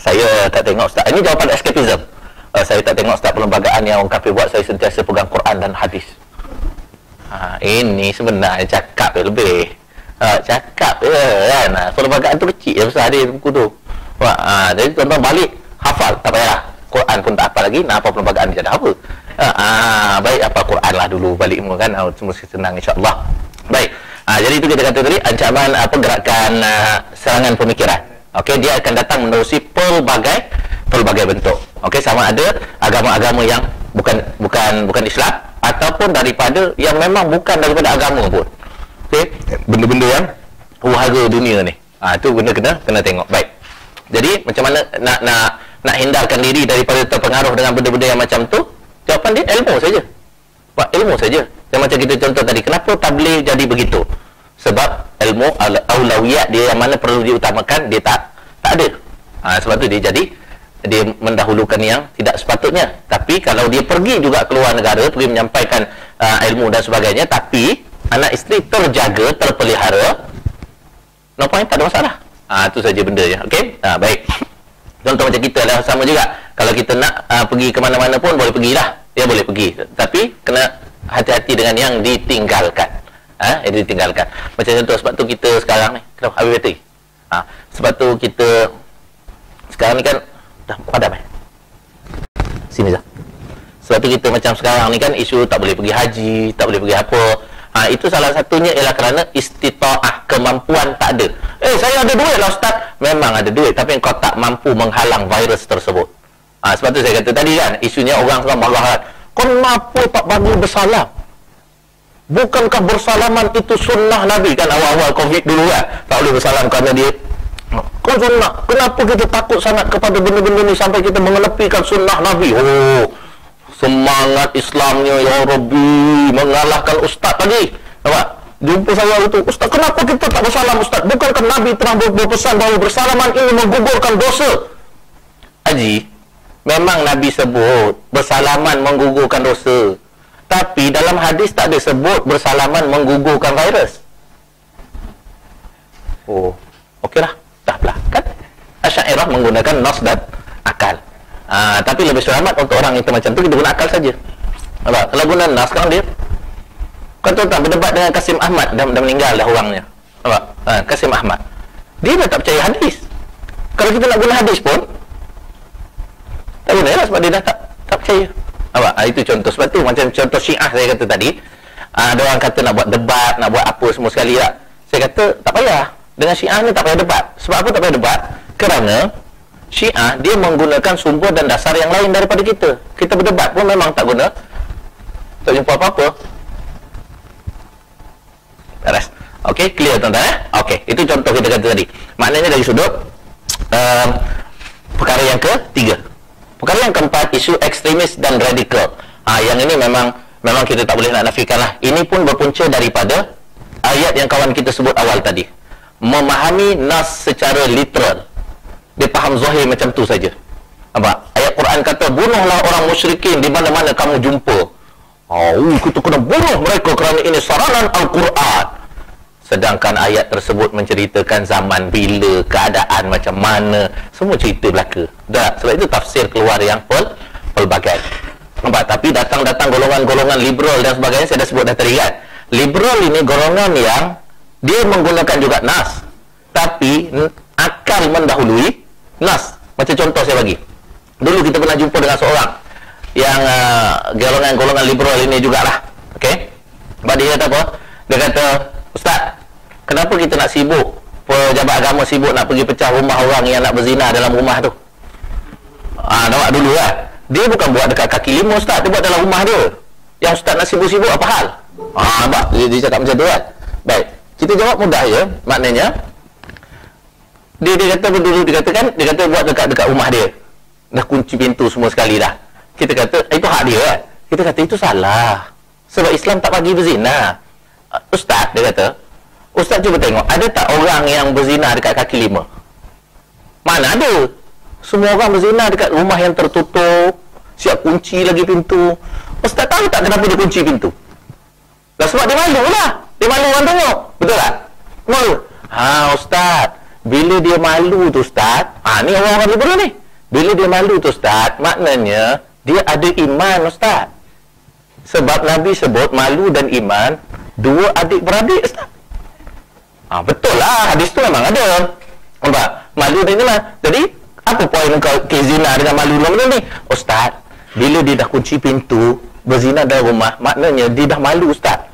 Saya tak tengok, Ustaz. Ini jawapan escapism. Saya tak tengok, Ustaz, perlembagaan yang orang kafir buat. Saya sentiasa pegang Quran dan hadis. Ini sebenarnya cakap dia lebih. Cakap je kan. Perlembagaan tu kecil je besar dia buku tu. Jadi tuan-tuan balik, hafal, tak payah. Quran pun tak hafal lagi, nak apa perlembagaan dia dah apa. Baik, apa Quran lah dulu balik semua kan. Semua senang insya-Allah. Baik. Jadi itu kita kata tadi ancaman gerakan serangan pemikiran. Okey, dia akan datang menerusi pelbagai bentuk. Okey, sama ada agama-agama yang bukan Islam ataupun daripada yang memang bukan daripada agama pun. Okey, benda-benda yang wahara dunia ni. Itu benda kena tengok. Baik. Jadi macam mana nak hindarkan diri daripada terpengaruh dengan benda-benda yang macam tu? Jawapan dia ilmu saja. Buat ilmu saja. Yang macam kita contoh tadi, kenapa tabligh jadi begitu? Sebab ilmu aulawiyat dia yang mana perlu diutamakan, dia tak ada. Sebab tu dia mendahulukan yang tidak sepatutnya. Tapi kalau dia pergi juga keluar negara, pergi menyampaikan ilmu dan sebagainya, tapi anak isteri terjaga, terpelihara, no point, tak ada masalah. Itu saja benda je. Okey? Baik. Contoh macam kita lah, sama juga. Kalau kita nak pergi ke mana-mana pun boleh pergilah. Dia boleh pergi. Tapi kena hati-hati dengan yang ditinggalkan. Yang ditinggalkan. Macam contoh, sebab tu kita sekarang ni, kenapa habis bateri? Sebab tu kita sekarang ni kan dah padam sini dah. Sebab tu kita macam sekarang ni kan isu tak boleh pergi haji, tak boleh pergi apa. Itu salah satunya ialah kerana istita'ah, kemampuan tak ada. Saya ada duit lah Ustaz. Memang ada duit, tapi kau tak mampu menghalang virus tersebut. Sebab tu saya kata tadi kan, isunya orang sekarang marah. Kenapa tak bagi bersalam? Bukankah bersalaman itu sunnah Nabi? Kan awal-awal COVID dulu kan, tak boleh bersalam kerana dia kan sunnah. Kenapa kita takut sangat kepada benda-benda ni sampai kita mengenepikan sunnah Nabi? Semangat Islamnya ya Rabbi mengalahkan Ustaz tadi. Nampak? Jumpa saya itu, Ustaz, kenapa kita tak bersalam Ustaz? Bukankah Nabi telah berpesan bahawa bersalaman ini menggugurkan dosa? Haji, memang Nabi sebut bersalaman menggugurkan dosa. Tapi dalam hadis tak ada sebut bersalaman menggugurkan virus. Okeylah. Dah lah kan? Asy'ariyah menggunakan nas dan akal. Tapi lebih selamat untuk orang itu macam tu, kita guna akal saja. Kalau guna nas kan dia, kau tahu tak, berdebat dengan Kasim Ahmad, dah meninggal dah orangnya. Kasim Ahmad, dia dah tak percaya hadis. Kalau kita nak guna hadis pun tak guna lah, sebab dia dah tak percaya. Itu contoh. Sebab tu macam contoh Syiah saya kata tadi, ada orang kata nak buat debat, nak buat apa semua sekali lah. Saya kata tak payah. Dengan Syiah ni tak payah debat. Sebab apa tak payah debat? Kerana Syiah dia menggunakan sumber dan dasar yang lain daripada kita. Kita berdebat pun memang tak guna, tak jumpa apa-apa. Beres. Okey, clear tuan-tuan. Okey, itu contoh kita kata tadi. Maknanya dari sudut perkara yang ketiga. Perkara yang keempat, isu ekstremis dan radikal. Yang ini memang kita tak boleh nak nafikan lah. Ini pun berpunca daripada ayat yang kawan kita sebut awal tadi. Memahami nas secara literal. Dia faham zahir macam tu saja. Ayat Quran kata, bunuhlah orang musyrikin di mana-mana kamu jumpa. Kita kena bunuh mereka kerana ini saranan Al-Quran. Sedangkan ayat tersebut menceritakan zaman bila, keadaan macam mana, semua cerita belaka. Sebab itu tafsir keluar yang pelbagai. Tapi datang golongan-golongan liberal dan sebagainya, saya dah sebut dah tadi kan. Liberal ini golongan yang dia menggunakan juga nas, tapi akal mendahului nas. Macam contoh saya bagi. Dulu kita pernah jumpa dengan seorang yang golongan liberal ini jugalah. Okey. Sebab dia kata apa? Dia kata, Ustaz, kenapa kita nak sibuk, pejabat agama sibuk nak pergi pecah rumah orang yang nak berzina dalam rumah tu? Nampak dulu lah. Dia bukan buat dekat kaki lima Ustaz, dia buat dalam rumah dia. Yang Ustaz nak sibuk-sibuk apa hal? Nampak? Dia cakap macam tu kan? Baik. Kita jawab mudah je. Maknanya dia kata dulu dia kata buat dekat rumah dia. Dah kunci pintu semua sekali dah. Kita kata itu hak dia kan? Kita kata itu salah. Sebab Islam tak bagi berzina. Ustaz, dia kata, Ustaz cuba tengok, ada tak orang yang berzina dekat kaki 5? Mana ada? Semua orang berzina dekat rumah yang tertutup, siap kunci lagi pintu. Ustaz tahu tak kenapa dia kunci pintu? Lah sebab dia malu lah. Dia malu orang tengok. Betul tak? Malu. Ustaz, bila dia malu tu Ustaz, ni orang-orang liberal ni. Bila dia malu tu Ustaz, maknanya dia ada iman Ustaz. Sebab Nabi sebut malu dan iman dua adik-beradik Ustaz. Betul lah, hadis tu memang ada. Nampak? Malu dan iman. Jadi, apa poin kau zina dengan malu dalam ni? Ustaz, bila dia dah kunci pintu, berzina dalam rumah, maknanya dia dah malu Ustaz.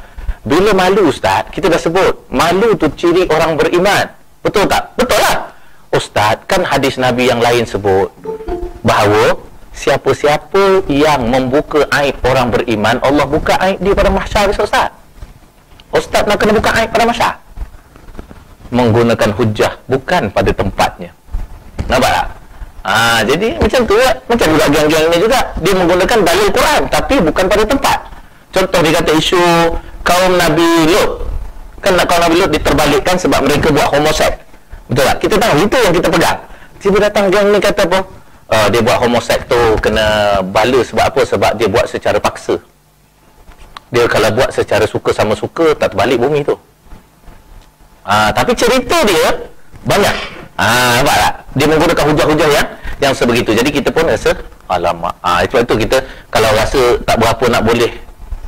Bila malu Ustaz, kita dah sebut, malu tu ciri orang beriman. Betul tak? Betul lah. Ustaz, kan hadis Nabi yang lain sebut bahawa siapa-siapa yang membuka aib orang beriman, Allah buka aib dia pada mahsyar, Ustaz. Ustaz nak kena buka aib pada mahsyar. Menggunakan hujah, bukan pada tempatnya. Nampak tak? Jadi macam tu lah. Macam juga geng-geng ni juga, dia menggunakan dalil Quran tapi bukan pada tempat. Contoh dia kata isu kaum Nabi Lut. Kan kaum Nabi Lut diterbalikkan sebab mereka buat homoseks. Betul tak? Kita tahu itu yang kita pegang. Tiba datang geng ni kata apa? Dia buat homoseks tu kena bala sebab apa? Sebab dia buat secara paksa. Dia kalau buat secara suka sama suka, tak terbalik bumi tu. Tapi cerita dia banyak. Nampak tak? Dia menggunakan hujah-hujah yang sebegitu. Jadi kita pun rasa, alamak. Itu kita kalau rasa tak berapa nak boleh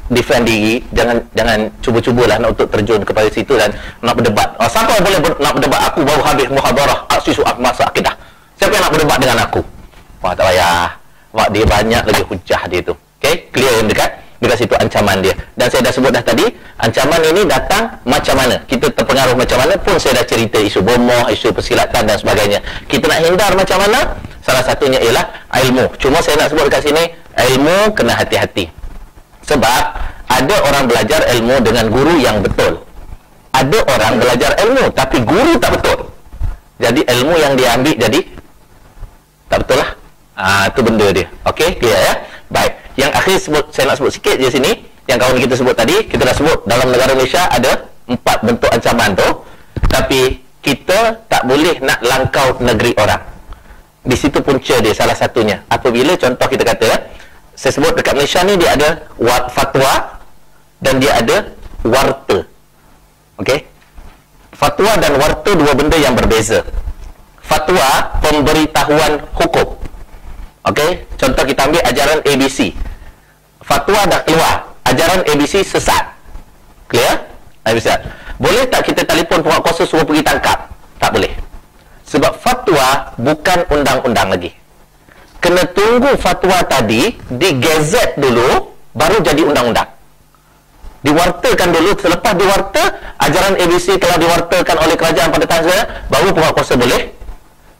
defend diri, jangan cuba-cubalah nak untuk terjun kepada situ dan nak berdebat. Siapa yang boleh nak berdebat? Aku baru habis muhadarah aksisu masa akidah. Siapa yang nak berdebat dengan aku? Tak payah. Dia banyak lagi hujah dia tu. Okay? Clear yang dekat situ ancaman dia. Dan saya dah sebut dah tadi, ancaman ini datang macam mana, kita terpengaruh macam mana pun. Saya dah cerita isu bomoh, isu persilatan dan sebagainya. Kita nak hindar macam mana? Salah satunya ialah ilmu. Cuma saya nak sebut dekat sini, ilmu kena hati-hati. Sebab ada orang belajar ilmu dengan guru yang betul. Ada orang belajar ilmu tapi guru tak betul. Jadi ilmu yang dia ambil jadi tak betul lah. Itu benda dia. Okey, clear ya? Baik. Yang akhir saya nak sebut sikit je sini, yang kawan kita sebut tadi, kita dah sebut dalam negara Malaysia ada 4 bentuk ancaman tu, tapi kita tak boleh nak langkau negeri orang. Di situ punca dia, salah satunya. Apabila contoh kita kata, saya sebut dekat Malaysia ni dia ada fatwa dan dia ada warta. Okey? Fatwa dan warta dua benda yang berbeza. Fatwa pemberitahuan hukum. Okey, contoh kita ambil ajaran ABC. Fatwa dah keluar, ajaran ABC sesat. Clear? Sesat. Boleh tak kita telefon penguatkuasa suruh pergi tangkap? Tak boleh. Sebab fatwa bukan undang-undang lagi. Kena tunggu fatwa tadi digazet dulu, baru jadi undang-undang. Diwartakan dulu, selepas diwarta, ajaran ABC kalau diwartakan oleh kerajaan pada tahun sekarang, baru penguatkuasa boleh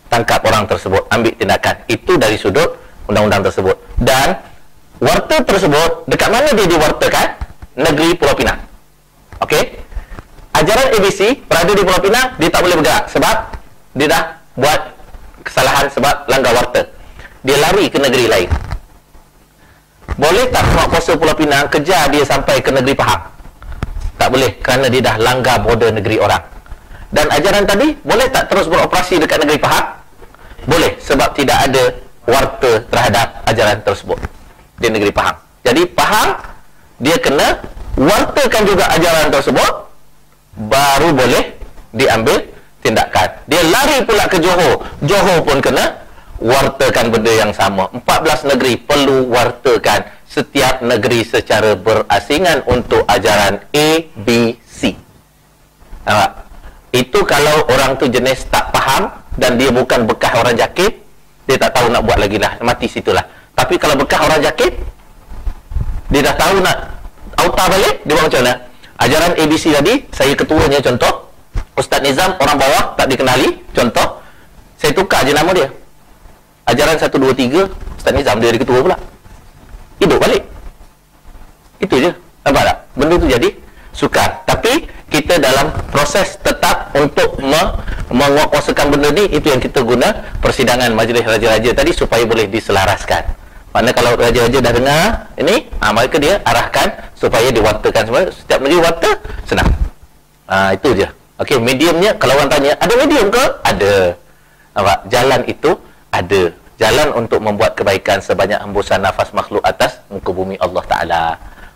tangkap orang tersebut, ambil tindakan. Itu dari sudut undang-undang tersebut. Dan warta tersebut, dekat mana dia diwartakan? Negeri Pulau Pinang. Okey? Ajaran ABC berada di Pulau Pinang, dia tak boleh bergerak sebab dia dah buat kesalahan sebab langgar warta. Dia lari ke negeri lain. Boleh tak penguatkuasa Pulau Pinang kejar dia sampai ke negeri Pahang? Tak boleh, kerana dia dah langgar border negeri orang. Dan ajaran tadi, boleh tak terus beroperasi dekat negeri Pahang? Boleh, sebab tidak ada warta terhadap ajaran tersebut di negeri Pahang. Jadi Pahang, dia kena wartakan juga ajaran tersebut, baru boleh diambil tindakan. Dia lari pula ke Johor, Johor pun kena wartakan benda yang sama. 14 negeri perlu wartakan setiap negeri secara berasingan untuk ajaran ABC. Nampak? Itu kalau orang tu jenis tak faham dan dia bukan bekas orang jakit, dia tak tahu nak buat lagi lah, mati situlah. Tapi kalau bekas orang jakit, dia dah tahu nak auta balik, dia buat macam mana? Ajaran ABC tadi, saya ketuanya contoh, Ustaz Nizam orang bawah tak dikenali, contoh, saya tukar je nama dia. Ajaran 1, 2, 3, Ustaz Nizam dia jadi ketua pula. Hidup balik. Itu je. Nampak tak? Benda tu jadi sukar. Tapi kita dalam proses tetap untuk menguatkuasakan benda ni, itu yang kita guna persidangan majlis raja-raja tadi supaya boleh diselaraskan. Maknanya kalau raja-raja dah dengar ini, mereka dia arahkan supaya diwartakan semua. Setiap negeri warta, senang. Itu je. Okey, mediumnya kalau orang tanya, ada medium ke? Ada. Nampak? Jalan itu ada. Jalan untuk membuat kebaikan sebanyak hembusan nafas makhluk atas muka bumi Allah Ta'ala.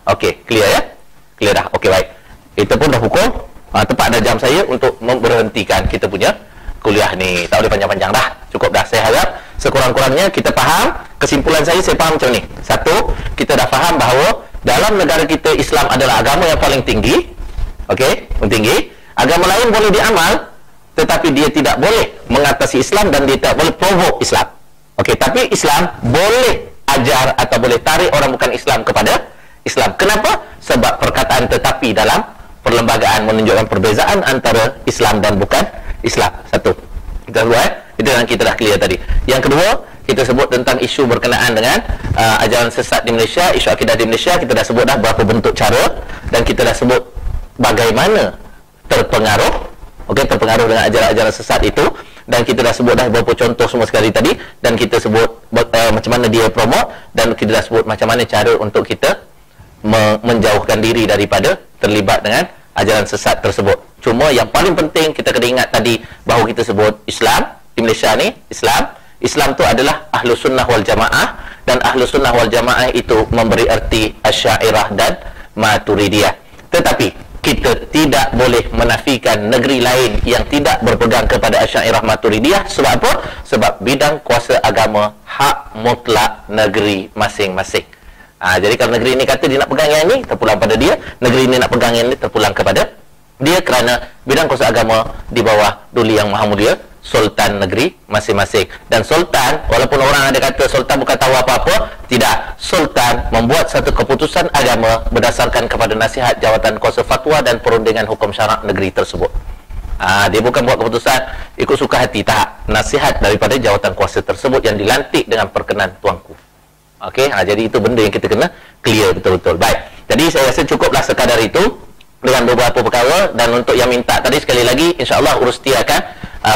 Okey, clear ya? Clear dah. Okey, baik. Itu pun dah hukum. Tepat dah jam saya untuk memberhentikan kita punya kuliah ni. Tak boleh panjang-panjang dah. Cukup dah. Saya harap sekurang-kurangnya kita faham. Kesimpulan saya faham macam ni. Satu, kita dah faham bahawa dalam negara kita Islam adalah agama yang paling tinggi. Okey, paling tinggi. Agama lain boleh diamal, tetapi dia tidak boleh mengatasi Islam dan dia tidak boleh provoke Islam. Okey, tapi Islam boleh ajar atau boleh tarik orang bukan Islam kepada Islam. Kenapa? Sebab perkataan tetapi dalam perlembagaan menunjukkan perbezaan antara Islam dan bukan Islam. Satu. Kita buat, itu yang kita dah clear tadi. Yang kedua, kita sebut tentang isu berkenaan dengan ajaran sesat di Malaysia, isu akidah di Malaysia. Kita dah sebut dah berapa bentuk cara, dan kita dah sebut bagaimana terpengaruh, terpengaruh dengan ajaran-ajaran sesat itu, dan kita dah sebut dah beberapa contoh semua sekali tadi, dan kita sebut macam mana dia promote, dan kita dah sebut macam mana cara untuk kita menjauhkan diri daripada terlibat dengan ajaran sesat tersebut. Cuma yang paling penting kita kena ingat tadi bahawa kita sebut Islam di Malaysia ni, Islam tu adalah Ahlus Sunnah wal Jamaah, dan Ahlus Sunnah wal Jamaah itu memberi erti Asy'ariyah dan Maturidiyah. Tetapi kita tidak boleh menafikan negeri lain yang tidak berpegang kepada Asy'ariyah Maturidiyah. Sebab apa? Sebab bidang kuasa agama hak mutlak negeri masing-masing. Jadi kalau negeri ini kata dia nak pegang yang ini, terpulang pada dia. Negeri ini nak pegang yang ini, terpulang kepada dia, kerana bidang kuasa agama di bawah Duli Yang Maha Mulia, Sultan negeri masing-masing. Dan Sultan, walaupun orang ada kata Sultan bukan tahu apa-apa, tidak. Sultan membuat satu keputusan agama berdasarkan kepada nasihat jawatan kuasa fatwa dan perundingan hukum syarak negeri tersebut. Dia bukan buat keputusan ikut suka hati, tak. Nasihat daripada jawatan kuasa tersebut yang dilantik dengan perkenan tuanku. Okey, jadi itu benda yang kita kena clear betul-betul. Baik. Jadi saya rasa cukuplah sekadar itu dengan beberapa perkara, dan untuk yang minta tadi sekali lagi, insya-Allah Urus Tia akan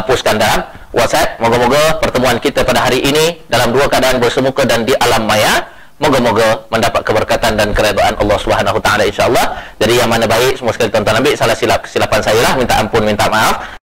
postkan dalam WhatsApp. Moga-moga pertemuan kita pada hari ini dalam dua keadaan bersemuka dan di alam maya, moga-moga mendapat keberkatan dan keredaan Allah Subhanahu Taala, insya-Allah. Jadi yang mana baik semua sekali tuan-tuan ambil, salah silap kesilapan saya lah, minta ampun, minta maaf.